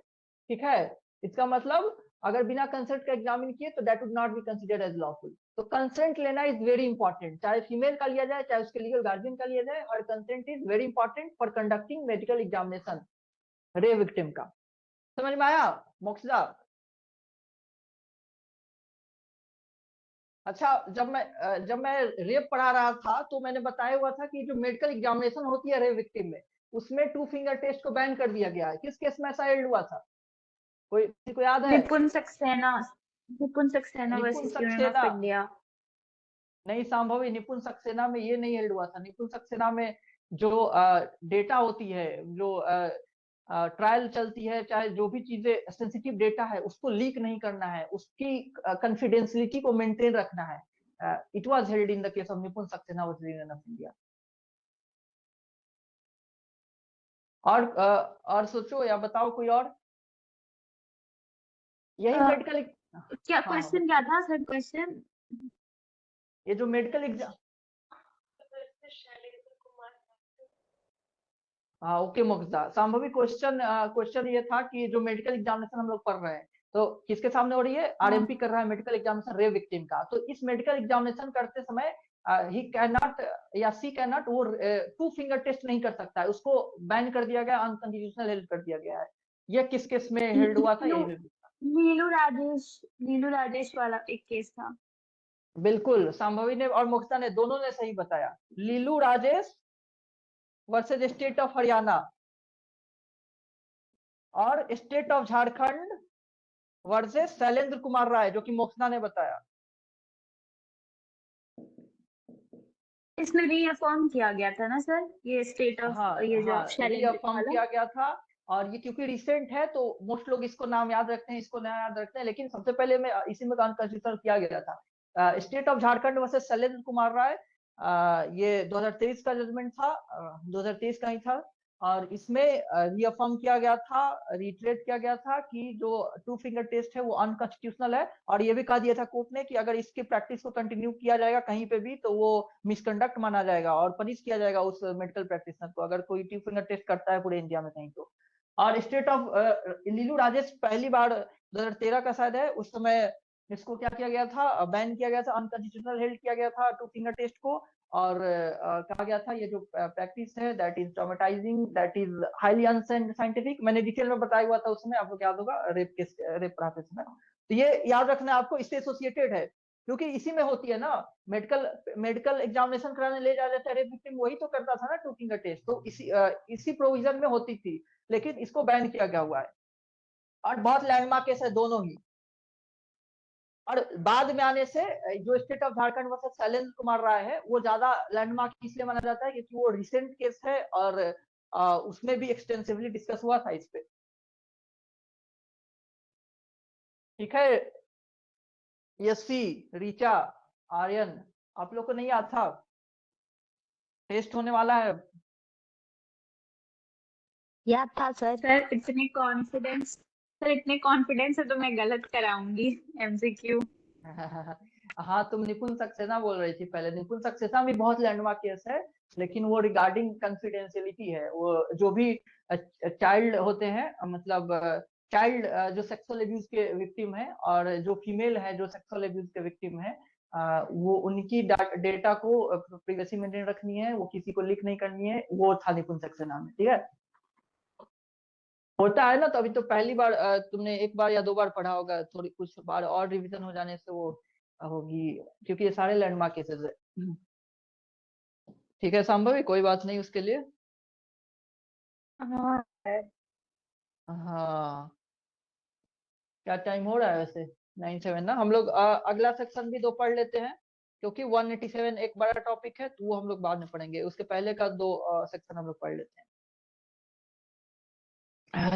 ठीक है। इसका मतलब अगर बिना कंसेंट का एग्जामिन किए तो that would not be considered as lawful. तो कंसेंट लेना इज वेरी इंपॉर्टेंट, चाहे फीमेल का लिया जाए चाहे उसके लीगल गार्जियन का लिया जाए, और consent is very important for conducting medical examination रे विक्टिम का। समझ में आया मोक्षदा? अच्छा, जब मैं रेप पढ़ा रहा था तो मैंने बताया हुआ था कि जो मेडिकल एग्जामिनेशन होती है रेप विक्टिम में, उसमें 2 फिंगर टेस्ट को बैन कर दिया गया है। किस केस में ऐसा हेल्ड हुआ था? कोई किसी को याद है? निपुण Saxena versus union of India. नहीं संभवी, निपुण सक्सेना में ये नहीं हेल्ड हुआ था। निपुण सक्सेना में जो डेटा होती है, जो ट्रायल चलती है, चाहे जो भी चीजें सेंसिटिव डेटा है उसको लीक नहीं करना है, उसकी कॉन्फिडेंशियलिटी को मेंटेन रखना है। It was held in the case of Nipun Saxena versus union of India. और सोचो या बताओ कोई और। यही मेडिकल क्या क्वेश्चन क्या था सर? क्वेश्चन ये जो मेडिकल एग्जाम, हाँ ओके मुक्ता, संभवी क्वेश्चन ये था कि जो मेडिकल एग्जामिनेशन हम लोग पढ़ रहे हैं तो किसके सामने हो रही है? आरएमपी कर रहा है मेडिकल एग्जामिनेशन रेप विक्टिम का। तो इस मेडिकल एग्जामिनेशन करते समय ही कैन नॉट या सी कैन नॉट वो 2 फिंगर टेस्ट नहीं कर सकता है, उसको बैन कर दिया गया, अनकंस्टिट्यूशनल हेल्ड कर दिया गया है। ये किस केस में हेल्ड हुआ था? ये नीलू राजेश वाला एक केस था। बिल्कुल, संभवी ने और मुक्ता ने दोनों ने सही बताया। Lillu Rajesh versus state of Haryana और state of Jharkhand versus Shailendra Kumar Rai, जो कि मोक्ता ने बताया। इसमें रीअफर्म किया गया था ना सर, ये स्टेट ऑफ ये जो रीअफर्म किया गया था। और ये क्योंकि रिसेंट है तो मोस्ट लोग इसको नाम याद रखते हैं, इसको नाम याद रखते हैं, लेकिन सबसे पहले में इसी में कॉन्स्टिट्यूशन किया गया था। State of Jharkhand versus Shailendra Kumar Rai, ये 2023 का जजमेंट था, 2023 का ही था। और इसमें रीअफर्म किया गया था, रिट्रेट किया गया था कि जो 2 फिंगर टेस्ट है वो अनकॉन्स्टिट्यूशनल है। और ये भी कहा दिया था कोर्ट ने कि अगर इसके प्रैक्टिस को कंटिन्यू किया जाएगा कहीं पे भी तो वो मिसकंडक्ट माना जाएगा और पनिश किया जाएगा उस मेडिकल प्रैक्टिशनर को, अगर कोई 2 फिंगर टेस्ट करता है पूरे इंडिया में कहीं तो। और स्टेट ऑफ लीलू राजेश पहली बार 2013 का शायद है, उस समय इसको क्या किया गया था, बैन किया गया था, अनकॉन्स्टिट्यूशनल हेल्ड किया गया था 2 फिंगर टेस्ट को। और कहा गया था ये जो प्रैक्टिस है that is traumatising, that is highly unscientific. मैंने डिटेल में बताया हुआ था उसमें, आपको याद होगा, रेप पढ़ाते समय। तो ये याद रखना आपको, इससे एसोसिएटेड है क्योंकि इसी में होती है ना, मेडिकल एग्जामिनेशन कराने ले जा जाता है रेप विक्टिम, वही तो करता था ना 2 फिंगर टेस्ट, तो इसी प्रोविजन में होती थी, लेकिन इसको बैन किया गया हुआ है। और बहुत लैंडमार्क केस है दोनों ही। और बाद में आने से जो state of Jharkhand versus Shailendra Kumar Rai है वो ज्यादा लैंडमार्क इसलिए माना जाता है क्योंकि वो रिसेंट केस है और उसमें भी एक्सटेंसिवली डिस्कस हुआ था इस पे। ठीक है, यसी, रीचा, आर्यन, आप लोग को नहीं याद था? टेस्ट होने वाला है। याद था सर। सर इतने कॉन्फिडेंस है तो मैं गलत कराऊंगी एमसीक्यू। हाँ, तुम निपुण सक्सेना बोल रही थी पहले। निपुण सक्सेना भी बहुत लैंडमार्क केस है, लेकिन वो रिगार्डिंग कॉन्फिडेंशियलिटी है। वो जो भी चाइल्ड होते हैं, मतलब चाइल्ड जो सेक्सुअल अब्यूज के विक्टिम है और जो फीमेल है जो सेक्सुअल अब्यूज के विक्टिम है, वो उनकी डेटा को प्राइवेसी मेंटेन रखनी है, वो किसी को लीक नहीं करनी है, वो था निपुण सक्सेना में। ठीक है, होता है ना। तो अभी तो पहली बार तुमने 1 बार या 2 बार पढ़ा होगा, थोड़ी कुछ बार और रिवीजन हो जाने से वो होगी, क्योंकि ये सारे लैंडमार्क केसेस है। ठीक है संभवी, कोई बात नहीं उसके लिए। हाँ हाँ, क्या टाइम हो रहा है वैसे? 9:07 ना। हम लोग अगला सेक्शन भी 2 पढ़ लेते हैं, क्योंकि 187 एक बड़ा टॉपिक है तो वो हम लोग बाद में पढ़ेंगे, उसके पहले का 2 सेक्शन हम लोग पढ़ लेते हैं।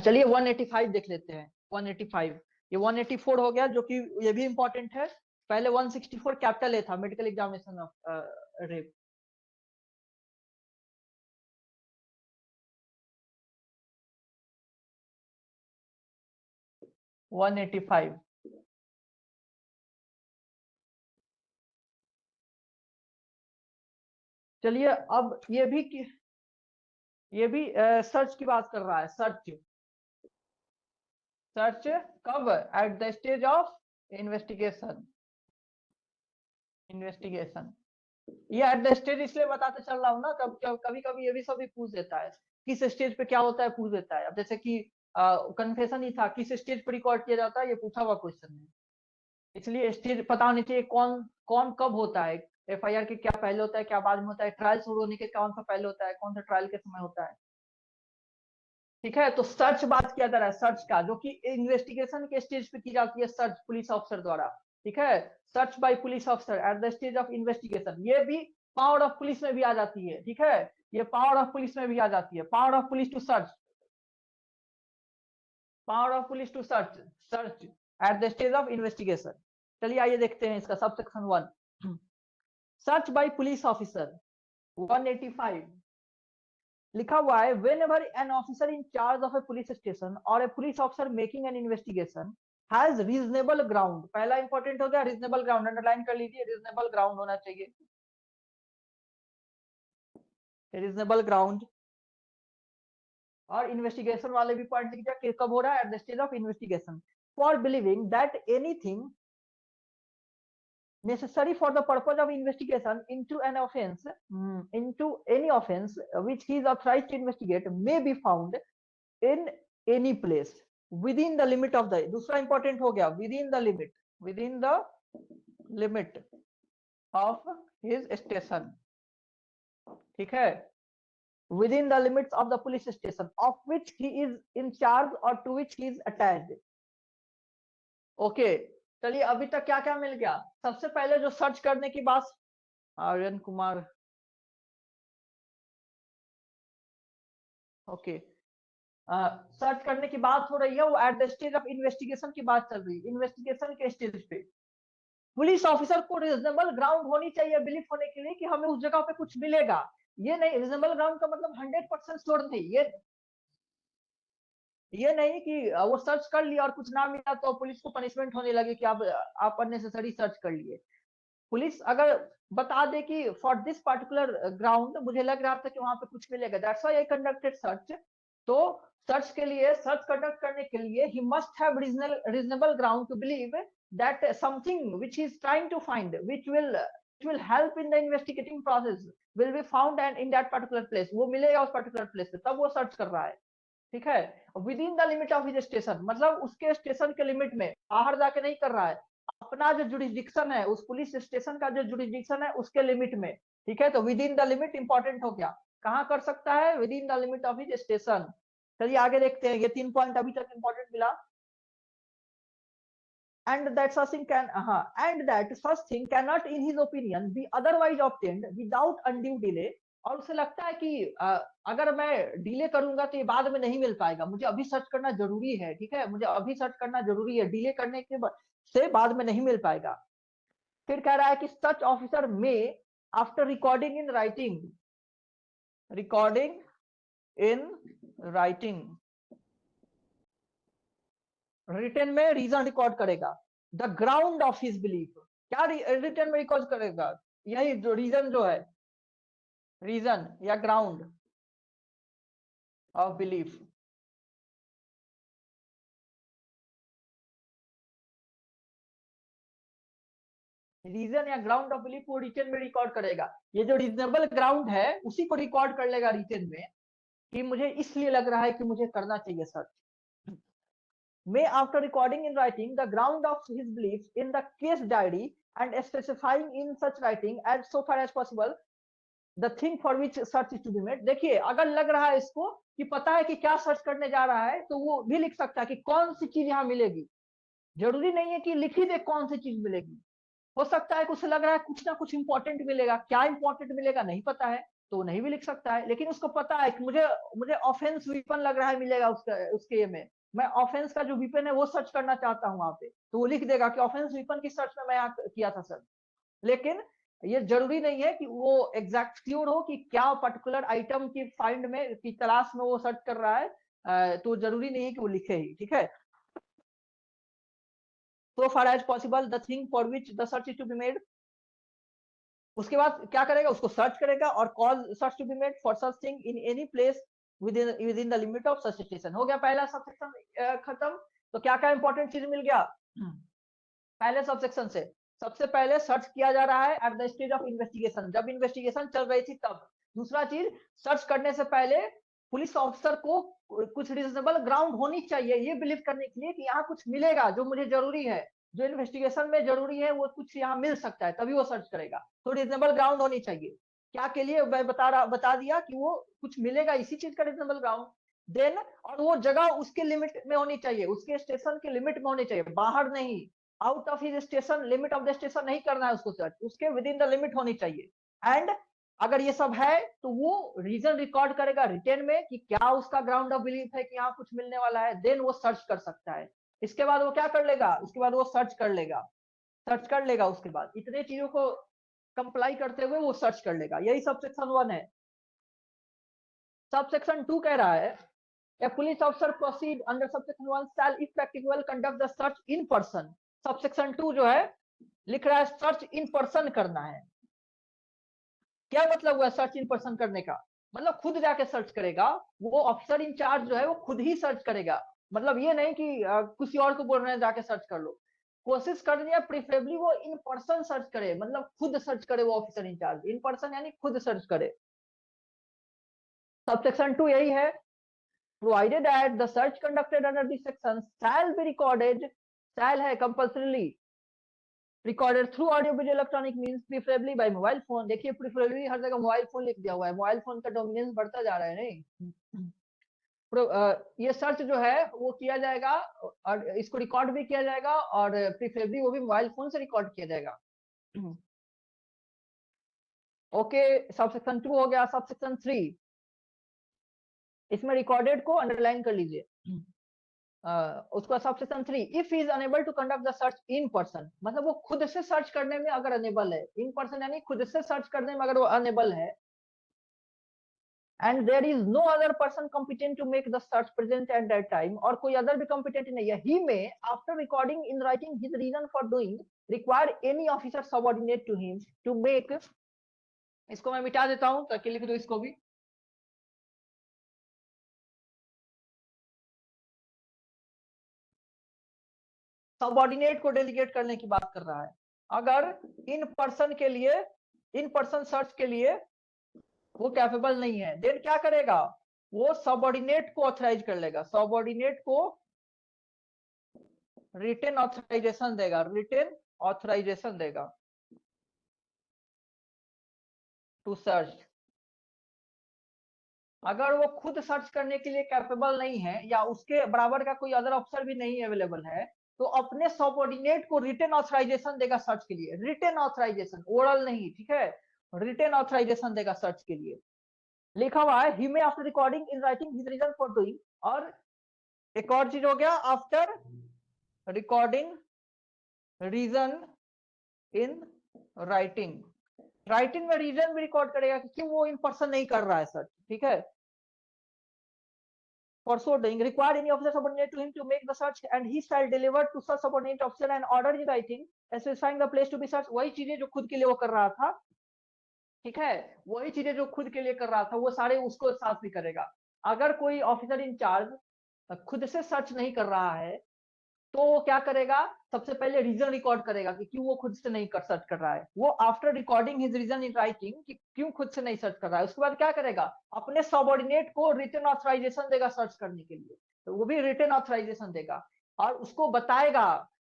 चलिए 185 देख लेते हैं। 185, ये 184 हो गया, जो कि ये भी इंपॉर्टेंट है। पहले 164 कैपिटल ए था, medical examination of rape. One 185, चलिए अब ये भी सर्च की बात कर रहा है। सर्च कब? Eight the stage of investigation. ये एट द स्टेज इसलिए बताते चल रहा हूँ ना, कभी कभी ये भी सब भी पूछ देता है किस स्टेज पे क्या होता है, पूछ देता है। अब जैसे कि कन्फेशन ही था, किस स्टेज पे रिकॉर्ड किया जाता है, ये पूछा हुआ क्वेश्चन है, इसलिए स्टेज पता होनी चाहिए कौन कौन कब होता है। एफआईआर के क्या पहले होता है, क्या बाद में होता है, ट्रायल शुरू होने के कौन सा पहले होता है, कौन सा ट्रायल के समय होता है। ठीक है, तो सर्च बात किया जा रहा है, सर्च का, जो कि इन्वेस्टिगेशन के स्टेज पे की जाती है, सर्च पुलिस ऑफिसर द्वारा। ठीक है, search by police officer eight the stage of investigation, ये भी पावर ऑफ पुलिस में भी आ जाती है। ठीक है, ये पावर ऑफ पुलिस में भी आ जाती है, power of police to search, power of police to search at the stage of investigation. चलिए आइए देखते हैं इसका sub section 1, search by police officer. 185 लिखा हुआ है, whenever an officer in charge of a police station or a police officer making an investigation has reasonable ground. पहला important हो गया रीजनेबल ग्राउंड, अंडरलाइन कर लीजिए, रीजनेबल ग्राउंड होना चाहिए, रीजनेबल ग्राउंड। और इन्वेस्टिगेशन वाले भी पॉइंट लिख दिया, कब हो रहा है, eight the stage of investigation, for believing that anything necessary for the purpose of investigation into an offense, into any offense which he is authorized to investigate may be found in any place within the limit of the, दूसरा important हो गया, with in the limit, with in the limit of his station, ठीक है, within the limits of the police station of which he is in charge or to which he is attached. Okay, चलिए अभी तक क्या क्या मिल गया। सबसे पहले जो सर्च करने की बात, आर्यन कुमार, ओके, सर्च करने की बात हो रही है, वो eight the stage of investigation की बात चल रही है। इन्वेस्टिगेशन के स्टेज पे पुलिस ऑफिसर को रीजनेबल ग्राउंड होनी चाहिए बिलीव होने के लिए कि हमें उस जगह पे कुछ मिलेगा। ये नहीं, रीजनेबल ग्राउंड का मतलब 100% श्योर नहीं, ये नहीं कि वो सर्च कर लिया और कुछ ना मिला तो पुलिस को पनिशमेंट होने लगे कि आप अननेसेसरी सर्च कर लिए। पुलिस अगर बता दे कि फॉर दिस पर्टिकुलर ग्राउंड मुझे लग रहा था कि वहां पे कुछ मिलेगा, that's why I conducted search, तो सर्च के लिए, सर्च कंडक्ट करने के लिए he must have reasonable ground to believe that something which he is trying to find which will help in the investigating process will be found and in that particular place, वो मिलेगा उस particular place पे, तब वो search कर रहा है, ठीक है। With in the limit of his station मतलब उसके स्टेशन के लिमिट में, बाहर जाके नहीं कर रहा है, अपना जो जुरिडिक्शन है, उस पुलिस स्टेशन का जो जुरिडिक्शन है उसके लिमिट में, ठीक है। तो with in the limit important हो गया, कहाँ कर सकता है, with in the limit of his station. चलिए आगे देखते हैं, ये 3 पॉइंट अभी तक इंपॉर्टेंट मिला। and that such thing can and that such thing cannot in his opinion be otherwise obtained without undue delay, और उसे लगता है कि अगर मैं डिले करूंगा तो ये बाद में नहीं मिल पाएगा, मुझे अभी सर्च करना जरूरी है, ठीक है, मुझे अभी सर्च करना जरूरी है, डिले करने के से बाद में नहीं मिल पाएगा। फिर कह रहा है कि सच ऑफिसर में after recording in writing written में रीजन रिकॉर्ड करेगा, the ground of his belief, क्या रिटन में रिकॉर्ड करेगा, यही जो रीजन जो है, रीजन या ग्राउंड ऑफ बिलीफ, रीजन या ग्राउंड ऑफ बिलीफ वो रिटन में रिकॉर्ड करेगा। ये जो रीजनेबल ग्राउंड है उसी को रिकॉर्ड कर लेगा रिटन में कि मुझे इसलिए लग रहा है कि मुझे करना चाहिए search. May after recording in writing the ground of his beliefs in the case diary and specifying in such writing as so far as possible the thing for which search is to be made। देखिए अगर लग रहा है इसको कि पता है कि क्या सर्च करने जा रहा है तो वो भी लिख सकता है कि कौन सी चीज यहाँ मिलेगी, जरूरी नहीं है कि लिख ही दे कौन सी चीज मिलेगी, हो सकता है कि उसे लग रहा है कुछ ना कुछ इंपॉर्टेंट मिलेगा, क्या इंपॉर्टेंट मिलेगा नहीं पता है तो वो नहीं भी लिख सकता है, लेकिन उसको पता है कि मुझे ऑफेंस वेपन लग रहा है मिलेगा उसके में, मैं ऑफेंस का जो वेपन है वो सर्च करना चाहता हूँ वहां पे, तो वो लिख देगा कि ऑफेंस वेपन की सर्च में मैं यहाँ किया था सर्च। लेकिन ये जरूरी नहीं है कि वो एग्जैक्ट श्योर हो कि क्या पर्टिकुलर आइटम की फाइंड में की तलाश में वो सर्च कर रहा है, तो जरूरी नहीं है कि वो लिखे ही, ठीक है। so far as possible the thing for which the search is to be made, उसके बाद क्या करेगा, उसको सर्च करेगा और cause search to be made for such thing in any place within the limit of such station. हो गया पहला सबसेक्शन खत्म। तो क्या क्या इंपॉर्टेंट चीज मिल गया पहले सबसेक्शन से, सबसे पहले सर्च किया जा रहा है eight the stage of investigation, जब इन्वेस्टिगेशन चल रही थी तब। दूसरा चीज, सर्च करने से पहले पुलिस ऑफिसर को कुछ रीजनेबल ग्राउंड होनी चाहिए ये बिलीव करने के लिए कि यहाँ कुछ मिलेगा जो मुझे जरूरी है, जो इन्वेस्टिगेशन में जरूरी है, वो कुछ यहाँ मिल सकता है, तभी वो सर्च करेगा। तो रीजनेबल ग्राउंड होनी चाहिए, क्या के लिए मैं बता दिया कि वो कुछ मिलेगा, इसी चीज का रीजनेबल ग्राउंड। देन और वो जगह उसके लिमिट में होनी चाहिए, उसके स्टेशन के लिमिट में होनी चाहिए, बाहर नहीं, out of his station, limit of the station नहीं करना है उसको सर्च, उसके विद इन द लिमिट होनी चाहिए। एंड अगर ये सब है तो वो रीजन रिकॉर्ड करेगा रिटेन में कि क्या उसका ग्राउंड ऑफ बिलीफ है कि यहाँ कुछ मिलने वाला है, देन वो सर्च कर सकता है। इसके बाद वो क्या कर लेगा, उसके बाद वो सर्च कर लेगा, उसके बाद इतने चीजों को कंप्लाई करते हुए वो सर्च कर लेगा। यही सबसेक्शन 1 है। सबसेक्शन 2 कह रहा है a police officer proceed under subsection 1 shall if practicable conduct the search in person। Subsection 2 जो है लिख रहा है सर्च इन पर्सन करना है। क्या मतलब हुआ सर्च इन पर्सन करने का, मतलब खुद जाके सर्च करेगा, वो ऑफिसर इंचार्ज जो है वो खुद ही सर्च करेगा। मतलब ये नहीं कि किसी और को बोल रहे हैं जाके सर्च कर लो, कोशिश करनी है प्रीफरेबली वो इन पर्सन सर्च करे, मतलब खुद सर्च करे वो ऑफिसर इंचार्ज, इन पर्सन यानी खुद सर्च करे। सबसेक्शन 2 यही है। provided that the search conducted under this section shall be recorded, shall है compulsorily recorded through audio video electronic means preferably by mobile phone। देखिए preferably हर जगह मोबाइल फोन लिख दिया हुआ है, मोबाइल फोन का डोमिनेंस बढ़ता जा रहा है नहीं। ये सर्च जो है वो किया जाएगा और इसको रिकॉर्ड भी किया जाएगा और प्रीफरेबली वो भी मोबाइल फोन से रिकॉर्ड किया जाएगा। ओके, सबसेक्शन 2 हो गया। सबसेक्शन 3 इसमें रिकॉर्डेड को अंडरलाइन कर लीजिए। उसका subsection 3 if is unable to conduct the search in person, मतलब वो खुद से सर्च करने में अगर अनेबल है, इन पर्सन यानी खुद से सर्च करने में अगर वो अनेबल है, and there is no other person competent to make the search present at that time, और कोई अदर भी competent नहीं है, he may after recording in writing his reason for doing require any officer subordinate to him to make, इसको मैं मिटा देता हूं ताकि लिख दो इसको भी। सबऑर्डिनेट को डेलीगेट करने की बात कर रहा है। अगर इन पर्सन के लिए, इन पर्सन सर्च के लिए वो कैपेबल नहीं है, देन क्या करेगा, वो सबऑर्डिनेट को ऑथराइज कर लेगा, सबऑर्डिनेट को रिटन ऑथराइजेशन देगा, रिटन ऑथराइजेशन देगा टू सर्च। अगर वो खुद सर्च करने के लिए कैपेबल नहीं है या उसके बराबर का कोई अदर ऑफिसर भी नहीं अवेलेबल है, तो अपने सबऑर्डिनेट को रिटन ऑथराइजेशन देगा सर्च के लिए, रिटन ऑथराइजेशन, ओरल नहीं, ठीक है, रिटन ऑथराइजेशन देगा सर्च के लिए। लिखा हुआ है ही में after recording in writing his reason for doing, और एक और चीज हो गया after recording reason in writing, writing में रीजन भी रिकॉर्ड करेगा कि क्यों वो इन पर्सन नहीं कर रहा है सर्च, ठीक है। For so doing, required any officer subordinate to him to make the search, and he shall deliver to such subordinate officer an order in writing specifying the place to be searched। वही चीजें जो खुद के लिए वो कर रहा था, ठीक है, वही चीजें जो खुद के लिए कर रहा था वो सारे उसको साथ भी करेगा। अगर कोई ऑफिसर इंचार्ज खुद से सर्च नहीं कर रहा है तो वो क्या करेगा, सबसे पहले रीजन रिकॉर्ड करेगा कि क्यों वो खुद से नहीं कर सर्च कर रहा है, वो after recording his reason in writing कि क्यों खुद से नहीं सर्च कर रहा है, उसके बाद क्या करेगा, अपने सबऑर्डिनेट को रिटन ऑथराइजेशन देगा सर्च करने के लिए, तो वो भी रिटन ऑथराइजेशन देगा और उसको बताएगा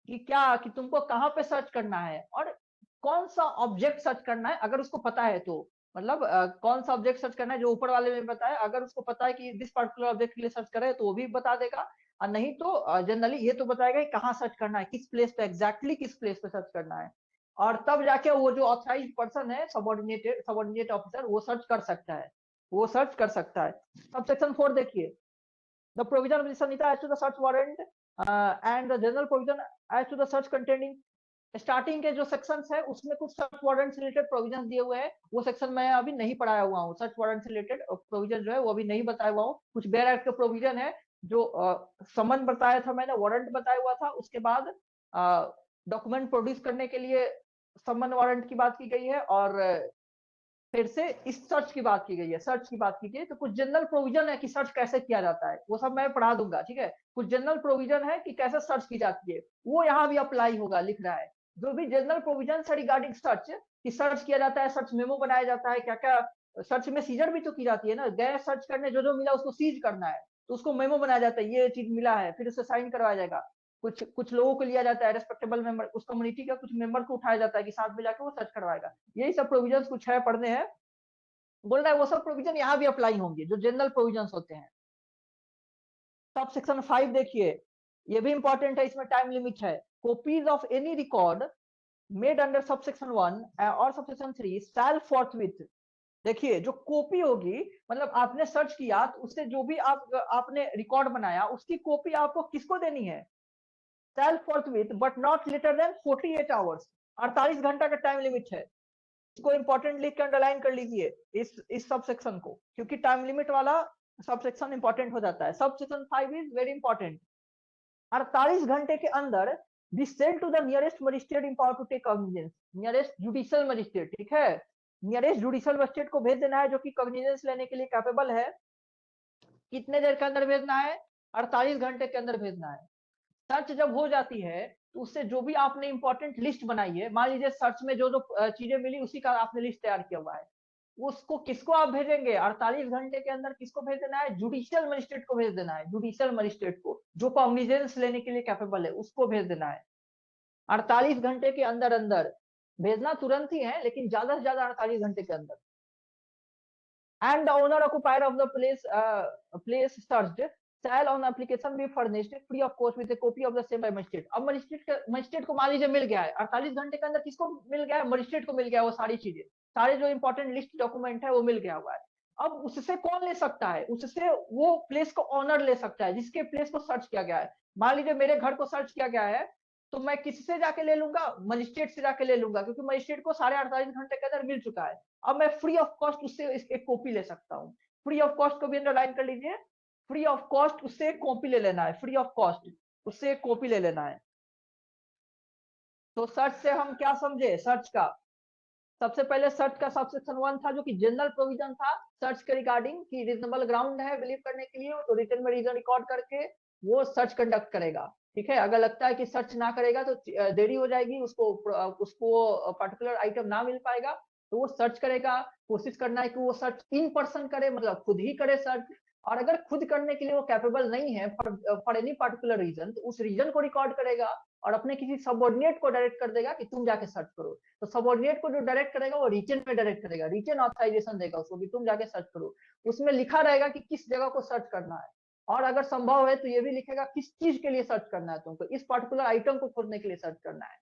कि क्या, कि तुमको कहाँ पे सर्च करना है और कौन सा ऑब्जेक्ट सर्च करना है, अगर उसको पता है तो, मतलब कौन सा ऑब्जेक्ट सर्च करना है जो ऊपर वाले में बताया, अगर उसको पता है कि दिस पर्टिकुलर ऑब्जेक्ट के लिए सर्च करे तो वो भी बता देगा, और नहीं तो जनरली ये तो बताएगा कि कहाँ सर्च करना है, किस प्लेस पे, एग्जैक्टली किस प्लेस पे सर्च करना है, और तब जाके वो जो ऑथराइज्ड पर्सन है, सबऑर्डिनेट ऑफिसर, वो सर्च कर सकता है, वो सर्च कर सकता है। अब सेक्शन 4 देखिए, द प्रोविजन ऑफ संहिता as to the search warrant and the general provision as to the search containing, starting के जो सेक्शंस है उसमें कुछ सर्च वारंट से रिलेटेड प्रोविजन दिए हुए हैं, वो सेक्शन मैं अभी नहीं पढ़ाया हुआ हूँ, सर्च वारंट से रिलेटेड प्रोविजन जो है वो अभी नहीं बताया हुआ हूँ। कुछ बेयर एक्ट के प्रोविजन है, जो समन बताया था मैंने, वारंट बताया हुआ था, उसके बाद डॉक्यूमेंट प्रोड्यूस करने के लिए समन वारंट की बात की गई है, और फिर से इस सर्च की बात की गई है, सर्च की बात की गई है। तो कुछ जनरल प्रोविजन है कि सर्च कैसे किया जाता है, वो सब मैं पढ़ा दूंगा, ठीक है। कुछ जनरल प्रोविजन है कि कैसे सर्च की जाती है, वो यहाँ भी अप्लाई होगा, लिख रहा है। जो भी जनरल प्रोविजन है रिगार्डिंग सर्च, कि सर्च किया जाता है, सर्च मेमो बनाया जाता है, क्या क्या सर्च में सीजर भी तो की जाती है ना, गए सर्च करने, जो जो मिला उसको सीज करना है तो उसको मेमो बनाया जाता है, ये चीज मिला है, फिर उसे साइन करवाया जाएगा। कुछ लोगों को लिया जाता है, रेस्पेक्टेबल मेंबर, उस कम्युनिटी का कुछ मेंबर को उठाया जाता है कि साथ में जाके वो सर्च करवाएगा। यही सब प्रोविजन कुछ है, पढ़ने हैं, बोल रहा है वो सब प्रोविजन यहाँ भी अप्लाई होंगे जो जनरल प्रोविजन होते हैं। सब सेक्शन 5 देखिए, ये भी इंपॉर्टेंट है, इसमें टाइम लिमिट है। Copies of any record made under subsection 1 और सबसेक्शन 3 शैल फॉरथविथ, देखिए जो कॉपी होगी, मतलब आपने सर्च किया तो उससे जो भी आपने रिकॉर्ड बनाया उसकी कॉपी आपको किसको देनी है, shall forthwith but not later than 48 hours, 48 घंटा का टाइम लिमिट है। इसको इंपॉर्टेंट लिख के अंडरलाइन कर लीजिए इस सबसेक्शन को, क्योंकि टाइम लिमिट वाला सबसेक्शन इंपॉर्टेंट हो जाता है। Subsection 5 is very important. 48 घंटे के अंदर be send to the nearest magistrate in power to take cognizance, nearest judicial magistrate, ठीक है, नियरेस्ट जुडिशियल मजिस्ट्रेट को भेज देना है जो कि कॉग्निजेंस लेने के लिए कैपेबल है। कितने देर के अंदर भेजना है, 48 घंटे के अंदर भेजना है। सर्च जब हो जाती है तो उससे जो भी आपने इंपॉर्टेंट लिस्ट बनाई है, मान लीजिए सर्च में जो जो चीजें मिली उसी का आपने लिस्ट तैयार किया हुआ है, उसको किसको आप भेजेंगे 48 घंटे के अंदर? किसको भेज देना है? जुडिशियल मजिस्ट्रेट को भेज देना है, जुडिशियल मजिस्ट्रेट को, जो कॉग्निजेंस लेने के लिए कैपेबल है उसको भेज देना है 48 घंटे के अंदर अंदर। भेजना तुरंत ही है, लेकिन ज्यादा से ज्यादा 48 घंटे के अंदर। And the owner occupier of the place searched shall on application be furnished free of cost with a copy of the same by magistrate। अब मजिस्ट्रेट को मान लीजिए मिल गया है 48 घंटे के अंदर, किसको मिल गया है? मजिस्ट्रेट को मिल गया है वो सारी चीजें, सारे जो इंपॉर्टेंट लिस्ट डॉक्यूमेंट है वो मिल गया हुआ है। अब उससे कौन ले सकता है? उससे वो प्लेस को ऑनर ले सकता है जिसके प्लेस को सर्च किया गया है। मान लीजिए मेरे घर को सर्च किया गया है, तो मैं किससे जाके ले लूंगा? मजिस्ट्रेट से जाके ले लूंगा, क्योंकि मजिस्ट्रेट को साढ़े 48 घंटे के अंदर मिल चुका है। अब मैं फ्री ऑफ कॉस्ट उससे एक कॉपी ले सकता हूँ। फ्री ऑफ कॉस्ट को भी अंडरलाइन कर लीजिए, फ्री ऑफ कॉस्ट उससे एक कॉपी ले लेना है, फ्री ऑफ कॉस्ट उससे एक कॉपी ले लेना है। तो सर्च से हम क्या समझे? सर्च का सबसे पहले सर्च का सबसेक्शन 1 था जो कि जनरल प्रोविजन था सर्च के रिगार्डिंग, कि रीजनेबल ग्राउंड है बिलीव करने के लिए, तो रिटर्न में रीजन रिकॉर्ड करके वो सर्च कंडक्ट करेगा। ठीक है, अगर लगता है कि सर्च ना करेगा तो देरी हो जाएगी, उसको पर्टिकुलर आइटम ना मिल पाएगा, तो वो सर्च करेगा। कोशिश करना है कि वो सर्च इन पर्सन करे, मतलब खुद ही करे सर्च। और अगर खुद करने के लिए वो कैपेबल नहीं है फॉर एनी पर्टिकुलर रीजन, तो उस रीजन को रिकॉर्ड करेगा और अपने किसी सबऑर्डिनेट को डायरेक्ट कर देगा कि तुम जाके सर्च करो। तो सबऑर्डिनेट को जो डायरेक्ट करेगा वो रीजन में डायरेक्ट करेगा, रीजन ऑथराइजेशन देगा उसको कि तुम जाके सर्च करो। उसमें लिखा रहेगा कि किस जगह को सर्च करना है, और अगर संभव है तो ये भी लिखेगा किस चीज के लिए सर्च करना है तुमको, इस पर्टिकुलर आइटम को खोजने के लिए सर्च करना है।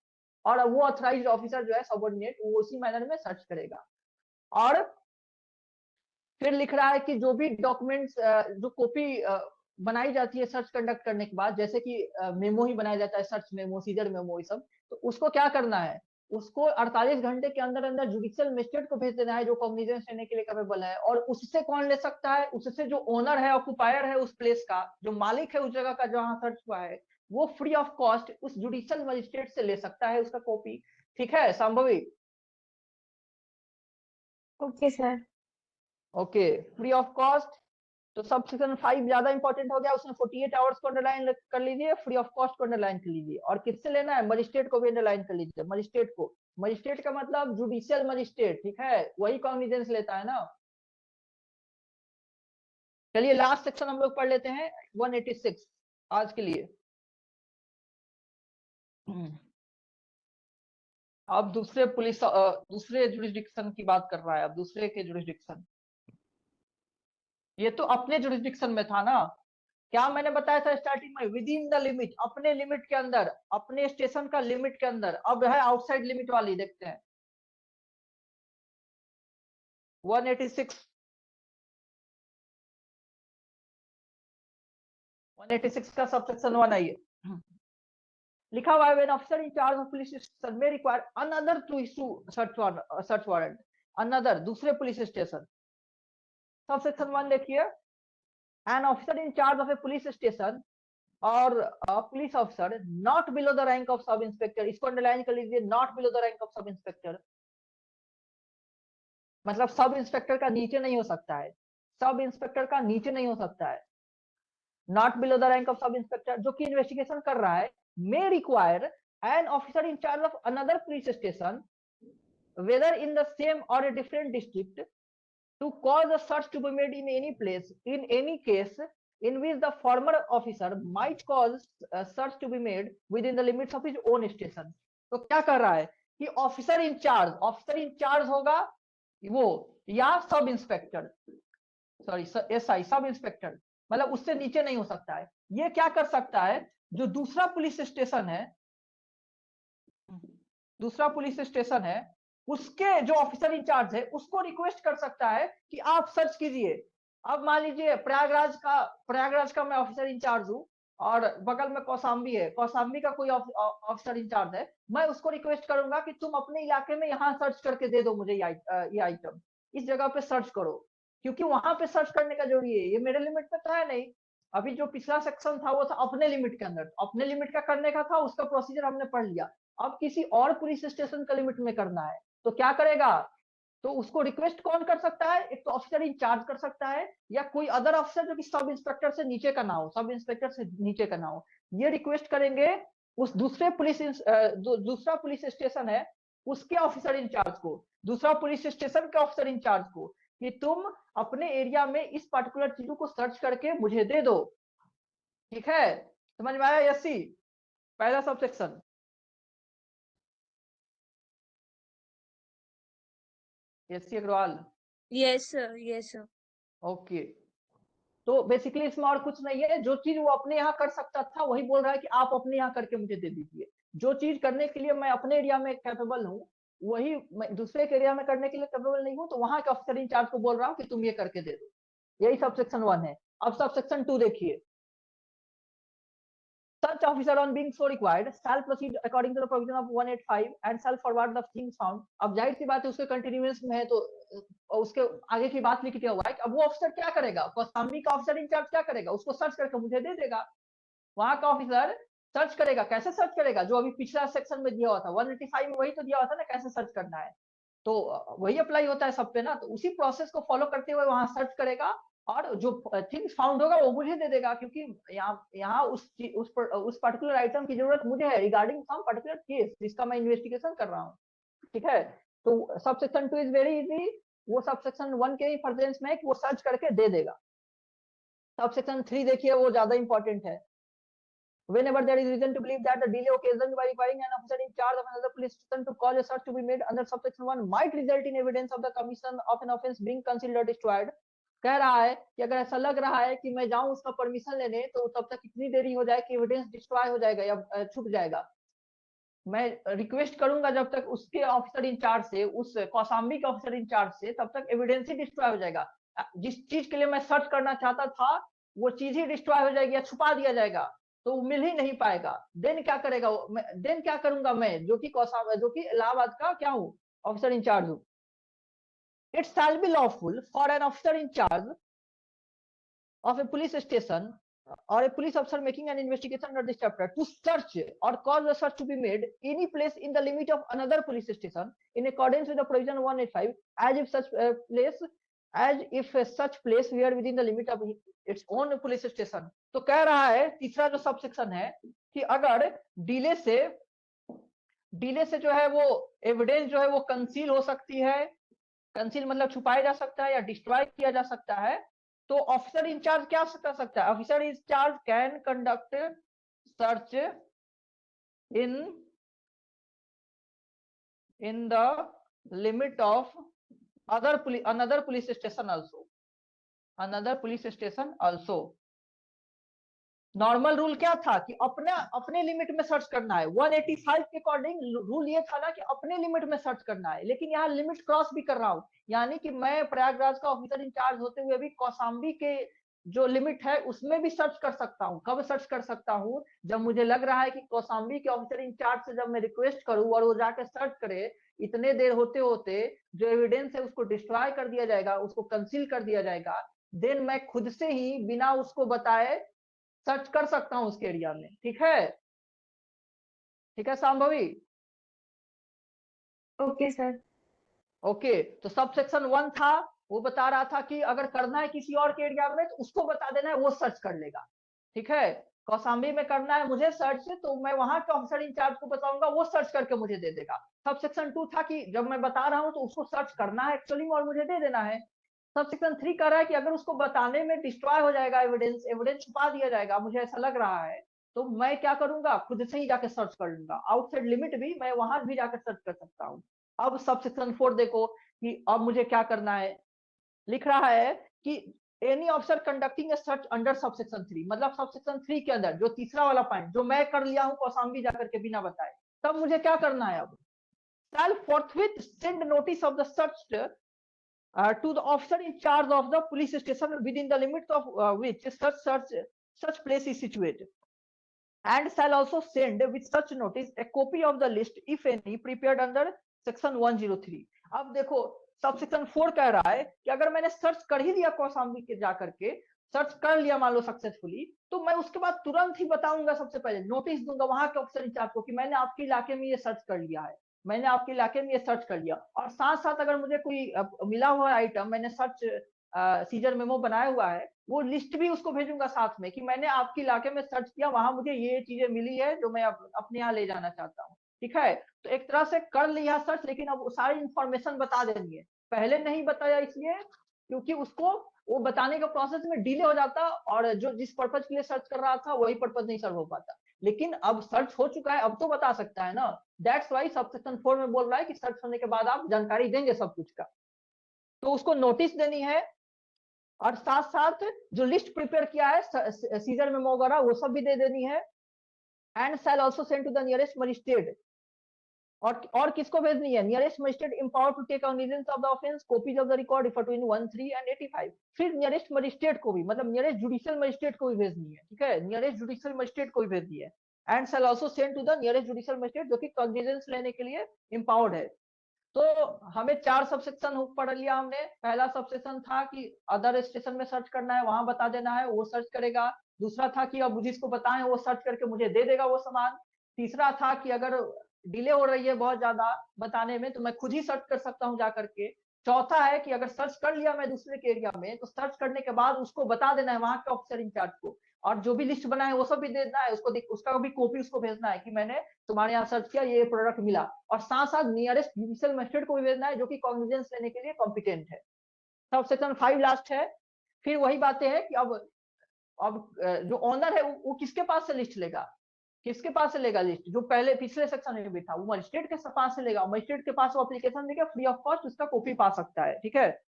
और वो ऑथराइज्ड ऑफिसर जो है सबऑर्डिनेट, वो उसी मैनर में सर्च करेगा। और फिर लिख रहा है कि जो भी डॉक्यूमेंट्स जो कॉपी बनाई जाती है सर्च कंडक्ट करने के बाद, जैसे कि मेमो ही बनाया जाता है, सर्च मेमो, सीजर मेमो, ये सब, तो उसको क्या करना है? उसको 48 घंटे के अंदर अंदर जुडिशियल मजिस्ट्रेट को भेज देना है जो कॉग्निजेंस लेने के लिए कैपेबल है। और उससे कौन ले सकता है? उससे जो ओनर है, ऑक्युपायर है उस प्लेस का, जो मालिक है उस जगह का जहां सर्च हुआ है, वो फ्री ऑफ कॉस्ट उस जुडिशियल मजिस्ट्रेट से ले सकता है उसका कॉपी। ठीक है Shambhavi? Okay sir. Okay, free of cost. तो सबसेक्शन 5 ज्यादा इंपॉर्टेंट हो गया, उसमें 48 आवर्स को अंडरलाइन कर लीजिए, फ्री ऑफ कॉस्ट को अंडरलाइन कर लीजिए। और किससे लेना है? मजिस्ट्रेट को भी अंडरलाइन कर लीजिए, मजिस्ट्रेट को। मजिस्ट्रेट का मतलब जुडिशियल मजिस्ट्रेट, ठीक है, वही कॉग्निजेंस लेता है ना। चलिए लास्ट सेक्शन हम लोग पढ़ लेते हैं, 186 आज के लिए। अब दूसरे जुरिस्डिक्शन की बात कर रहा है, अब दूसरे के जुरिस्डिक्शन। ये तो अपने जुरिस्डिक्शन में था ना, क्या मैंने बताया था स्टार्टिंग में? विद इन द लिमिट, अपने लिमिट के अंदर, अपने स्टेशन का लिमिट के अंदर। अब है आउटसाइड लिमिट वाली, देखते हैं 186 का सबसेक्शन 1 आइए, लिखा हुआ है when officer in charge of police station may require another to issue search warrant, another दूसरे पुलिस स्टेशन। सबसेक्शन 1 देखिए, an officer in charge of a police station or police officer not below the rank of sub inspector, इसको underline कर लीजिए, not below the rank of sub inspector, मतलब sub inspector का नीचे नहीं हो सकता है, सब इंस्पेक्टर का नीचे नहीं हो सकता है। Not below the rank of sub inspector, जो कि इन्वेस्टिगेशन कर रहा है, may require an officer in charge of another police station whether in the same or a different district to cause a search to be made in any place in any case in which the former officer might cause a search to be made within the limits of his own station। तो क्या कर रहा है कि officer in charge होगा वो, या sub inspector, sorry SI, सब इंस्पेक्टर, मतलब उससे नीचे नहीं हो सकता है। ये क्या कर सकता है? जो दूसरा पुलिस स्टेशन है, उसके जो ऑफिसर इंचार्ज है उसको रिक्वेस्ट कर सकता है कि आप सर्च कीजिए। अब मान लीजिए प्रयागराज का मैं ऑफिसर इंचार्ज हूँ और बगल में कौशाम्बी है, कौशाम्बी का कोई ऑफिसर इंचार्ज है, मैं उसको रिक्वेस्ट करूंगा कि तुम अपने इलाके में यहाँ सर्च करके दे दो मुझे ये आइटम, इस जगह पे सर्च करो, क्योंकि वहां पे सर्च करने का जरूरी है। ये मेरे लिमिट में तो है नहीं। अभी जो पिछला सेक्शन था वो था अपने लिमिट के अंदर, अपने लिमिट का करने का था, उसका प्रोसीजर हमने पढ़ लिया। अब किसी और पुलिस स्टेशन का लिमिट में करना है तो क्या करेगा? तो उसको रिक्वेस्ट कौन कर सकता है? एक तो ऑफिसर इंचार्ज कर सकता है, या कोई अदर ऑफिसर जो कि सब इंस्पेक्टर से नीचे का ना हो, सब इंस्पेक्टर से नीचे का ना हो, ये रिक्वेस्ट करेंगे उस दूसरा पुलिस स्टेशन है उसके ऑफिसर इंचार्ज को दूसरा पुलिस स्टेशन के ऑफिसर इंचार्ज को कि तुम अपने एरिया में इस पर्टिकुलर चीजों को सर्च करके मुझे दे दो। ठीक है, समझ में आया? यसी पहला subsection. Yashi Agarwal. Yes sir, yes sir. Okay, तो बेसिकली इसमें और कुछ नहीं है, जो चीज वो अपने यहाँ कर सकता था वही बोल रहा है कि आप अपने यहाँ करके मुझे दे दीजिए। जो चीज करने के लिए मैं अपने एरिया में कैपेबल हूँ वही मैं दूसरे के एरिया में करने के लिए कैपेबल नहीं हूँ, तो वहां के ऑफिसर इंचार्ज को बोल रहा हूँ कि तुम ये करके दे दो। यही सब सेक्शन 1 है। अब सब सेक्शन 2 देखिए। Such officer on being so required shall proceed according to the provision of 185 and shall forward the things found। अब जाहिर सी बात है उसके कंटिन्यूअस में है तो उसके आगे की बात लिख दिया हुआ है। अब वो ऑफिसर क्या करेगा? कौशाम्बी का ऑफिसर इंचार्ज क्या करेगा? उसको सर्च करके मुझे दे देगा। वहां का ऑफिसर सर्च करेगा। कैसे सर्च करेगा? जो अभी पिछला सेक्शन में दिया हुआ था 185 में वही तो दिया हुआ था ना, कैसे सर्च करना है। तो वही अप्लाई होता है सब पे ना, तो उसी प्रोसेस को फॉलो करते हुए वहां सर्च करेगा और जो थिंग्स फाउंड होगा वो मुझे दे देगा, क्योंकि यहाँ उस पर्टिकुलर आइटम की जरूरत मुझे है रिगार्डिंग सम पर्टिकुलर केस जिसका मैं इन्वेस्टिगेशन कर रहा हूँ। ठीक है, तो sub section 2 is very easy. वो सब सेक्शन 1 के ही प्रेजेंस में वो सर्च करके दे देगा। सब सेक्शन 3 देखिए, वो ज्यादा इंपॉर्टेंट है। Whenever there is reason to believe that the delay occasioned by requiring an officer in charge of another police station to cause a search to be made under subsection 1 might result in evidence of the commission of an offence being concealed or destroyed। कह रहा है कि अगर ऐसा लग रहा है कि मैं जाऊं उसका परमिशन लेने तो तब तक इतनी देरी हो जाए कि एविडेंस डिस्ट्रॉय हो जाएगा या छुप जाएगा। मैं रिक्वेस्ट करूंगा जब तक उसके ऑफिसर इंचार्ज से, उस कौशाम्बी के ऑफिसर इंचार्ज से, तब तक एविडेंस ही डिस्ट्रॉय हो जाएगा। जिस चीज के लिए मैं सर्च करना चाहता था वो चीज ही डिस्ट्रॉय हो जाएगी या छुपा दिया जाएगा, तो मिल ही नहीं पाएगा। देन क्या करेगा? देन क्या करूंगा मैं, जो कि इलाहाबाद का क्या हूँ, ऑफिसर इंचार्ज हूँ। It shall be lawful for an officer in charge of a police station or a police officer making an investigation under this chapter to search or cause a search to be made any place in the limit of another police station in accordance with the provision 185 as if such place were within the limit of its own police station। तो कह रहा है तीसरा जो sub section है कि अगर delay से जो है वो एविडेंस जो है वो कंसील हो सकती है, कंसील मतलब छुपाया जा सकता है या डिस्ट्रॉय किया जा सकता है, तो ऑफिसर इंचार्ज क्या कर सकता है? Officer in charge can conduct search in the limit of another police station also. Normal rule क्या था कि अपने लिमिट में सर्च करना है। 185 के अकॉर्डिंग रूल ये था ना कि अपने लिमिट में सर्च करना है, लेकिन यहाँ लिमिट क्रॉस भी कर रहा हूँ, यानी कि मैं प्रयागराज का ऑफिसर इंचार्ज होते हुए भी कौशाम्बी के जो लिमिट है उसमें भी सर्च कर सकता हूँ। कब सर्च कर सकता हूँ? जब मुझे लग रहा है कि कौशाम्बी के ऑफिसर इंचार्ज से जब मैं रिक्वेस्ट करूँ और वो जाके सर्च करे, इतने देर होते होते जो एविडेंस है उसको डिस्ट्रॉय कर दिया जाएगा, उसको कंसील कर दिया जाएगा, देन मैं खुद से ही बिना उसको बताए सर्च कर सकता हूं उसके एरिया में। ठीक है, ठीक है सांभवी? Okay sir. ओके, तो सब सेक्शन 1 था, वो बता रहा था कि अगर करना है किसी और के एरिया में तो उसको बता देना है, वो सर्च कर लेगा। ठीक है, कौशाम्बी में करना है मुझे सर्च तो मैं वहां के ऑफिसर इंचार्ज को बताऊंगा, वो सर्च करके मुझे दे देगा। सब सेक्शन 2 था कि जब मैं बता रहा हूं तो उसको सर्च करना है एक्चुअली में और मुझे दे देना है। सब सेक्शन 3 कह रहा है कि अगर उसको बताने में डिस्ट्रॉय हो जाएगा एविडेंस छुपा दिया जाएगा, मुझे ऐसा लग रहा है, तो मैं क्या करूंगा? खुद से ही जाके सर्च कर लूंगा। आउटसाइड लिमिट भी मैं वहां भी जाकर सर्च कर सकता हूँ। अब सब सेक्शन 4 देखो कि अब मुझे क्या करना है। लिख रहा है कि एनी ऑफिसर कंडक्टिंग ए सर्च अंडर सब सेक्शन 3, मतलब सब सेक्शन 3 के अंदर जो तीसरा वाला पॉइंट जो मैं कर लिया हूँ कौशाम्बी जाकर के बिना बताए, तब मुझे क्या करना है? अब shall forthwith send notice of the search to the officer in charge of the police station within the limits of which such place is situated, and shall also send with such notice a copy of the list if any prepared under section 103। अब देखो sub section 4 कह रहा है कि अगर मैंने search कर ही दिया कौशाम्बी के जाकर के सर्च कर लिया मान लो सक्सेसफुली, तो मैं उसके बाद तुरंत ही बताऊंगा, सबसे पहले नोटिस दूंगा वहां के ऑफिसर इंचार्ज को कि मैंने आपके इलाके में ये सर्च कर लिया है, मैंने आपके इलाके में ये सर्च कर लिया। और साथ साथ अगर मुझे कोई मिला हुआ आइटम, मैंने सर्च सीजर मेमो बनाया हुआ है, वो लिस्ट भी उसको भेजूंगा साथ में कि मैंने आपके इलाके में सर्च किया, वहां मुझे ये चीजें मिली है जो मैं अपने यहाँ ले जाना चाहता हूँ। ठीक है। तो एक तरह से कर लिया सर्च, लेकिन अब सारी इंफॉर्मेशन बता देनी है। पहले नहीं बताया इसलिए क्योंकि उसको वो बताने का प्रोसेस में डिले हो जाता, और जो जिस पर्पज के लिए सर्च कर रहा था वही पर्पज नहीं सर्व हो पाता। लेकिन अब सर्च हो चुका है, अब तो बता सकता है ना। दैट्स वाई सबसेक्शन 4 में बोल रहा है कि सर्च होने के बाद आप जानकारी देंगे सब कुछ का। तो उसको नोटिस देनी है, और साथ साथ जो लिस्ट प्रिपेयर किया है सीजर में वगैरह वो सब भी दे देनी है। And shall also send to the nearest magistrate, और किसको भेजनी है? Nearest magistrate empower to take cognizance of the offence, copies of the record refer to in 13 and 85। फिर नियरेस्ट मजिस्ट्रेट को भी, मतलब नियरेस्ट जुडिशियल मजिस्ट्रेट को भी भेजनी है, ठीक है, नियरेस्ट जुडिशियल मजिस्ट्रेट को भी भेजनी है। And shall also send to the nearest judicial magistrate, जो कि कॉग्निजेंस लेने के लिए एम्पावर्ड है। तो हमें 4 सबसेक्शन पढ़ लिया हमने। पहला सबसेक्शन था कि अदर स्टेशन में सर्च करना है, वहां बता देना है, वो सर्च करेगा। दूसरा था कि अब जिसको बताएं वो सर्च करके मुझे दे देगा वो सामान। तीसरा था कि अगर डिले हो रही है बहुत ज्यादा बताने में तो मैं खुद ही सर्च कर सकता हूँ जा करके। चौथा है कि अगर सर्च कर लिया मैं दूसरे के एरिया में, तो सर्च करने के बाद उसको बता देना है वहां के ऑफिसर इंचार्ज को, और जो भी लिस्ट बना है वो सब भी देना है उसको, उसका भी कॉपी उसको भेजना है कि मैंने तुम्हारे यहाँ सर्च किया, ये प्रोडक्ट मिला। और साथ साथ नियरेस्ट जुडिशियल मजिस्ट्रेट को भी भेजना है जो कि कॉग्निजेंस लेने के लिए कॉम्पिटेंट है। सब सेक्शन 5 लास्ट है। फिर वही बातें हैं कि अब जो ऑनर है वो किसके पास से लिस्ट लेगा, किसके पास से लेगा लिस्ट? जो पहले पिछले सेक्शन में भी था वो मजिस्ट्रेट के पास से लेगा। मजिस्ट्रेट के पास वो एप्लीकेशन देकर फ्री ऑफ कॉस्ट उसका कॉपी पा सकता है, ठीक है।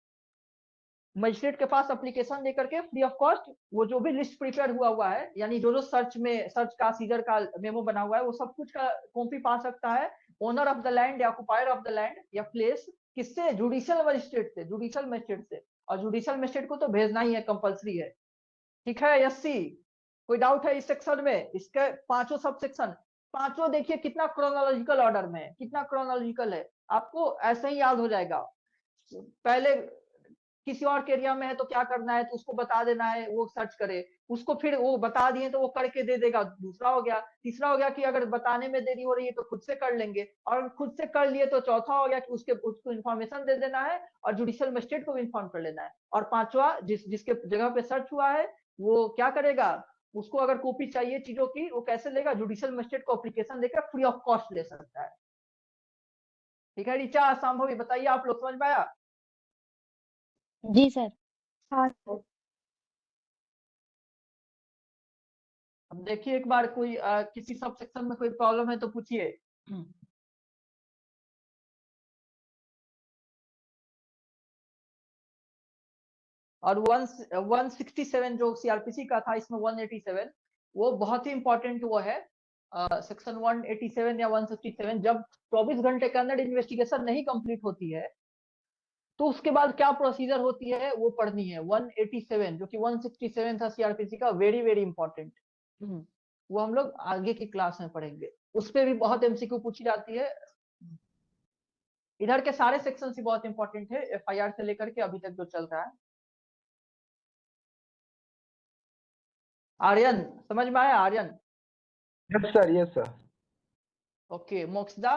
मजिस्ट्रेट के पास एप्लीकेशन देकर के फ्री ऑफ कॉस्ट वो जो भी लिस्ट प्रिपेयर हुआ है, यानी जो सर्च का सीजर का मेमो बना हुआ है, वो सब कुछ का कॉपी पा सकता है ओनर ऑफ द लैंड या ऑक्युपायर ऑफ द लैंड या प्लेस। किससे? जुडिशियल मजिस्ट्रेट से, जुडिशियल मजिस्ट्रेट से। और जुडिशियल मजिस्ट्रेट को तो भेजना ही है, कंपलसरी है, ठीक है। यसी कोई डाउट है इस सेक्शन में? इसके पांचों सब सेक्शन, पांचों देखिए कितना क्रोनोलॉजिकल ऑर्डर में है, कितना क्रोनोलॉजिकल है, आपको ऐसे ही याद हो जाएगा। पहले किसी और के एरिया में है तो क्या करना है, तो उसको बता देना है वो सर्च करे, उसको फिर वो बता दिए तो वो करके दे देगा, दूसरा हो गया। तीसरा हो गया कि अगर बताने में देरी हो रही है तो खुद से कर लेंगे, और खुद से कर लिए तो चौथा हो गया कि उसको इन्फॉर्मेशन दे देना है और जुडिशियल मजिस्ट्रेट को भी इन्फॉर्म कर लेना है। और पांचवा जिसके जगह पे सर्च हुआ है वो क्या करेगा, उसको अगर कॉपी चाहिए चीजों की वो कैसे लेगा? जुडिशियल मजिस्ट्रेट को एप्लीकेशन देकर फ्री ऑफ कॉस्ट ले सकता है, ठीक है। ऋचा, संभव बताइए, आप लोग समझ पाया? जी सर। हाँ सर। अब देखिए एक बार कोई किसी सब सेक्शन में कोई प्रॉब्लम है तो पूछिए। और 167 जो सीआरपीसी का था, इसमें 187 वो बहुत ही इंपॉर्टेंट वो है। सेक्शन 187 या 167, जब 24 घंटे के अंदर इन्वेस्टिगेशन नहीं कंप्लीट होती है तो उसके बाद क्या प्रोसीजर होती है वो पढ़नी है। 187 जो कि 167 था सीआरपीसी का, वेरी वेरी इंपॉर्टेंट। वो हम लोग आगे की क्लास में पढ़ेंगे, उस पर भी बहुत एमसीक्यू पूछी जाती है। इधर के सारे सेक्शन ही बहुत इंपॉर्टेंट है, एफआईआर से लेकर के अभी तक जो चल रहा है। आर्यन समझ में आया? Aryan? Yes sir, yes sir. Okay, Mokshada?